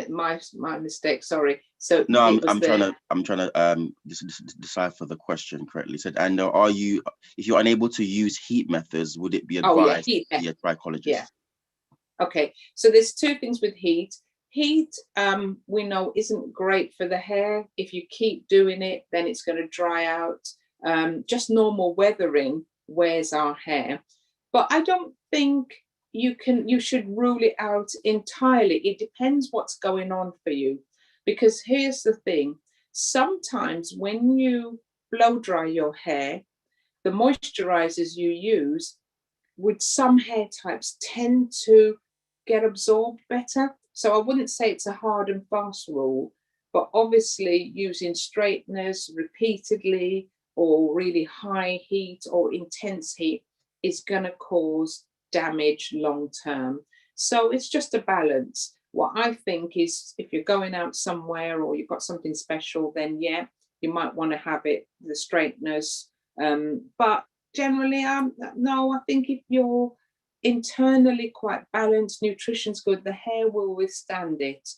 My mistake, sorry. So no, I'm trying to decipher the question correctly. Said, and if you're unable to use heat methods, would it be advised to see a trichologist? Yeah. Okay, so there's 2 things with heat. Heat, we know, isn't great for the hair. If you keep doing it, then it's going to dry out. Just normal weathering wears our hair. But I don't think you should rule it out entirely. It depends what's going on for you. Because here's the thing. Sometimes when you blow dry your hair, the moisturizers you use with some hair types tend to get absorbed better. So I wouldn't say it's a hard and fast rule, but obviously using straighteners repeatedly or really high heat or intense heat is going to cause damage long term. So it's just a balance. What I think is, if you're going out somewhere or you've got something special, then yeah, you might want to have the straighteners. But generally, no, I think if you're internally quite balanced, nutrition's good, the hair will withstand it.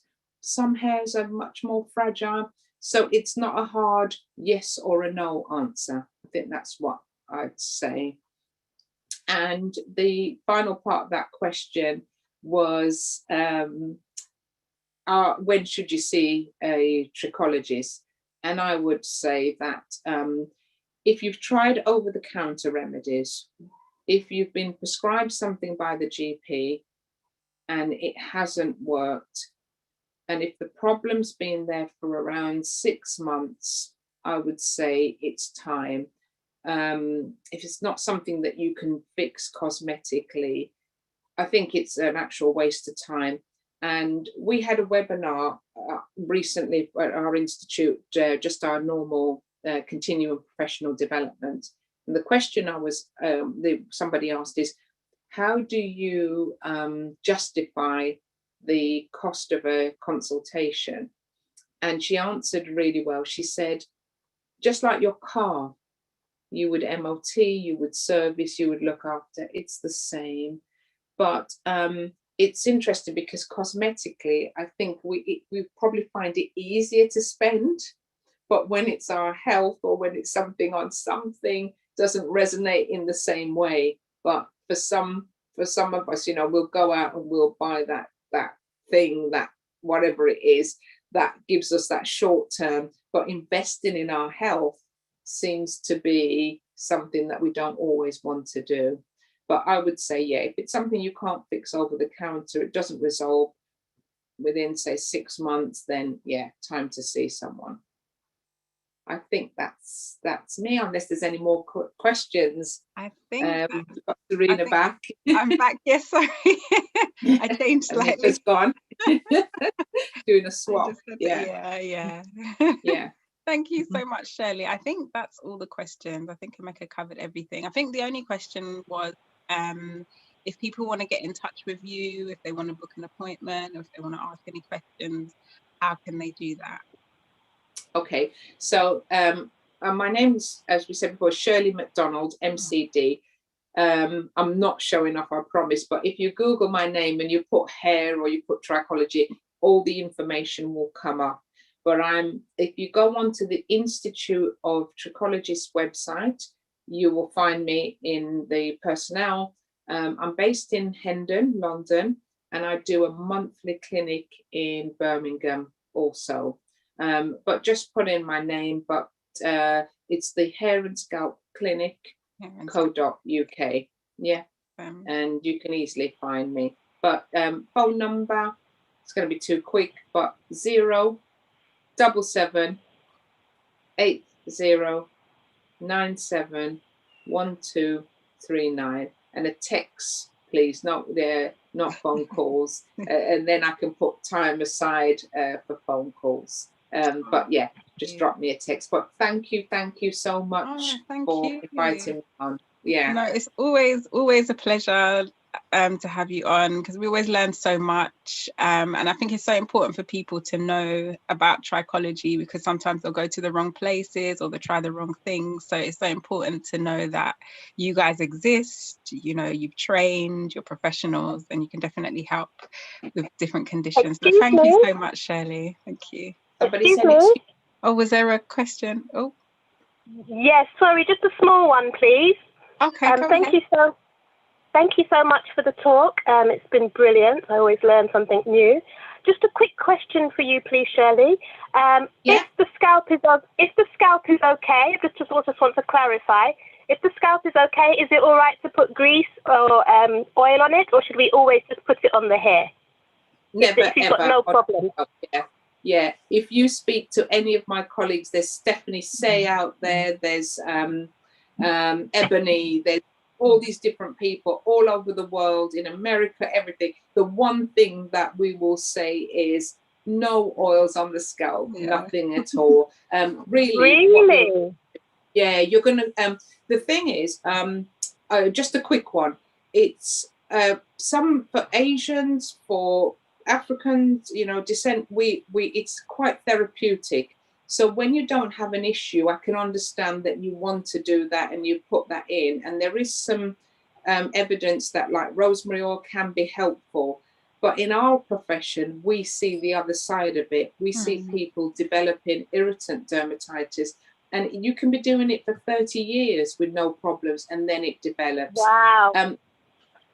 Some hairs are much more fragile, so it's not a hard yes or a no answer. I think that's what I'd say. And the final part of that question was, when should you see a trichologist? And I would say that if you've tried over-the-counter remedies, if you've been prescribed something by the GP and it hasn't worked, and if the problem's been there for around 6 months, I would say it's time. If it's not something that you can fix cosmetically, I think it's an actual waste of time. And we had a webinar recently at our institute, just our normal continuing professional development. And the question somebody asked is, how do you justify the cost of a consultation? And she answered really well. She said, just like your car, you would MOT, you would service, you would look after, it's the same. But it's interesting because cosmetically, I think we probably find it easier to spend. But when it's our health, or when it's something on something, doesn't resonate in the same way. But for some of us, we'll go out and we'll buy that thing, that whatever it is, that gives us that short term. But investing in our health seems to be something that we don't always want to do. But I would say, yeah, if it's something you can't fix over the counter, it doesn't resolve within, say, 6 months, then yeah, time to see someone. I think that's me, unless there's any more questions. I think we've got Serena back. I'm back. Yes, sorry. I changed slightly. Just gone. Doing a swap. Yeah. Yeah. Thank you so much, Shirley. I think that's all the questions. I think Emeka covered everything. I think the only question was if people want to get in touch with you, if they want to book an appointment, or if they want to ask any questions, how can they do that? Okay, so my name's, as we said before, Shirley McDonald, MCD. I'm not showing off, I promise, but if you Google my name and you put hair or you put trichology, all the information will come up. But if you go onto the Institute of Trichologists website, you will find me in the personnel. I'm based in Hendon, London, and I do a monthly clinic in Birmingham also. But just put in my name, but it's the Hair and Scalp Clinic, co.uk. Yeah, and you can easily find me. But phone number, it's going to be too quick, but 077 8097 1239, and a text, please, not phone calls, and then I can put time aside for phone calls. But yeah, just drop me a text. But thank you so much for inviting me on. Yeah, no, it's always a pleasure to have you on, because we always learn so much, and I think it's so important for people to know about trichology, because sometimes they'll go to the wrong places or they try the wrong things. So it's so important to know that you guys exist, you've trained, you're professionals, and you can definitely help with different conditions. So thank you so much, Shirley. Thank you. Somebody said excuse. Oh, was there a question? Oh, yes, sorry, just a small one, please. Okay, Thank you so much for the talk. It's been brilliant. I always learn something new. Just a quick question for you, please, Shirley. If the scalp is okay, I just want to clarify. If the scalp is okay, is it all right to put grease or oil on it, or should we always just put it on the hair? Never, she's got no problem. Yeah. If you speak to any of my colleagues, there's Stephanie Say out there, there's Ebony, there's all these different people all over the world, in America, everything. The one thing that we will say is no oils on the scalp, nothing at all. Really? Yeah, you're going to, the thing is, just a quick one. It's some for Asians, for Africans, descent, it's quite therapeutic. So when you don't have an issue, I can understand that you want to do that and you put that in. And there is some evidence that like rosemary oil can be helpful. But in our profession, we see the other side of it. We see people developing irritant dermatitis, and you can be doing it for 30 years with no problems, and then it develops. Wow.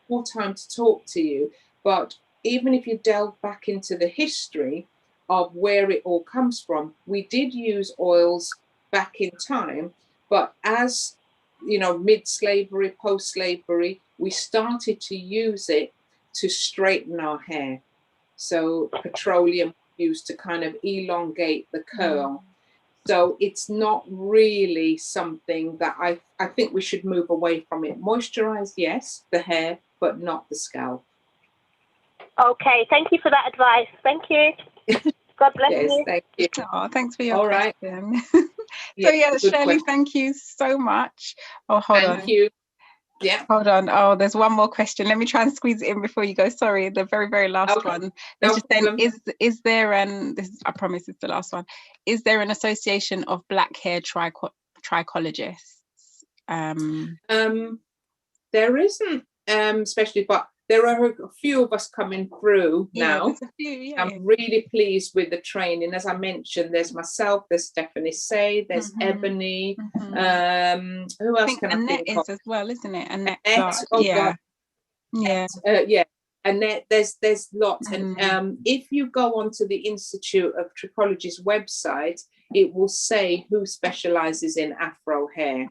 More time to talk to you. But even if you delve back into the history of where it all comes from, we did use oils back in time, but as mid-slavery, post-slavery, we started to use it to straighten our hair. So petroleum used to kind of elongate the curl. So it's not really something that I think we should move away from it. Moisturize, yes, the hair, but not the scalp. Okay, thank you for that advice. Thank you. God bless you. Thank you. Oh, thanks for your question. So yeah, good Shirley, question. thank you so much. Oh, hold on. Thank you. Yeah. Hold on. Oh, there's one more question. Let me try and squeeze it in before you go. Sorry, the very, very last Okay. one. No Just saying, problem. is there I promise it's the last one. Is there an association of black hair trichologists? There isn't, especially, but there are a few of us coming through Yeah, now. there's a few, yeah. I'm really pleased with the training. As I mentioned, there's myself, there's Stephanie Say, there's Ebony. Who else can I think of? As well, isn't it? Annette. Oh, yeah. God. Yeah. Yeah. Annette, there's lots. And if you go onto the Institute of Trichology's website, it will say who specializes in Afro hair.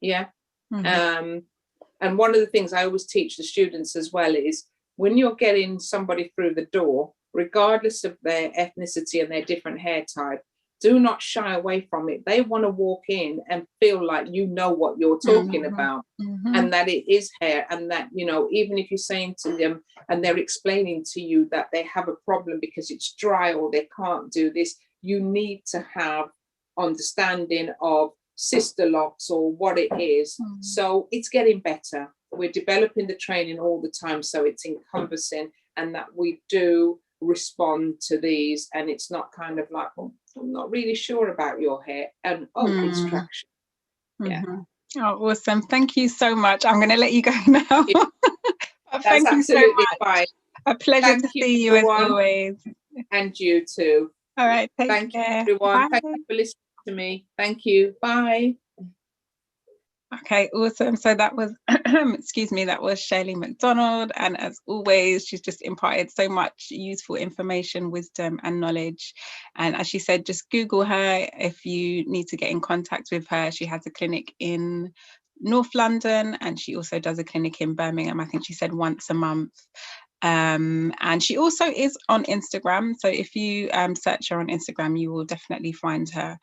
Yeah. And one of the things I always teach the students as well is when you're getting somebody through the door, regardless of their ethnicity and their different hair type, do not shy away from it. They want to walk in and feel like you know what you're talking about, and that it is hair, and that, you know, even if you're saying to them and they're explaining to you that they have a problem because it's dry or they can't do this, you need to have understanding of sister locks or what it is. So it's getting better. We're developing the training all the time, so it's encompassing, and that we do respond to these, and it's not kind of like, oh, I'm not really sure about your hair, and it's traction. Yeah. Oh, awesome. Thank you so much. I'm going to let you go now. That's absolutely fine. A pleasure to see you as always. And you too. All right. Thank you, everyone. Bye. Thank you for listening to me. Thank you. Bye. Okay, awesome. So that was, excuse me, that was Shirley McDonald. And as always, she's just imparted so much useful information, wisdom and knowledge. And as she said, just Google her if you need to get in contact with her. She has a clinic in North London, and she also does a clinic in Birmingham. I think she said once a month. And she also is on Instagram. So if you search her on Instagram, you will definitely find her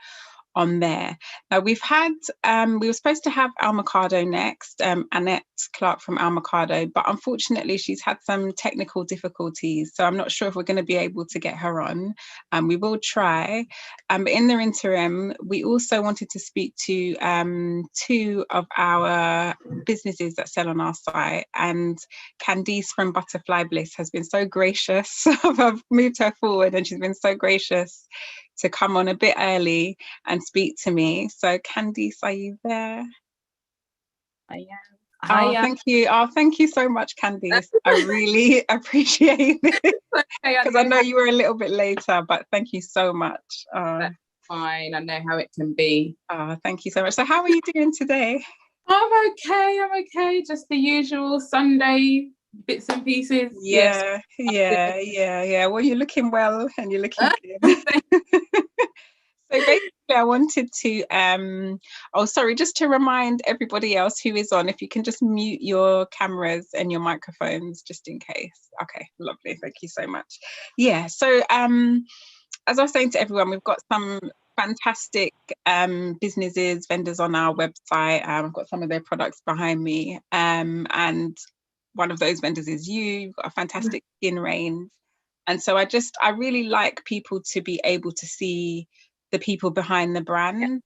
on there. Now we were supposed to have Almacado next, Annette Clark from Almacado, but unfortunately she's had some technical difficulties, so I'm not sure if we're going to be able to get her on. We will try, but in the interim we also wanted to speak to two of our businesses that sell on our site, and Candice from Butterfly Bliss has been so gracious. I've moved her forward and she's been so gracious to come on a bit early and speak to me. So Candice, are you there? I am. Oh, thank you. Oh, thank you so much, Candice. I really appreciate it, because I know you were a little bit later, but thank you so much. That's fine. I know how it can be. Oh, thank you so much. So how are you doing today? I'm okay. Just the usual Sunday bits and pieces. Yeah. Well, you're looking well and you're looking good. So basically I wanted to just to remind everybody else who is on, if you can just mute your cameras and your microphones just in case. Okay, lovely, thank you so much. Yeah, so as I was saying to everyone, we've got some fantastic businesses, vendors on our website. I've got some of their products behind me, and one of those vendors is you've got a fantastic skin range. And so I really like people to be able to see the people behind the brand.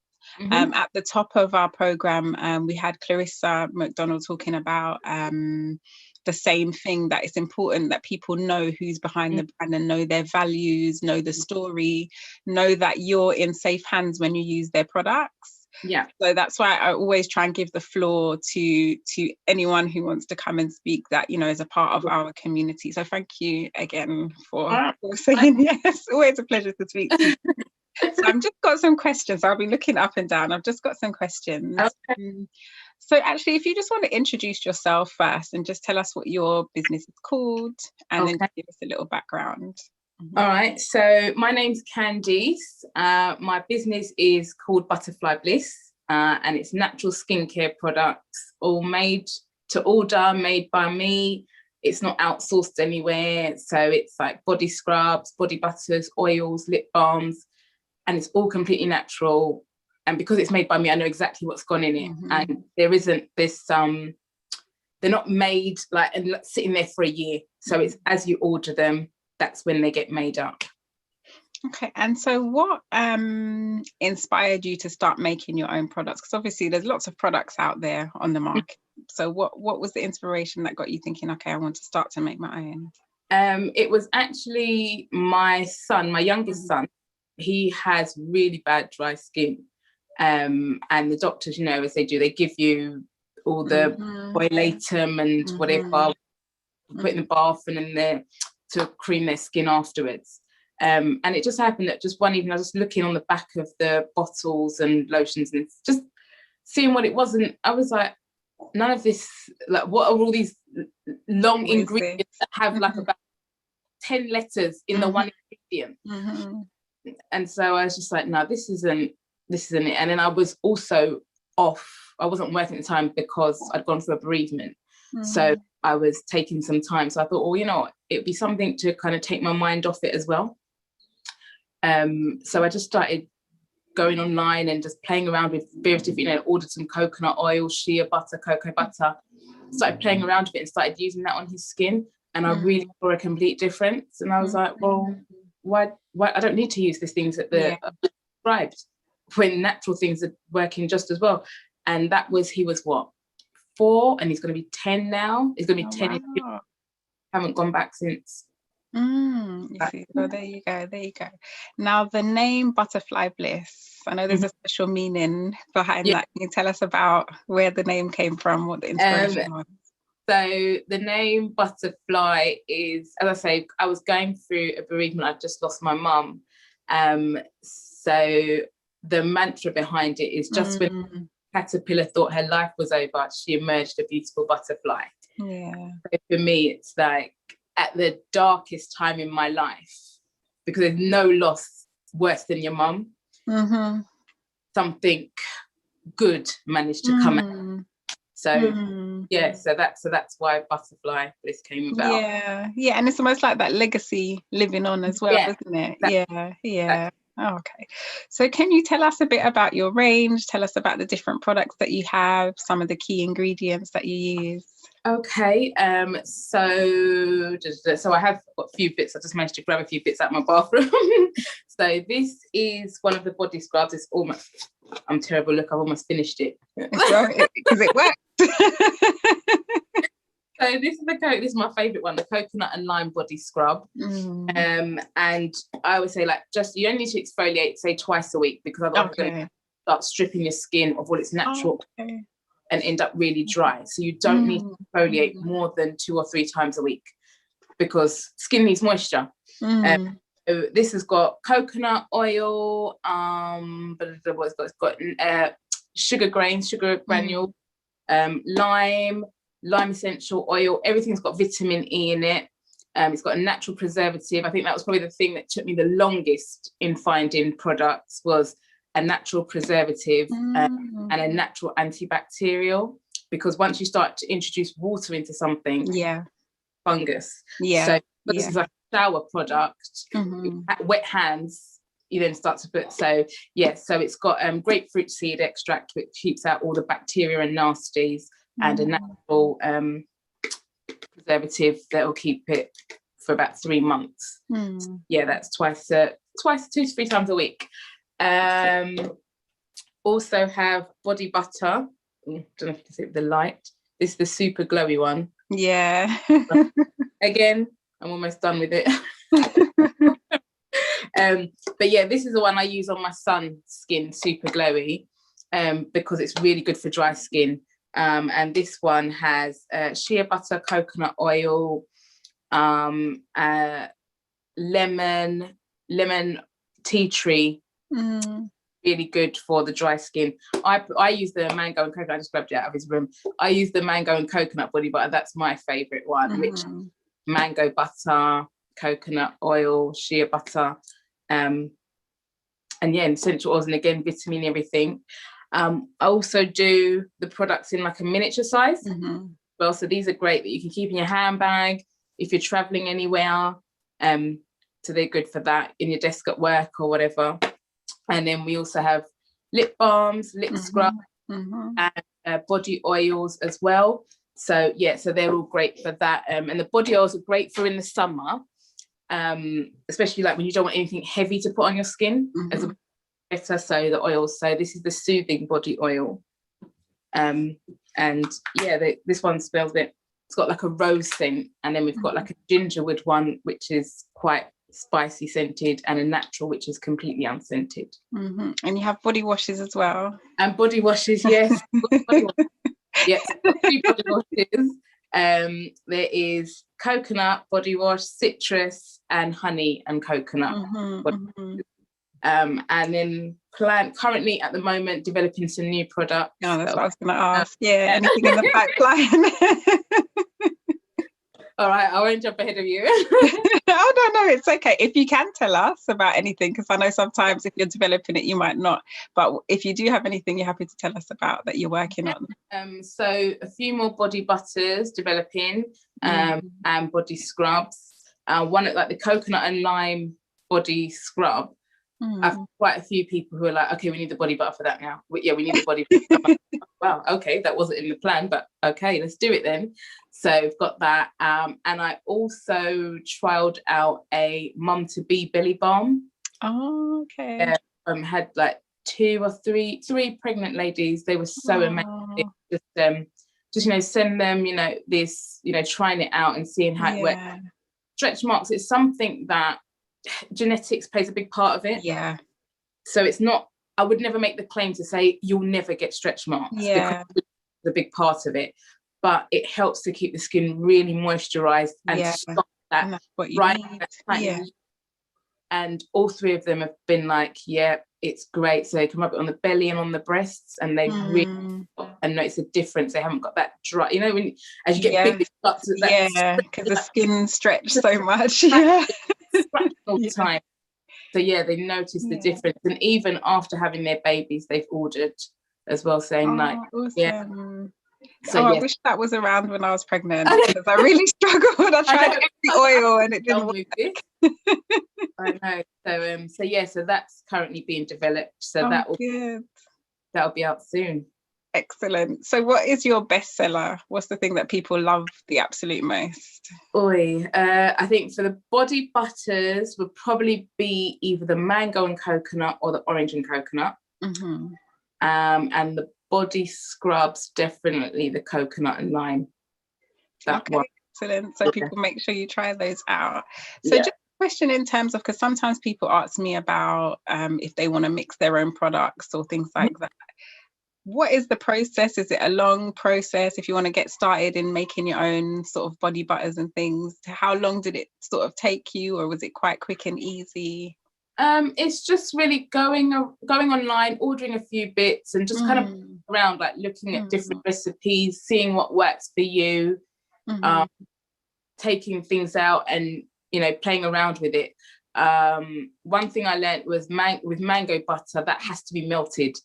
At the top of our program, we had Clarissa McDonald talking about the same thing, that it's important that people know who's behind the brand and know their values, know the story, know that you're in safe hands when you use their products. Yeah. So that's why I always try and give the floor to anyone who wants to come and speak that, you know, is a part of our community. So thank you again for saying yes. Always a pleasure to speak to you. So I've just got some questions. I'll be looking up and down. I've just got some questions. Okay. So actually, if you just want to introduce yourself first and just tell us what your business is called, and then give us a little background. All right. So my name's Candice. My business is called Butterfly Bliss, and it's natural skincare products, all made to order, made by me. It's not outsourced anywhere. So it's like body scrubs, body butters, oils, lip balms, and it's all completely natural. And because it's made by me, I know exactly what's gone in it. And there isn't this, they're not made like and sitting there for a year. So it's as you order them, that's when they get made up. Okay, and so what inspired you to start making your own products? Because obviously there's lots of products out there on the market. So what was the inspiration that got you thinking, okay, I want to start to make my own? It was actually my son, my youngest son. He has really bad dry skin. And the doctors, you know, as they do, they give you all the boylatum and whatever, put in the bath and in there to cream their skin afterwards. And it just happened that just one evening I was just looking on the back of the bottles and lotions and just seeing what it was, and I was like, none of this, like, what are all these long ingredients that have like about 10 letters in the one ingredient? And so I was just like, no, this isn't it. And then I was also off. I wasn't working at the time because I'd gone through a bereavement. So I was taking some time. So I thought, well, you know, it'd be something to kind of take my mind off it as well. So I just started going online and just playing around with various different, you know, ordered some coconut oil, shea butter, cocoa butter, started playing around with it and started using that on his skin. And I really saw a complete difference. And I was like, well, why I don't need to use these things that the prescribed when natural things are working just as well. And that was, he was what, 4, and he's going to be 10 now. He's going to be 10. Wow. Haven't gone back since. You see, so there you go. Now the name Butterfly Bliss, I know there's a special meaning behind that. Can you tell us about where the name came from, what the inspiration was? So the name Butterfly is, as I say, I was going through a bereavement. I'd just lost my mum. So the mantra behind it is just when caterpillar thought her life was over, she emerged a beautiful butterfly. Yeah. So for me, it's like at the darkest time in my life, because there's no loss worse than your mum. Something good managed to come out. So so that's why Butterfly Bliss came about. Yeah, and it's almost like that legacy living on as well, isn't it? Yeah. Oh, okay. So can you tell us a bit about your range? Tell us about the different products that you have, some of the key ingredients that you use. Okay, so I have got a few bits. I just managed to grab a few bits out of my bathroom. So this is one of the body scrubs. It's almost, I'm terrible. Look, I've almost finished it. Because it worked. So this is my favourite one, the coconut and lime body scrub. And I would say, like, just you only need to exfoliate, say, twice a week, because otherwise you're going to start stripping your skin of all its natural and end up really dry. So you don't need to exfoliate more than 2 or 3 times a week, because skin needs moisture. So this has got coconut oil, it's got sugar grains, sugar granule, lime essential oil. Everything's got vitamin E in it. It's got a natural preservative. I think that was probably the thing that took me the longest in finding products, was a natural preservative and a natural antibacterial, because once you start to introduce water into something, fungus. So this is like a shower product. Wet hands, you then start to put, so it's got grapefruit seed extract, which keeps out all the bacteria and nasties, and a natural preservative that will keep it for about 3 months. That's twice 2 to 3 times a week. Also have body butter. Don't know if you can see the light. This is the super glowy one. Again, I'm almost done with it. But yeah, this is the one I use on my son's skin, super glowy, because it's really good for dry skin. And this one has shea butter, coconut oil, lemon tea tree. Really good for the dry skin. I use the mango and coconut. I just grabbed it out of his room. I use the mango and coconut body butter. That's my favorite one, which mango butter, coconut oil, shea butter, and essential oils, and again, vitamin, everything. I also do the products in like a miniature size. Well, so these are great that you can keep in your handbag if you're traveling anywhere. So they're good for that in your desk at work or whatever. And then we also have lip balms, lip scrub, and body oils as well. So so they're all great for that. And the body oils are great for in the summer, especially like when you don't want anything heavy to put on your skin, as a better. So the oils, so this is the soothing body oil, and yeah, this one smells it. It's got like a rose scent, and then we've got like a gingerwood one, which is quite spicy scented, and a natural, which is completely unscented. And you have body washes as well. And body washes, yes. Yes, 3 body washes. There is coconut body wash, citrus, and honey and coconut. And then currently at the moment developing some new products. Oh, that's what I was going to ask. Yeah, anything in the pipeline? All right, I won't jump ahead of you. Oh, no, it's okay. If you can tell us about anything, because I know sometimes if you're developing it, you might not. But if you do have anything you're happy to tell us about that you're working on. So a few more body butters developing, and body scrubs. One like the coconut and lime body scrub. I've quite a few people who are like, okay, we need the body butter for that now. Yeah, we need the body butter. Wow, okay, that wasn't in the plan, but okay, let's do it then. So we've got that. And I also trialed out a mum-to-be belly balm. Oh, okay. Had like 2 or 3 pregnant ladies. They were so amazing. Just send them, this, trying it out and seeing how it works. Stretch marks, it's something that genetics plays a big part of it. Yeah. So it's not, I would never make the claim to say you'll never get stretch marks, because it's a big part of it, but it helps to keep the skin really moisturized and stop that. And that's what you need. And all 3 of them have been like, yeah, it's great. So they can rub it on the belly and on the breasts, and they really and notice a difference. They haven't got that dry, when as you get big, because the skin stretches so much. All the time. So they notice the difference, and even after having their babies, they've ordered as well, saying awesome. So I wish that was around when I was pregnant, because I really struggled. I tried every oil and it didn't work. I know. So that's currently being developed. So that'll be out soon. Excellent. So what is your bestseller? What's the thing that people love the absolute most? I think for the body butters would probably be either the mango and coconut or the orange and coconut. And the body scrubs, definitely the coconut and lime. Excellent. So people make sure you try those out. So just a question in terms of, because sometimes people ask me about if they want to mix their own products or things like that. What is the process? Is it a long process if you want to get started in making your own sort of body butters and things? How long did it sort of take you, or was it quite quick and easy? It's just really going online, ordering a few bits, and just kind of around, like looking at different recipes, seeing what works for you, taking things out and playing around with it. One thing I learned was with mango butter, that has to be melted.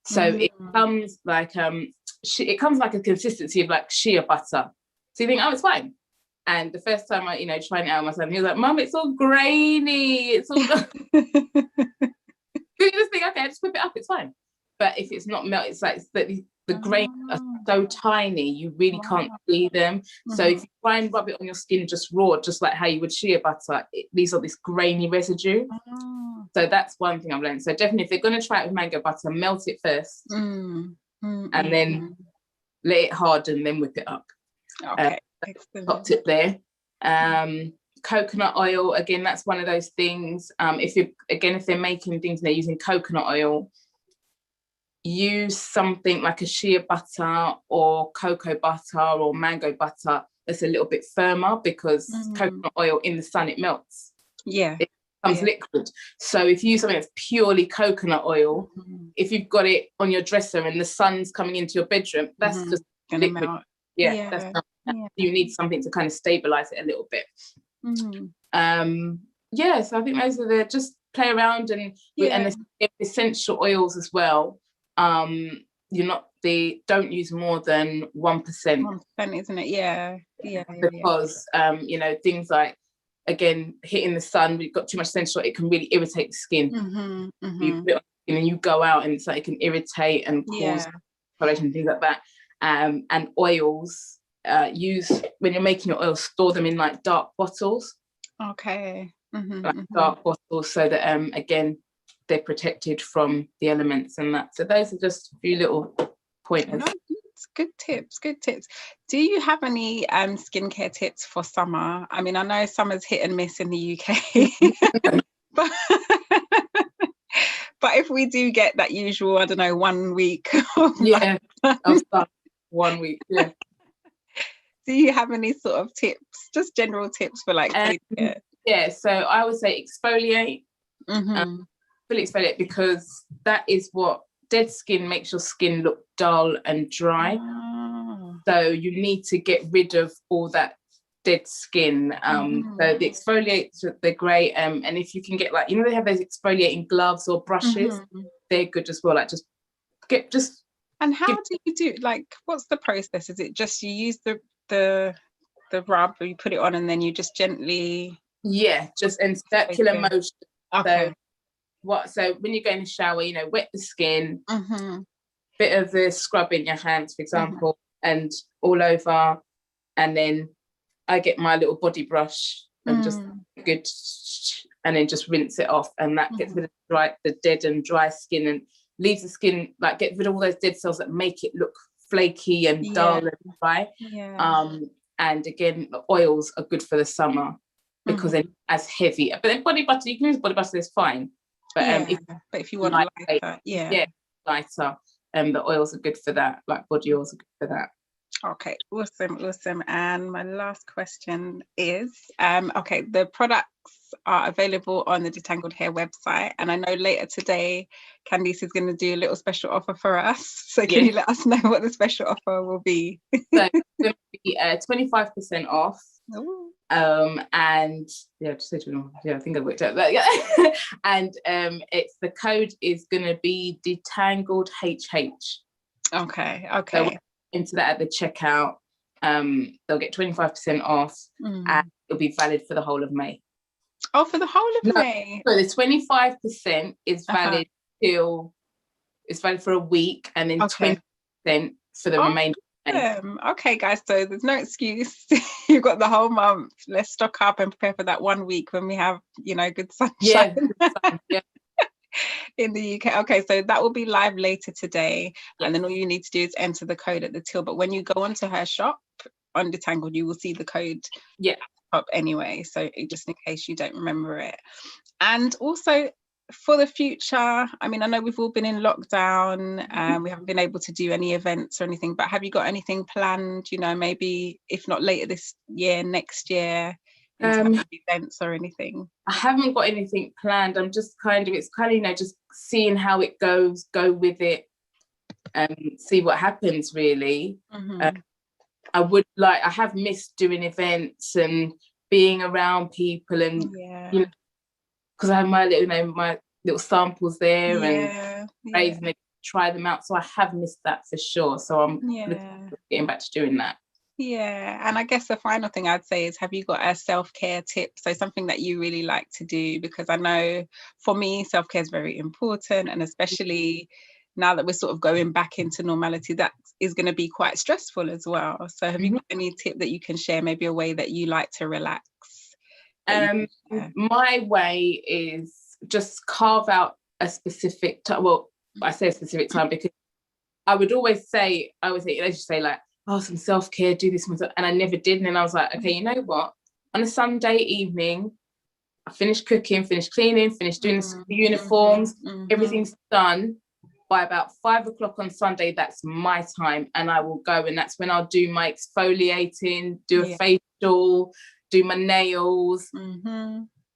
So it comes like a consistency of like shea butter. So you think, oh, it's fine. And the first time I, trying it out myself, he was like, Mum, it's all grainy. It's all you just think, okay, just whip it up, it's fine. But if it's not melted, it's like the grains are so tiny, you really can't see them. So if you try and rub it on your skin just raw, just like how you would shea butter, these are this grainy residue. So that's one thing I've learned. So definitely, if they're going to try it with mango butter, melt it first, and then let it harden, then whip it up. Okay. Top tip there. Coconut oil, again, that's one of those things. If they're making things and they're using coconut oil, use something like a shea butter or cocoa butter or mango butter that's a little bit firmer, because coconut oil in the sun, it melts. It becomes liquid. So if you use something that's purely coconut oil, if you've got it on your dresser and the sun's coming into your bedroom, that's just gonna liquid. melt. That's not, you need something to kind of stabilize it a little bit. So I think those are just play around, and essential oils as well. Don't use more than 1%. 1%, isn't it? Because things like, again, hitting the sun, we've got too much essential oil, it can really irritate the skin. You put it on the skin and you go out, and it's like it can irritate and cause coloration and things like that. And oils, use when you're making your oils, store them in like dark bottles. Okay. Like dark bottles, so that again they're protected from the elements and that. So those are just a few little pointers. No, good tips. Do you have any skincare tips for summer? I mean, I know summer's hit and miss in the UK, but but if we do get that usual, I don't know, 1 week of I'll start 1 week. Yeah. Do you have any sort of tips, just general tips for like skincare? Yeah, so I would say exfoliate. Fully exfoliate, because that is what dead skin makes your skin look dull and dry. So you need to get rid of all that dead skin. So the exfoliates, they're great. And if you can get, like, you know, they have those exfoliating gloves or brushes, they're good as well. Like And how do you do, like, what's the process? Is it just you use the rub, or you put it on and then you just gently? Yeah, just in circular motion. Okay. So when you go in the shower, you know, wet the skin, bit of the scrub in your hands, for example, and all over, and then I get my little body brush and just good, and then just rinse it off, and that gets rid of the dead and dry skin, and leaves the skin, like, get rid of all those dead cells that make it look flaky and dull and dry. And again, the oils are good for the summer because they're as heavy. But then body butter, you can use body butter, that's fine. But if you want lighter, lighter, the oils are good for that. Like, body oils are good for that. Okay, awesome. And my last question is, okay, the products are available on the Detangled Hair website, and I know later today Candice is going to do a little special offer for us. So can you let us know what the special offer will be? So it's going to be 25% off. Ooh. And I think I worked out that. And it's, the code is going to be Detangled HH. Okay. So into that at the checkout, they'll get 25% off, and it'll be valid for the whole of May. Oh, for the whole of May. So the 25% is valid it's valid for a week, and then 20% for the remainder. Okay, guys, so there's no excuse. You've got the whole month. Let's stock up and prepare for that 1 week when we have, you know, good sunshine. In the UK. Okay, so that will be live later today, and then all you need to do is enter the code at the till. But when you go onto her shop on Detangled, you will see the code up anyway, so just in case you don't remember it. And also for the future, I mean, I know we've all been in lockdown and we haven't been able to do any events or anything, but have you got anything planned, you know, maybe if not later this year, next year, in terms of events or anything? I haven't got anything planned. I'm just it's you know, just seeing how it goes, go with it, and see what happens, really. I have missed doing events and being around people, and you know, because I have my little samples there and raising it, try them out. So I have missed that for sure. So I'm getting back to doing that. Yeah, and I guess the final thing I'd say is, have you got a self-care tip? So something that you really like to do, because I know for me, self-care is very important, and especially now that we're sort of going back into normality, that is going to be quite stressful as well. So have you got any tip that you can share, maybe a way that you like to relax? My way is just carve out a specific time. Well, I say a specific time because I would say, let's just say, like, oh, some self-care, do this, and I never did. And then I was like, okay, you know what? On a Sunday evening, I finished cooking, finished cleaning, finished doing the uniforms, everything's done. By about 5 o'clock on Sunday, that's my time, and I will go, and that's when I'll do my exfoliating, do a facial, do my nails,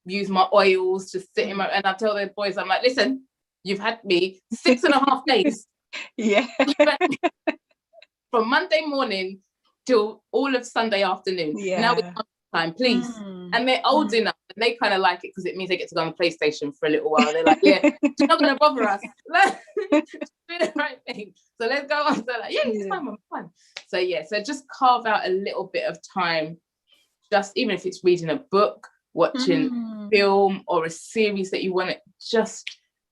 use my oils, just sit in my, and I tell the boys, I'm like, listen, you've had me 6.5 days. From Monday morning till all of Sunday afternoon. Now it's time, please. And they're old enough, and they kind of like it because it means they get to go on the PlayStation for a little while. They're like, yeah, you're not going to bother us. Do the right thing. So let's go on. So like, it's fine, I'm fine. So so just carve out a little bit of time, just even if it's reading a book, watching a film or a series that you want to,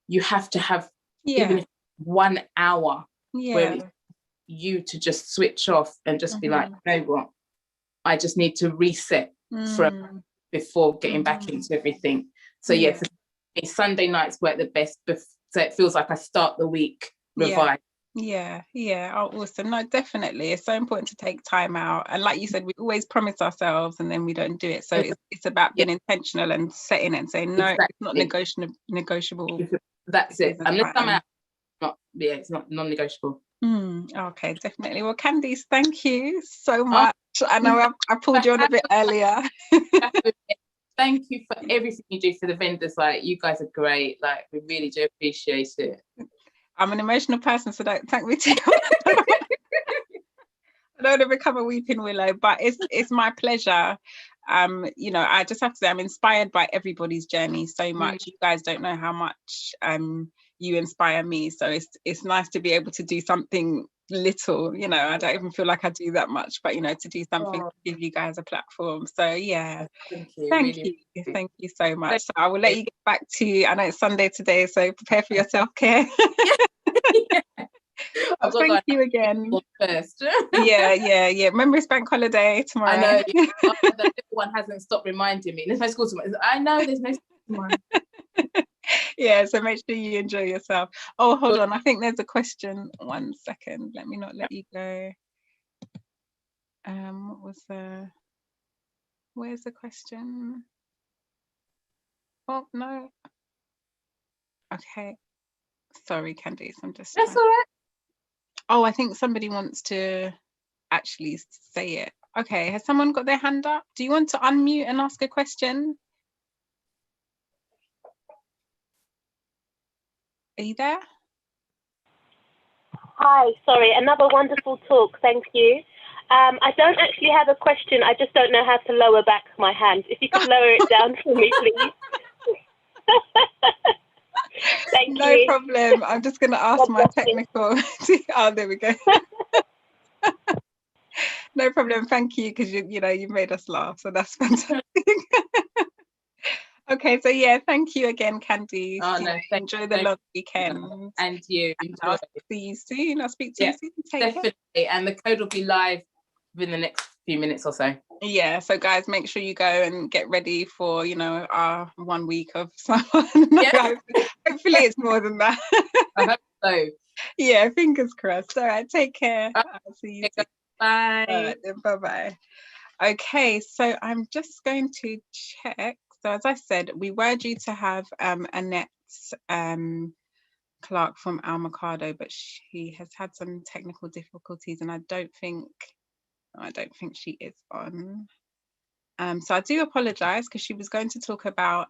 you have to have even if 1 hour where it's you to just switch off and just be like, you know what, I just need to reset from before getting back into everything. So yes, Sunday nights work the best, so it feels like I start the week revived. Yeah. Oh, awesome. No, definitely. It's so important to take time out. And like you said, we always promise ourselves and then we don't do it. So it's about being intentional and setting it and saying, no, it's not negotiable. That's it. Unless I'm out, it's not non-negotiable. Okay, definitely. Well, Candice, thank you so much. I know I pulled you on a bit earlier. Thank you for everything you do for the vendors. Like, you guys are great. Like, we really do appreciate it. I'm an emotional person, so don't thank me too much. I don't want to become a weeping willow, but it's my pleasure. You know, I just have to say I'm inspired by everybody's journey so much. You guys don't know how much you inspire me. So it's nice to be able to do something little, you know. I don't even feel like I do that much, but you know, to do something to give you guys a platform. So yeah, thank you so much. So I will let you get back to, I know it's Sunday today, so prepare for your self-care. Thank you again. First. Yeah. Remember, it's bank holiday tomorrow. I know. The little one hasn't stopped reminding me. There's no school tomorrow. I know there's no school tomorrow. Yeah, so make sure you enjoy yourself. Oh, hold on. I think there's a question. 1 second. Let me not let you go. What was where's the question? Oh, no. Okay. Sorry, Candice. I'm just. That's all right. Oh, I think somebody wants to actually say it. Okay. Has someone got their hand up? Do you want to unmute and ask a question? Are you there? Hi, sorry, another wonderful talk, thank you. I don't actually have a question, I just don't know how to lower back my hand. If you could lower it down for me, please. Thank you. No problem. I'm just going to ask my technical. Oh, there we go. No problem. Thank you, because you know you made us laugh, so that's fantastic. Okay, so yeah, thank you again, Candice. Oh, no, enjoy the long weekend. And you. I'll see you soon. I'll speak to you soon. Definitely. Care. And the code will be live within the next few minutes or so. Yeah, so guys, make sure you go and get ready for, you know, our 1 week of summer. Hopefully it's more than that. I hope so. Yeah, fingers crossed. All right, take care. I'll see you soon. Bye. All right, then, bye-bye. Okay, so I'm just going to check. So as I said, we were due to have Annette Clark from Al Mercado, but she has had some technical difficulties, and I don't think she is on. So I do apologize, because she was going to talk about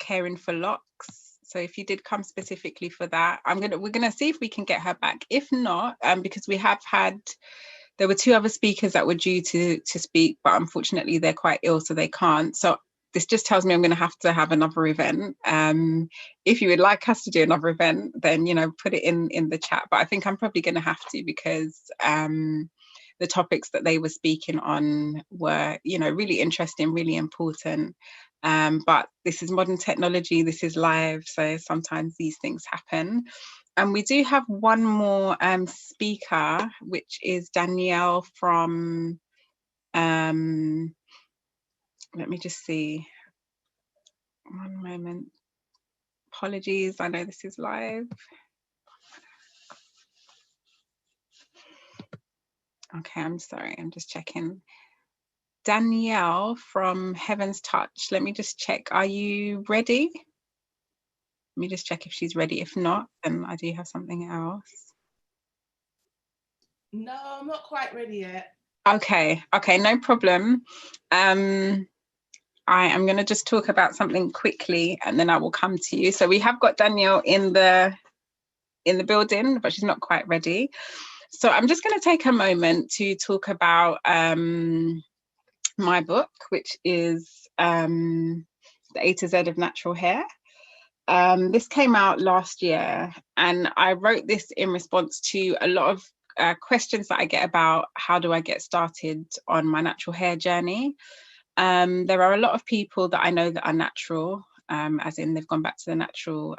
caring for locks. So if you did come specifically for that, we're gonna see if we can get her back. If not, because we have had. There were 2 other speakers that were due to speak, but unfortunately they're quite ill, so they can't. So this just tells me I'm going to have another event. If you would like us to do another event, then, you know, put it in the chat. But I think I'm probably going to have to, because the topics that they were speaking on were, you know, really interesting, really important. But this is modern technology, this is live, so sometimes these things happen. And we do have one more speaker, which is Danielle from, let me just see, one moment. Apologies, I know this is live. Okay, I'm sorry, I'm just checking. Danielle from Heaven's Touch, let me just check. Are you ready? Let me just check if she's ready. If not, then I do have something else. No, I'm not quite ready yet. Okay, no problem. I am going to just talk about something quickly, and then I will come to you. So we have got Danielle in the building, but she's not quite ready. So I'm just going to take a moment to talk about my book, which is The A to Z of Natural Hair. This came out last year, and I wrote this in response to a lot of questions that I get about how do I get started on my natural hair journey. There are a lot of people that I know that are natural, as in they've gone back to the natural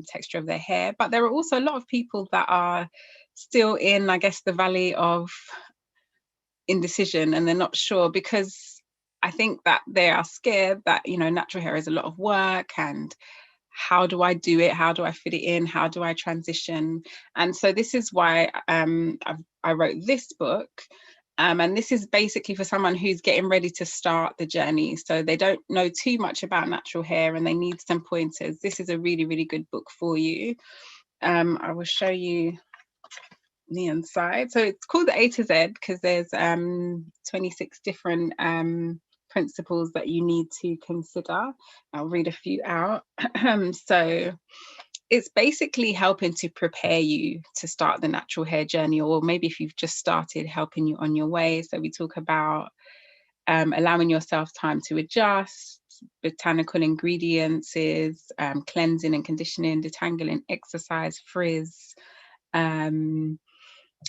texture of their hair, but there are also a lot of people that are still in, I guess, the valley of indecision, and they're not sure, because I think that they are scared that, you know, natural hair is a lot of work, and how do I do it? How do I fit it in? How do I transition? And so this is why I wrote this book. And this is basically for someone who's getting ready to start the journey. So they don't know too much about natural hair and they need some pointers. This is a really, really good book for you. I will show you the inside. So it's called the A to Z because there's 26 different principles that you need to consider. I'll read a few out. So it's basically helping to prepare you to start the natural hair journey, or maybe if you've just started, helping you on your way. So we talk about allowing yourself time to adjust, botanical ingredients, cleansing and conditioning, detangling, exercise, frizz,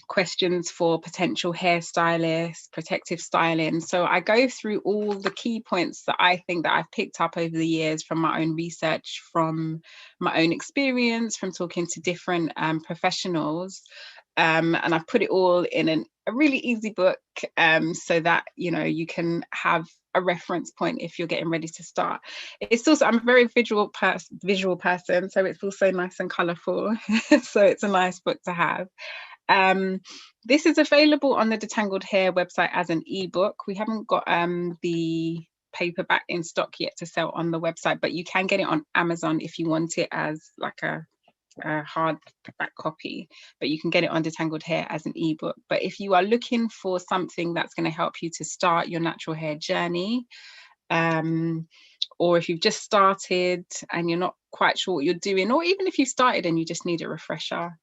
questions for potential hairstylists, protective styling. So I go through all the key points that I think that I've picked up over the years from my own research, from my own experience, from talking to different professionals. And I've put it all in a really easy book so that, you know, you can have a reference point if you're getting ready to start. It's also, I'm a very visual person, so it's also nice and colourful. So it's a nice book to have. This is available on the Detangled Hair website as an ebook. We haven't got the paperback in stock yet to sell on the website, but you can get it on Amazon if you want it as like a hardback copy, but you can get it on Detangled Hair as an ebook. But if you are looking for something that's going to help you to start your natural hair journey, or if you've just started and you're not quite sure what you're doing, or even if you started and you just need a refresher,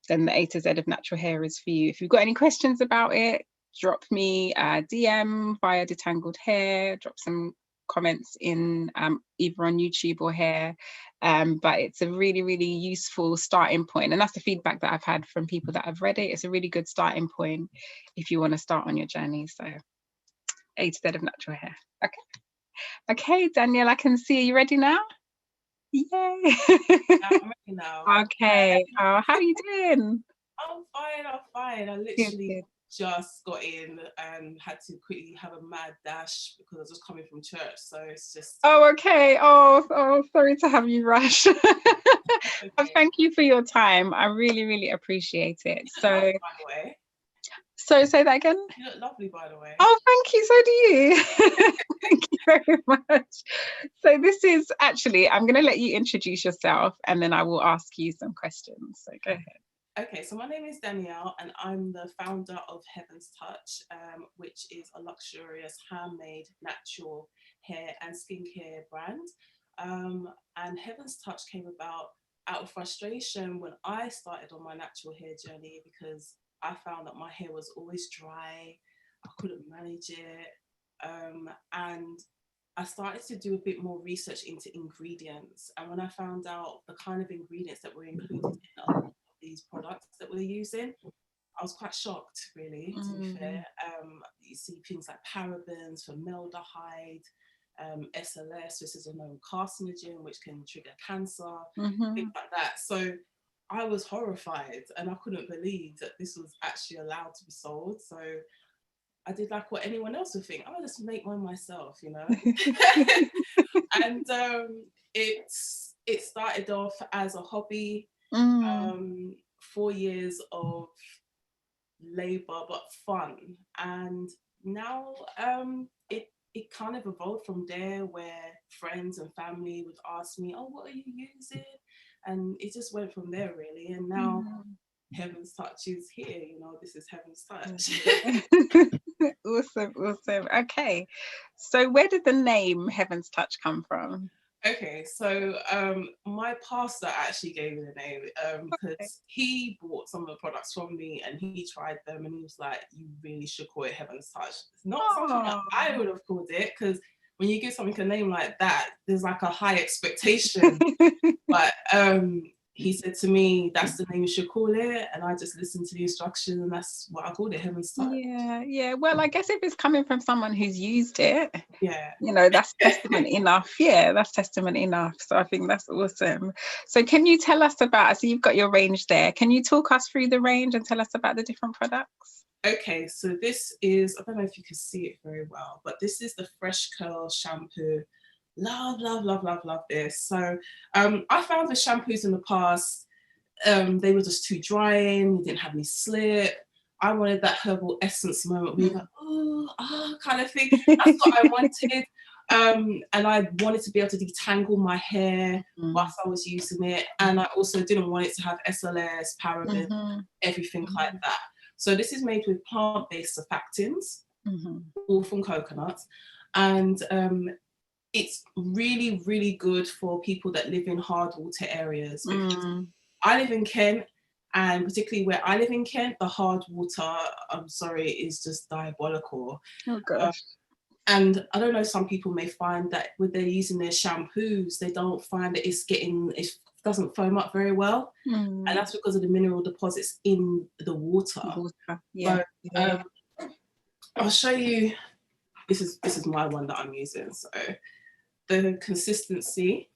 then the A to Z of natural hair is for you. If you've got any questions about it, drop me a DM via Detangled Hair, drop some comments in either on YouTube or here. But it's a really, really useful starting point. And that's the feedback that I've had from people that have read it. It's a really good starting point if you want to start on your journey. So A to Z of natural hair. Okay, Danielle, I can see you. Ready now? Yay. Yeah, I'm ready now. Okay. How are you doing? I'm fine. I literally just got in and had to quickly have a mad dash because I was just coming from church. So it's just... Oh, okay. Oh, sorry to have you rush. Okay. Well, thank you for your time. I really, really appreciate it. So, by the way. So say that again. You look lovely, by the way. Oh, thank you. So do you. Thank you very much. So this is actually, I'm going to let you introduce yourself and then I will ask you some questions. So go ahead. Okay, so my name is Danielle and I'm the founder of Heaven's Touch, which is a luxurious handmade natural hair and skincare brand. And Heaven's Touch came about out of frustration when I started on my natural hair journey, because I found that my hair was always dry, I couldn't manage it, and I started to do a bit more research into ingredients. And when I found out the kind of ingredients that were included in a lot of these products that we're using, I was quite shocked, really, to be fair. You see things like parabens, formaldehyde, SLS, which is a known carcinogen, which can trigger cancer, things like that. So I was horrified and I couldn't believe that this was actually allowed to be sold. So I did like what anyone else would think. I'll just make one myself, you know. And it started off as a hobby, 4 years of labor but fun, and now it kind of evolved from there, where friends and family would ask me, oh, what are you using? And it just went from there, really. And now Heaven's Touch is here, you know, this is Heaven's Touch. Awesome. Okay, so where did the name Heaven's Touch come from? Okay, so my pastor actually gave me the name because he bought some of the products from me and he tried them and he was like, you really should call it Heaven's Touch. It's not something that I would have called it, because when you give something a name like that, there's like a high expectation. But he said to me, that's the name you should call it. And I just listened to the instructions and that's what I called it, Heaven's Touch. Yeah. Well, I guess if it's coming from someone who's used it, yeah, you know, that's testament enough. Yeah, that's testament enough. So I think that's awesome. So can you tell us about, so you've got your range there. Can you talk us through the range and tell us about the different products? Okay, so this is, I don't know if you can see it very well, but this is the Fresh Curl shampoo. Love, love, love, love, love this. So I found the shampoos in the past, they were just too drying, you didn't have any slip. I wanted that herbal essence moment where you go, oh, ah, kind of thing. That's what I wanted. And I wanted to be able to detangle my hair whilst I was using it. And I also didn't want it to have SLS, paraben, everything like that. So this is made with plant-based surfactants, all from coconuts. And it's really, really good for people that live in hard water areas. Because I live in Kent, and particularly where I live in Kent, the hard water, I'm sorry, is just diabolical. Oh gosh. And I don't know, some people may find that when they're using their shampoos, they don't find that it doesn't foam up very well. And that's because of the mineral deposits in the water. Yeah. So, I'll show you, this is my one that I'm using. So the consistency,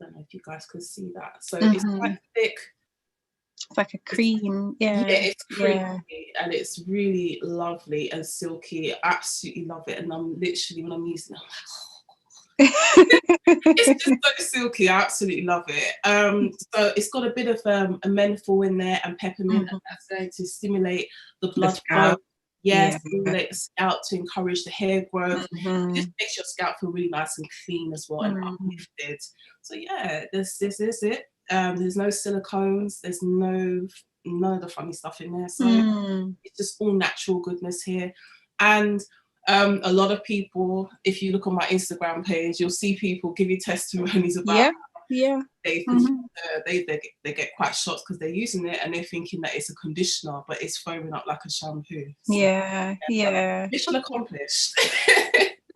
I don't know if you guys can see that. So it's quite thick. It's like a cream. Yeah, it's creamy and it's really lovely and silky. I absolutely love it. And I'm literally, when I'm using it, I'm like, oh. It's just so silky. I absolutely love it. So it's got a bit of a menthol in there and peppermint, and that's going to stimulate the blood flow. Stimulate the scalp to encourage the hair growth. It just makes your scalp feel really nice and clean as well, and uplifted. So yeah, this is it. There's no silicones, there's none of the funny stuff in there. So it's just all natural goodness here. And a lot of people, if you look on my Instagram page, you'll see people give you testimonies about they get quite shocked because they're using it and they're thinking that it's a conditioner, but it's foaming up like a shampoo. So, mission accomplished.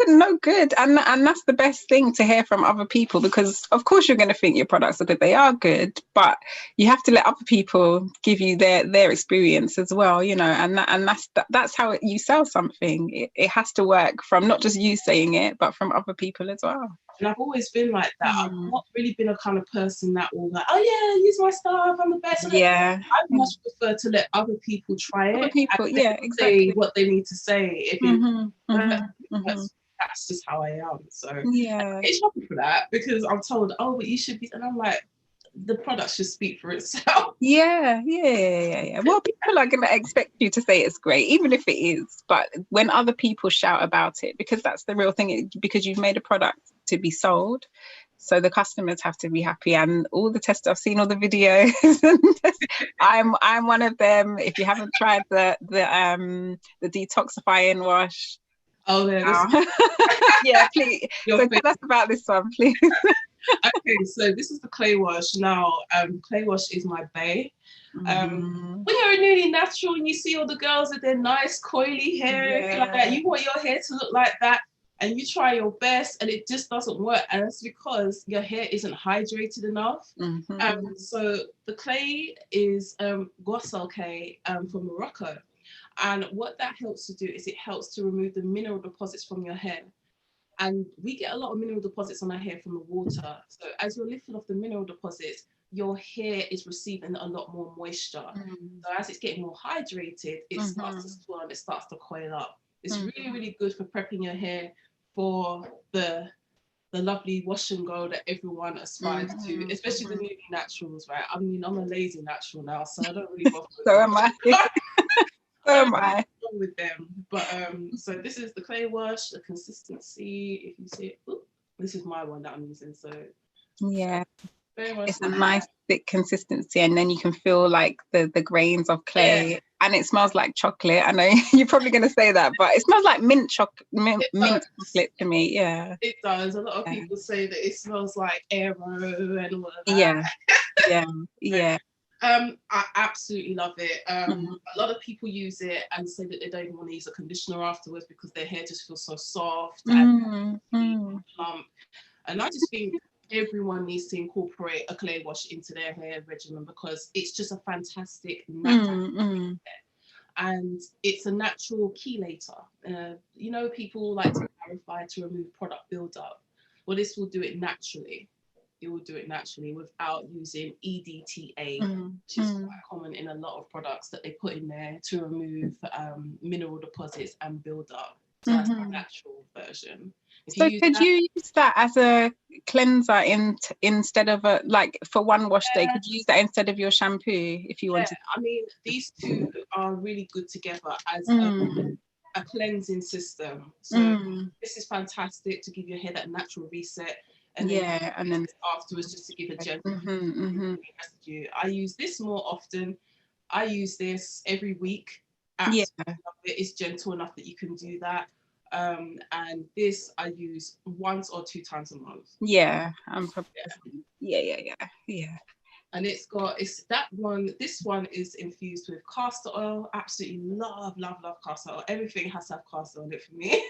No, good. And that's the best thing to hear from other people, because of course you're going to think your products are good. They are good, but you have to let other people give you their experience as well, you know, and that's how you sell something. It has to work from not just you saying it, but from other people as well. And I've always been like that. I've not really been a kind of person that will like, oh yeah, use my stuff, I'm the best. I much prefer to let other people try it. Say what they need to say. That's just how I am. So it's happy for that, because I'm told, oh, but you should be, and I'm like, the product should speak for itself. Yeah. Well, people are going to expect you to say it's great, even if it is. But when other people shout about it, because that's the real thing, because you've made a product to be sold, so the customers have to be happy. And all the tests I've seen, all the videos, I'm one of them. If you haven't tried the detoxifying wash. Oh, yeah, please. So tell us about this one, please. Okay, so this is the clay wash. Now, clay wash is my bae. When you're newly natural and you see all the girls with their nice coily hair, like that, you want your hair to look like that, and you try your best, and it just doesn't work. And it's because your hair isn't hydrated enough. So the clay is Gouassel clay from Morocco. And what that helps to do is it helps to remove the mineral deposits from your hair. And we get a lot of mineral deposits on our hair from the water. So as you're lifting off the mineral deposits, your hair is receiving a lot more moisture. So as it's getting more hydrated, it starts to swell and it starts to coil up. It's really, really good for prepping your hair for the lovely wash and go that everyone aspires to, especially the newly naturals, right? I mean, I'm a lazy natural now, so I don't really bother with So am I. With them. But so this is the clay wash, the consistency, if you see it. Ooh, this is my one that I'm using. So very much it's a nice thick consistency, and then you can feel like the grains of clay, and it smells like chocolate. I know you're probably going to say that, but it smells like mint chocolate to me. It does. A lot of people say that it smells like aero and all of that. Yeah. I absolutely love it. A lot of people use it and say that they don't even want to use a conditioner afterwards because their hair just feels so soft and plump. And I just think everyone needs to incorporate a clay wash into their hair regimen, because it's just a fantastic natural and it's a natural chelator. You know, people like to clarify to remove product buildup. Well, this will do it naturally. it will do it naturally without using EDTA, which is quite common in a lot of products that they put in there to remove mineral deposits and build up. So that's the natural version. So could you use that as a cleanser instead of like for one wash day? Could you use that instead of your shampoo if you wanted? I mean, these two are really good together as a cleansing system. So this is fantastic to give your hair that natural reset. And then afterwards, just to give a gentle residue. I use this more often. I use this every week. Absolutely love it. It's gentle enough that you can do that. And this I use once or 2 times a month. Yeah, I'm probably yeah. And it's that one. This one is infused with castor oil. Absolutely love castor oil. Everything has to have castor oil in it for me.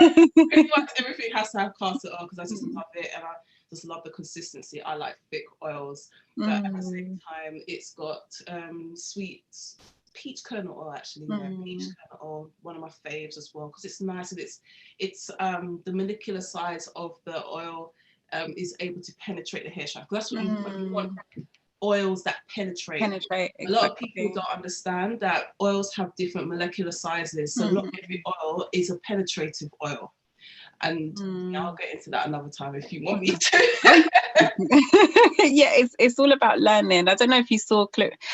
Pretty much everything has to have castor oil because I just love it, and I just love the consistency. I like thick oils, but at the same time, it's got sweet peach kernel oil, actually. Peach kernel oil, one of my faves as well, because it's nice, and it's the molecular size of the oil is able to penetrate the hair shaft. That's what you want. Oils that penetrate. Exactly. A lot of people don't understand that oils have different molecular sizes, so not every oil is a penetrative oil. And I'll get into that another time if you want me to. Yeah, it's all about learning. I don't know if you saw,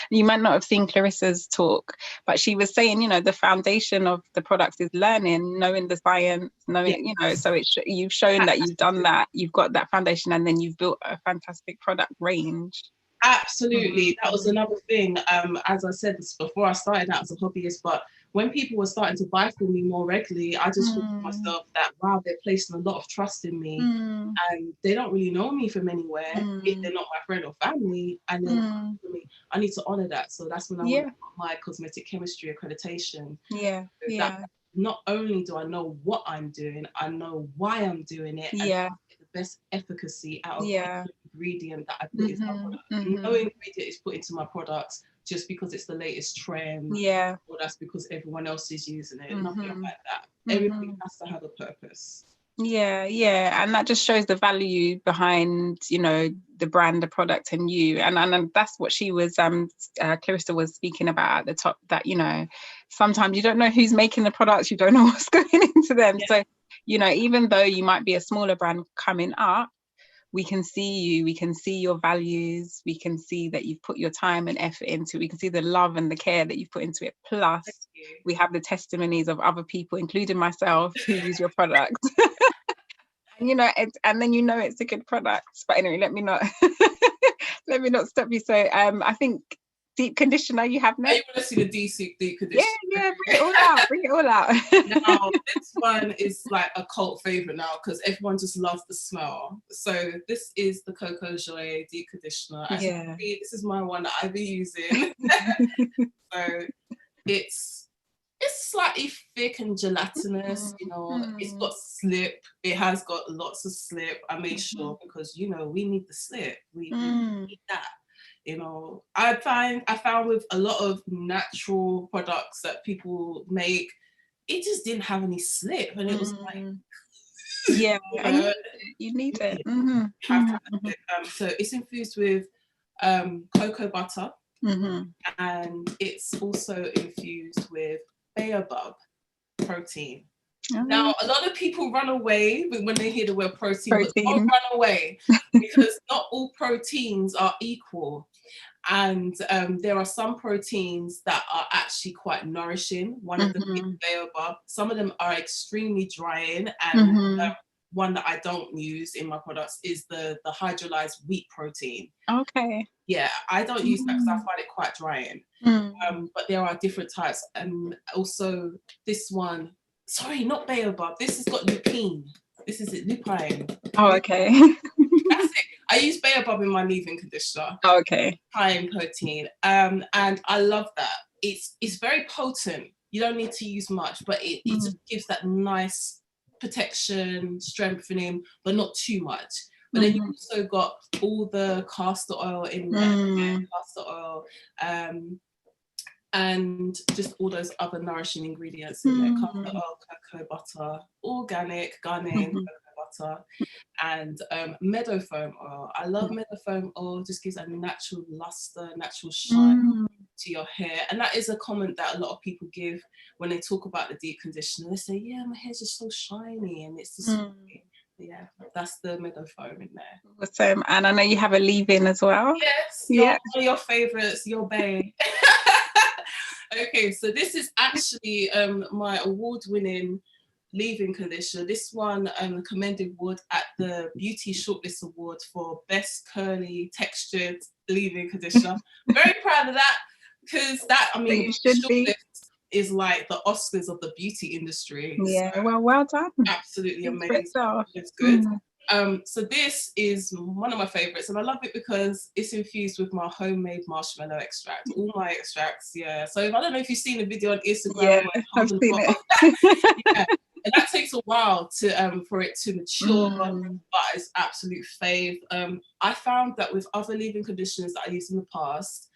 you might not have seen Clarissa's talk, but she was saying, you know, the foundation of the products is learning, knowing the science, knowing, you know, so you've shown that you've done that, you've got that foundation, and then you've built a fantastic product range. Absolutely. That was another thing. As I said this before, I started out as a hobbyist, but when people were starting to buy from me more regularly, I just thought to myself that, wow, they're placing a lot of trust in me, and they don't really know me from anywhere if they're not my friend or family, and then I need to honor that. So that's when I went for my cosmetic chemistry accreditation. That not only do I know what I'm doing, I know why I'm doing it, and I get the best efficacy out of every ingredient that I put into my product. No ingredient is put into my products just because it's the latest trend, or that's because everyone else is using it. Nothing like that. Everything has to have a purpose. And that just shows the value behind, you know, the brand, the product, and you, and that's what she was Clarissa was speaking about at the top, that, you know, sometimes you don't know who's making the products, you don't know what's going into them. So, you know, even though you might be a smaller brand coming up, we can see you, we can see your values, we can see that you've put your time and effort into it, we can see the love and the care that you've put into it. Plus, we have the testimonies of other people, including myself, who use your product. And, you know, and then you know it's a good product. But anyway, let me not stop you. So I think deep conditioner you have next. You want to see the deep conditioner? Yeah, bring it all out. Now, this one is like a cult favorite now because everyone just loves the smell. So this is the Coco Joy deep conditioner. As you can see, this is my one that I've been using. So it's slightly thick and gelatinous, you know. It's got slip. It has got lots of slip. I made sure, because, you know, we need the slip. We need that. You know, I found with a lot of natural products that people make, it just didn't have any slip, and it was like, you need it. So it's infused with cocoa butter, and it's also infused with baobab protein. Now, a lot of people run away when they hear the word protein. But don't run away, because not all proteins are equal. And there are some proteins that are actually quite nourishing. One of them is baobab. Some of them are extremely drying. And one that I don't use in my products is the hydrolyzed wheat protein. Okay. Yeah, I don't use that because I find it quite drying. But there are different types. And also this one, sorry, not baobab. This has got lupine. This is it, lupine. Oh, okay. That's it. I use baobab in my leave-in conditioner. Oh, okay. High in protein. And I love that. It's very potent. You don't need to use much, but it just gives that nice protection, strengthening, but not too much. But then you also got all the castor oil in there, castor oil, and just all those other nourishing ingredients in there. Castor oil, cocoa butter, organic, Ghanaian cocoa butter, and meadow foam oil. I love meadow foam oil, just gives a natural luster, natural shine to your hair. And that is a comment that a lot of people give when they talk about the deep conditioner. They say, yeah, my hair's just so shiny and it's just yeah, that's the meadow foam in there. Awesome. And I know you have a leave-in as well. Yes, one of your favorites, your bae. Okay, so this is actually my award-winning leave-in conditioner. This one commended award at the Beauty Shortlist Award for best curly textured leave-in conditioner. Very proud of that, because that, I mean, Shortlist is like the Oscars of the beauty industry. Yeah, so well done. Absolutely amazing. It's good. So this is one of my favorites, and I love it because it's infused with my homemade marshmallow extract. All my extracts, yeah. So I don't know if you've seen the video on Instagram. Yeah, I've seen it. Yeah. And that takes a while to for it to mature, but it's absolute fave. I found that with other leave-in conditioners that I used in the past,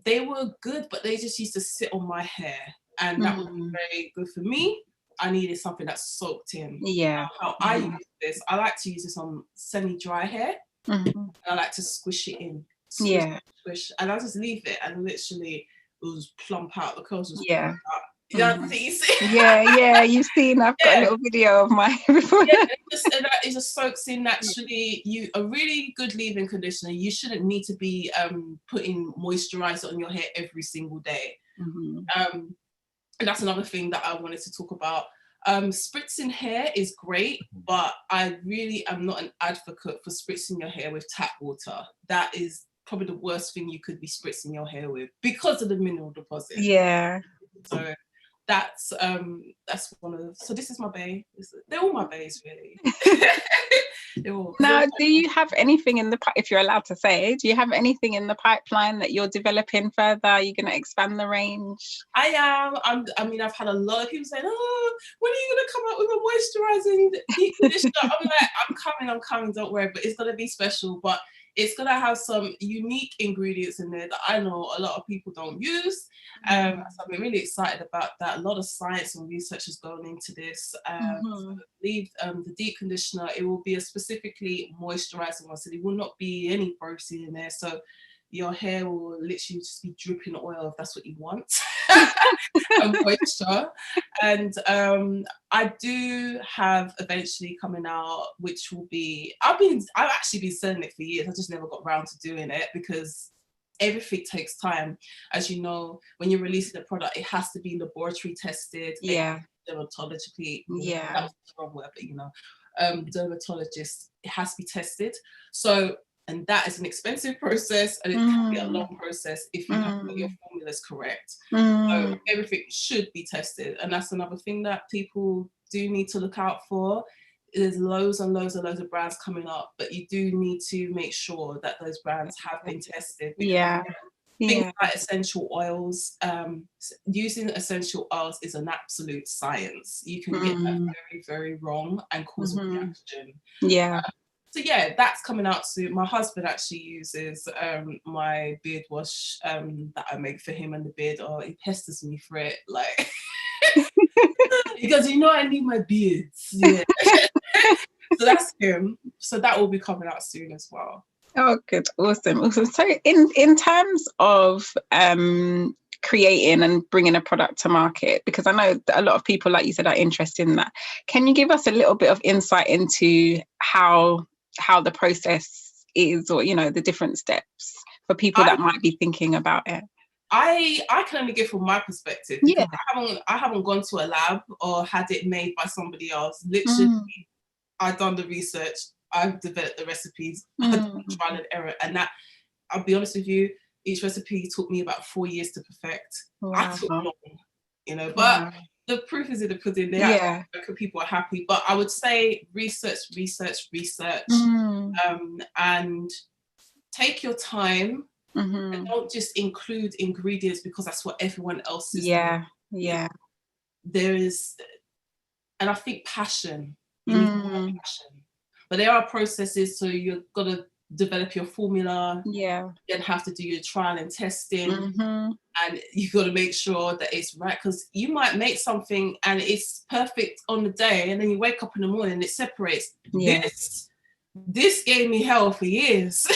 they were good, but they just used to sit on my hair, and that was very good for me. I needed something that's soaked in. Yeah. How I use this, I like to use this on semi-dry hair. And I like to squish it in. Squish, and I just leave it, and literally it was plump out. The curls was plump out. Yeah, you've seen. I've got a little video of mine before. It just soaks in naturally. A really good leave-in conditioner, you shouldn't need to be putting moisturizer on your hair every single day. And that's another thing that I wanted to talk about. Spritzing hair is great, but I really am not an advocate for spritzing your hair with tap water. That is probably the worst thing you could be spritzing your hair with because of the mineral deposit. Yeah. So that's one of. So this is my bae. They're all my baes, really. Now, do you have anything in the if you're allowed to say, do you have anything in the pipeline that you're developing further? Are you going to expand the range? I am. I mean, I've had a lot of people saying, "Oh, when are you going to come up with a moisturizing deep conditioner?" I'm like, I'm coming. Don't worry, but it's going to be special. But it's going to have some unique ingredients in there that I know a lot of people don't use. So I'm really excited about that. A lot of science and research has gone into this. So the deep conditioner, it will be a specifically moisturizing one, so there will not be any protein in there. So your hair will literally just be dripping oil if that's what you want. And moisture. And I do have eventually coming out, which will be, I've actually been selling it for years. I just never got around to doing it because everything takes time. As you know, when you're releasing a product, it has to be laboratory tested. Dermatologically, that was the wrong word, but you know, dermatologist, it has to be tested. So, and that is an expensive process, and it can be a long process if you have got your formulas correct. So everything should be tested, and that's another thing that people do need to look out for. There's loads and loads and loads of brands coming up, but you do need to make sure that those brands have been tested. Things like essential oils, using essential oils is an absolute science. You can get that very, very wrong and cause a reaction. So yeah, that's coming out soon. My husband actually uses my beard wash that I make for him and the beard. Oh, he pesters me for it, like because you know I need my beards. Yeah. So that's him. So that will be coming out soon as well. Oh, good, awesome. So in terms of creating and bringing a product to market, because I know that a lot of people, like you said, are interested in that. Can you give us a little bit of insight into how the process is, or you know, the different steps for people that might be thinking about it? I can only give from my perspective, because I haven't gone to a lab or had it made by somebody else. Literally, I've done the research, I've developed the recipes, I've done trial and error, and that, I'll be honest with you, each recipe took me about 4 years to perfect. I took long, you know, but the proof is in the pudding. People are happy, but I would say research, and take your time. And don't just include ingredients because that's what everyone else is doing. There is, and I think passion. You need to have passion. But there are processes, so you've got to develop your formula. Yeah. Then have to do your trial and testing. And you've got to make sure that it's right, because you might make something and it's perfect on the day, and then you wake up in the morning and it separates. Yeah. This gave me hell for years.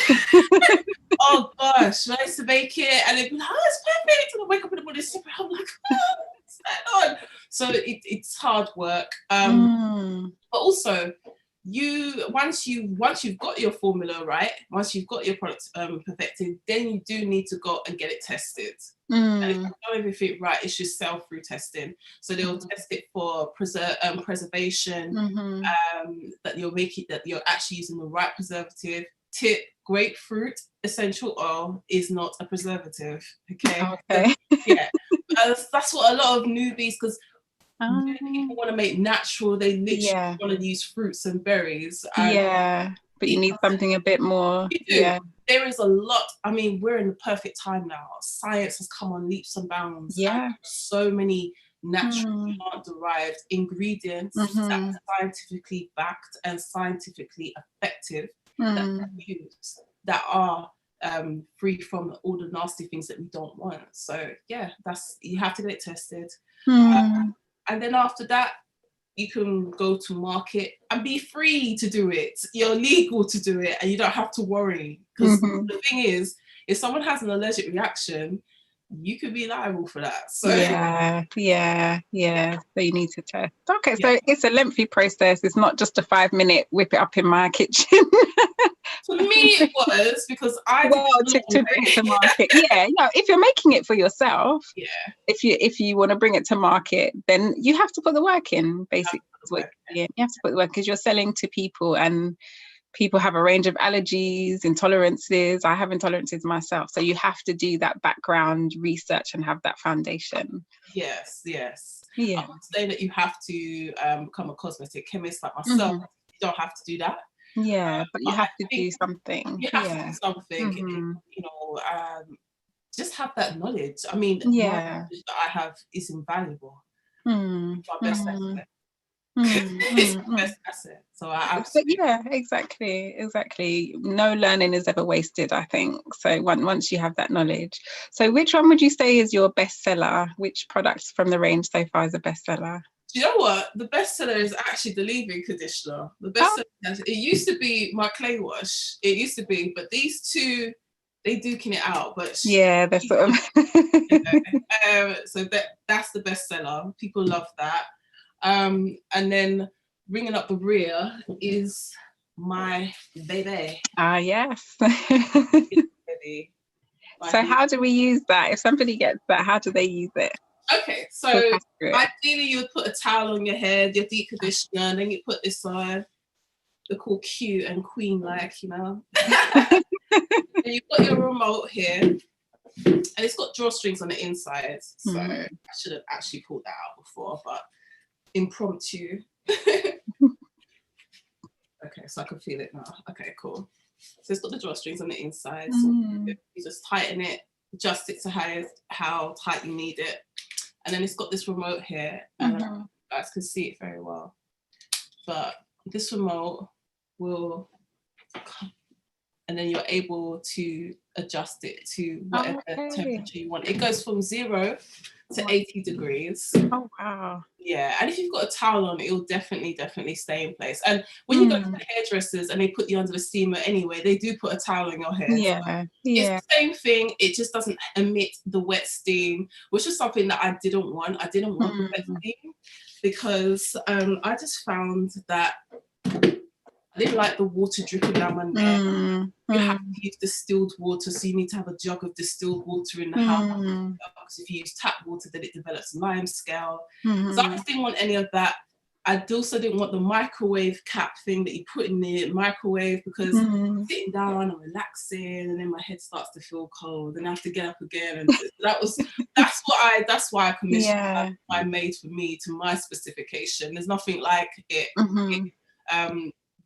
Oh gosh, I used to make it and it'd be like, oh, it's perfect. And I wake up in the morning, it's separate. I'm like, what's going on? So it's hard work. But also, once you've got your formula right, once you've got your product perfected, then you do need to go and get it tested. And if you've done everything right, it's just sell-through testing. So they'll test it for preservation, that you're actually using the right preservative. Tip: grapefruit essential oil is not a preservative. Okay. Yeah, that's what a lot of newbies, because people want to make natural, they literally want to use fruits and berries. And but you need something a bit more. There is a lot. I mean, we're in the perfect time now. Science has come on leaps and bounds. And so many natural plant-derived ingredients that are scientifically backed and scientifically effective that we use, that are free from all the nasty things that we don't want. So yeah, you have to get it tested. And then after that, you can go to market and be free to do it. You're legal to do it and you don't have to worry. Because the thing is, if someone has an allergic reaction, you could be liable for that. So So you need to test. Okay, so it's a lengthy process. It's not just a 5-minute whip it up in my kitchen. For me, it was, because to bring it to market. If you're making it for yourself, if you want to bring it to market, then you have to put the work in. Basically, you have to put the work, because you're selling to people, and people have a range of allergies, intolerances. I have intolerances myself, so you have to do that background research and have that foundation. Yes. Yeah. I'm not saying that you have to become a cosmetic chemist like myself. You don't have to do that. Yeah, but you have to do something. You have to do something. Just have that knowledge. I mean, my knowledge that I have is invaluable. My best asset. It's my best asset. So I absolutely. Exactly. No learning is ever wasted, I think. So once you have that knowledge. So which one would you say is your bestseller? Which products from the range so far is a bestseller? Do you know what? The bestseller is actually the leave-in conditioner. The bestseller, it used to be my clay wash. It used to be, but these two, they duking it out. But they're sort of. So that's the bestseller. People love that. And then ringing up the rear is my baby. Yes. Baby. So how do we use that? If somebody gets that, how do they use it? Okay, so ideally you would put a towel on your head, your deep conditioner, and then you put this on. They're called cute and queen-like, And you've got your remote here, and it's got drawstrings on the inside. So I should have actually pulled that out before, but impromptu. Okay, so I can feel it now. Okay, cool. So it's got the drawstrings on the inside. So you just tighten it, adjust it to how tight you need it. And then it's got this remote here, and you guys can see it very well. But this remote will, and then you're able to adjust it to whatever temperature you want. It goes from 0 to 80 degrees. Oh, wow. Yeah, and if you've got a towel on, it will definitely stay in place. And when you go to the hairdressers and they put you under the steamer anyway, they do put a towel in your hair. It's the same thing. It just doesn't emit the wet steam, which is something that I didn't want. I didn't want the wet steam, because I just found that I didn't like the water dripping down my neck. You have to use distilled water, so you need to have a jug of distilled water in the house. Because if you use tap water, then it develops lime scale. So I just didn't want any of that. I also didn't want the microwave cap thing that you put in the microwave, because sitting down and relaxing, and then my head starts to feel cold, and I have to get up again. And that's why I commissioned my made for me to my specification. There's nothing like it.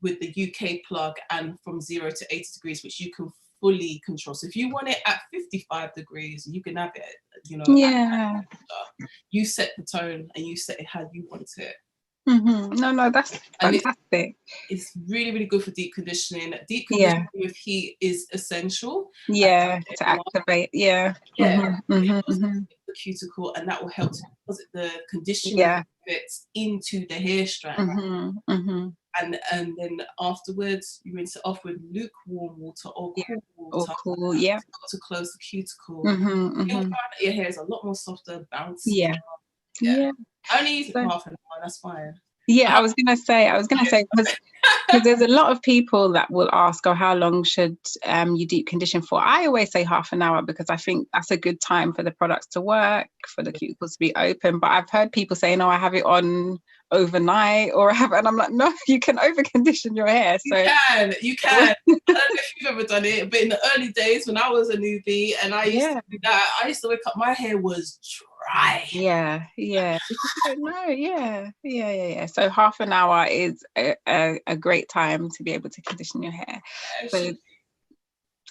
With the UK plug, and from 0 to 80 degrees, which you can fully control. So if you want it at 55 degrees, you can have it, You set the tone and you set it how you want it. No, that's fantastic. It's really, really good for deep conditioning. Deep conditioning with heat is essential. Yeah, to activate. Yeah. The cuticle, and that will help to deposit the conditioning effects into the hair strand. And then afterwards, you rinse it off with lukewarm water or cool water. To close the cuticle. You'll find that your hair is a lot more softer, bouncy. Only use it for half an hour. That's fine. I was gonna say because there's a lot of people that will ask, oh, how long should you deep condition for? I always say half an hour, because I think that's a good time for the products to work, for the cuticles to be open. But I've heard people say, no, I have it on overnight, and I'm like, no, you can over condition your hair. So you can. I don't know if you've ever done it, but in the early days when I was a newbie and I used to do that, I used to wake up, my hair was dry. Yeah. So half an hour is a great time to be able to condition your hair.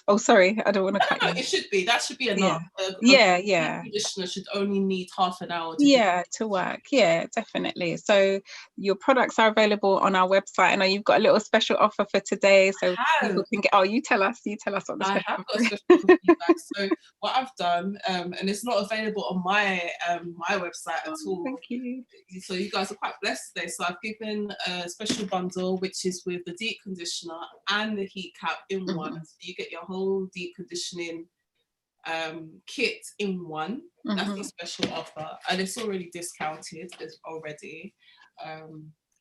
Oh, sorry, I don't want to cut you. It should be. That should be enough. Conditioner should only need half an hour to work. Yeah, definitely. So your products are available on our website. I know you've got a little special offer for today, so people can get. Oh, you tell us what the special offer is. I have got a special offer for you guys. So what I've done, and it's not available on my my website at all. Thank you. So you guys are quite blessed today. So I've given a special bundle, which is with the deep conditioner and the heat cap in one. So you get your whole deep conditioning kit in one. That's the special offer, and it's already discounted already.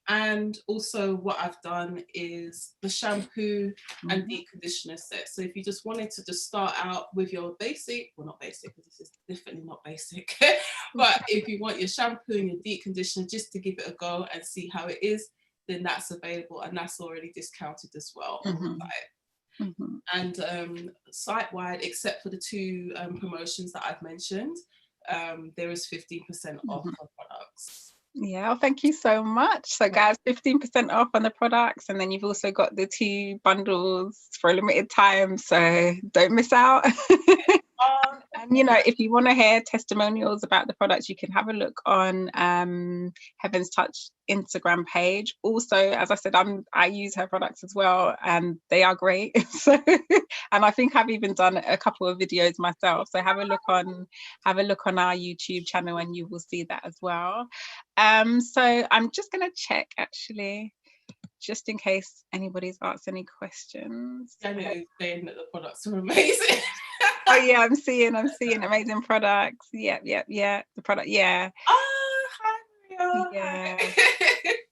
And also what I've done is the shampoo and deep conditioner set. So if you just wanted to just start out with your basic, well, not basic, because this is definitely not basic, but if you want your shampoo and your deep conditioner just to give it a go and see how it is, then that's available, and that's already discounted as well on the site. And site-wide, except for the two promotions that I've mentioned, there is 15% off our products. Yeah, thank you so much. So guys, 15% off on the products, and then you've also got the 2 bundles for a limited time, so don't miss out. And if you want to hear testimonials about the products, you can have a look on Heaven's Touch Instagram page. Also, as I said, I use her products as well, and they are great. So, and I think I've even done a couple of videos myself. So have a look on our YouTube channel, and you will see that as well. So I'm just gonna check actually, just in case anybody's asked any questions. Janet is saying that the products are amazing. Oh yeah, I'm seeing amazing products. Yeah. The product, yeah. Oh, hi, Maria. Yeah.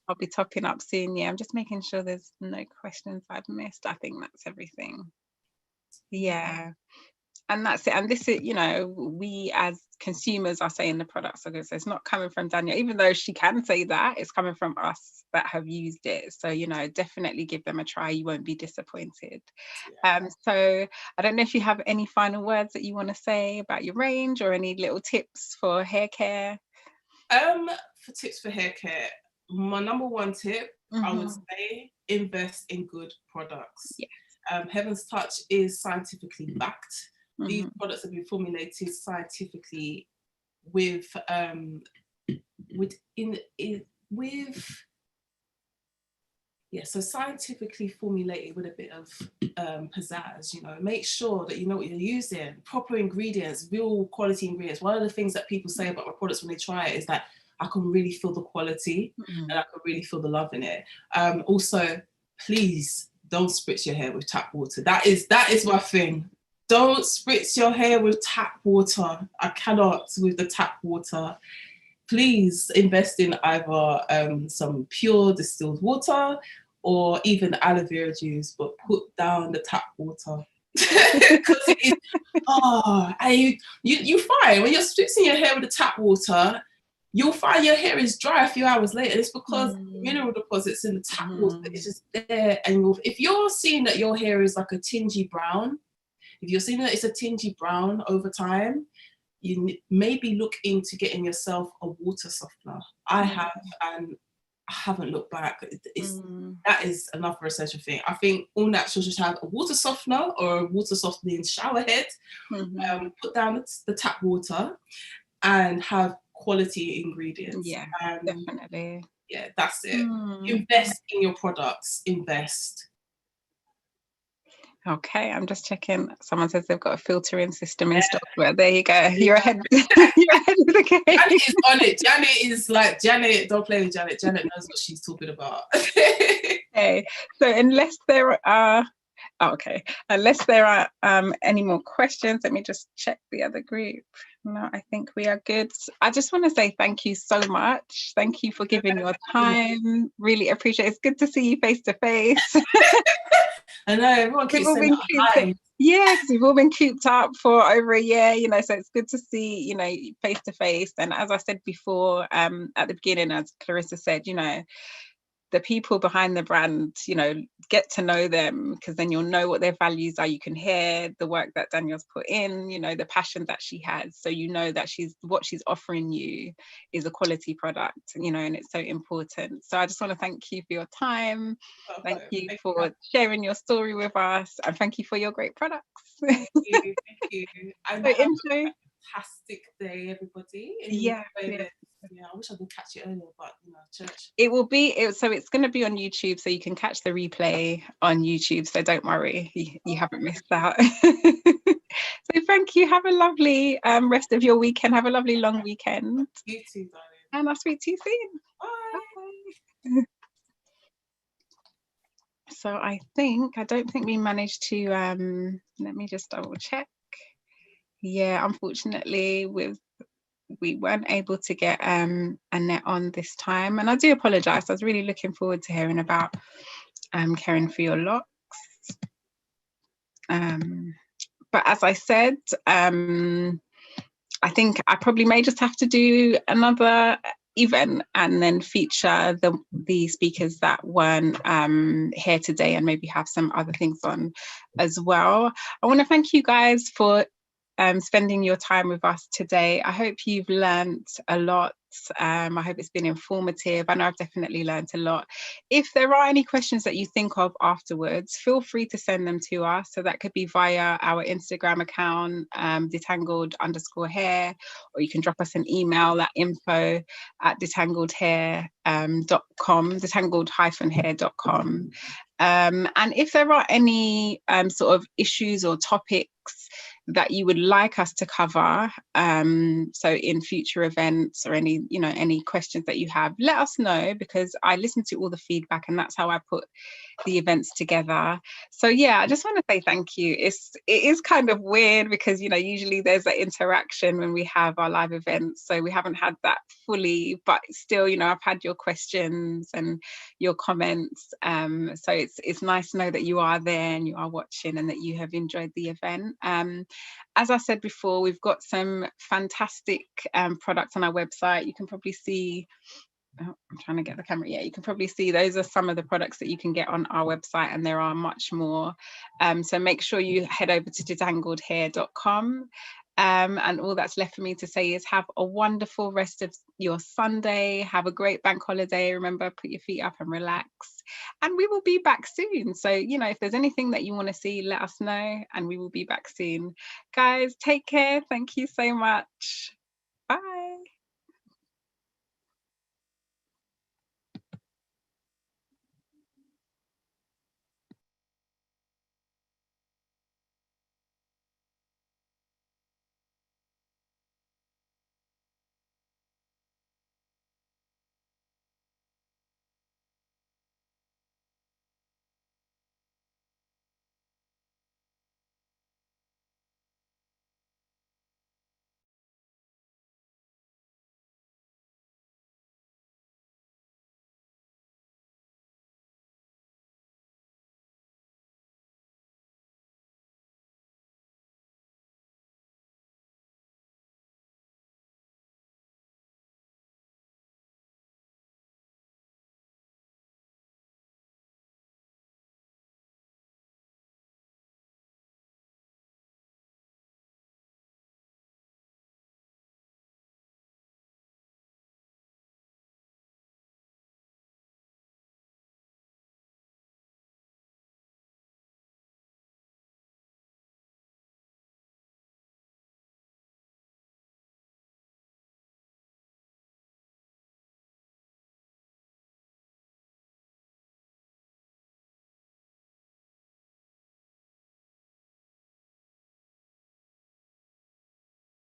I'll be topping up soon. Yeah, I'm just making sure there's no questions I've missed. I think that's everything. Yeah. And that's it. And this is, we as consumers are saying the products are good. So it's not coming from Danielle, even though she can say that, it's coming from us that have used it. So, definitely give them a try. You won't be disappointed. So I don't know if you have any final words that you want to say about your range, or any little tips for hair care. For tips for hair care, my number one tip, I would say, invest in good products. Yes. Heaven's Touch is scientifically backed. These products have been formulated scientifically so scientifically formulated with a bit of pizzazz. Make sure that you know what you're using, proper ingredients, real quality ingredients. One of the things that people say about my products when they try it is that I can really feel the quality and I can really feel the love in it. Also, please don't spritz your hair with tap water. That is my thing. Don't spritz your hair with tap water. I cannot with the tap water. Please invest in either some pure distilled water or even aloe vera juice, but put down the tap water. Because it is, and you find when you're spritzing your hair with the tap water, you'll find your hair is dry a few hours later. It's because mineral deposits in the tap water is just there. And if you're seeing that your hair is like a tingy brown, if you're seeing that it's a tingy brown over time, you maybe look into getting yourself a water softener. I have, and I haven't looked back. That is another essential thing. I think all naturals should have a water softener or a water softening shower head. Put down the tap water and have quality ingredients. Yeah, definitely. Yeah, that's it. Invest in your products. Invest. Okay, I'm just checking. Someone says they've got a filtering system in stock. Well, there you go. You're ahead. You're ahead of the game. Janet is on it. Janet is like, Janet, don't play with Janet. Janet knows what she's talking about. Okay, so unless there are, unless there are any more questions, let me just check the other group. No, I think we are good. I just want to say thank you so much. Thank you for giving your time. Really appreciate it. It's good to see you face to face. I know, everyone keeps saying hi. Yeah, because we've all been cooped up for over a year, you know, so it's good to see, you know, face to face. And as I said before, at the beginning, as Clarissa said, you know, the people behind the brand, you know, get to know them, because then you'll know what their values are. You can hear the work that Danielle's put in, you know, the passion that she has. So you know that what she's offering you is a quality product, you know, and it's so important. So I just want to thank you for your time. Thank you for sharing your story with us, and thank you for your great products. Thank you. And so have a fantastic day, everybody. Yeah. I wish I could catch it earlier, but you know, church. It will be, so it's going to be on YouTube, so you can catch the replay on YouTube. So don't worry, you haven't missed out. So thank you. Have a lovely rest of your weekend. Have a lovely long weekend. You too, darling. And I'll speak to you soon. Bye. Bye. So I don't think we managed to, let me just double check. Yeah, unfortunately, we weren't able to get Annette on this time, and I do apologize. I was really looking forward to hearing about caring for your locks. But as I said, I think I probably may just have to do another event and then feature the speakers that weren't here today, and maybe have some other things on as well. I want to thank you guys for spending your time with us today. I hope you've learned a lot. I hope it's been informative. I know I've definitely learned a lot. If there are any questions that you think of afterwards, feel free to send them to us. So that could be via our Instagram account, detangled_hair, or you can drop us an email at info@detangledhair.com, detangled-hair.com. And if there are any sort of issues or topics that you would like us to cover, so in future events, or any questions that you have, let us know, because I listen to all the feedback and that's how I put the events together. So yeah, I just want to say thank you. It is kind of weird because, you know, usually there's that interaction when we have our live events, so we haven't had that fully, but still, you know, I've had your questions and your comments, so it's nice to know that you are there and you are watching and that you have enjoyed the event. As I said before, we've got some fantastic products on our website. You can probably see, I'm trying to get the camera. Yeah, you can probably see those are some of the products that you can get on our website, and there are much more. So make sure you head over to detangledhair.com. And all that's left for me to say is have a wonderful rest of your Sunday. Have a great bank holiday. Remember, put your feet up and relax. And we will be back soon. So, you know, if there's anything that you want to see, let us know, and we will be back soon. Guys, take care. Thank you so much.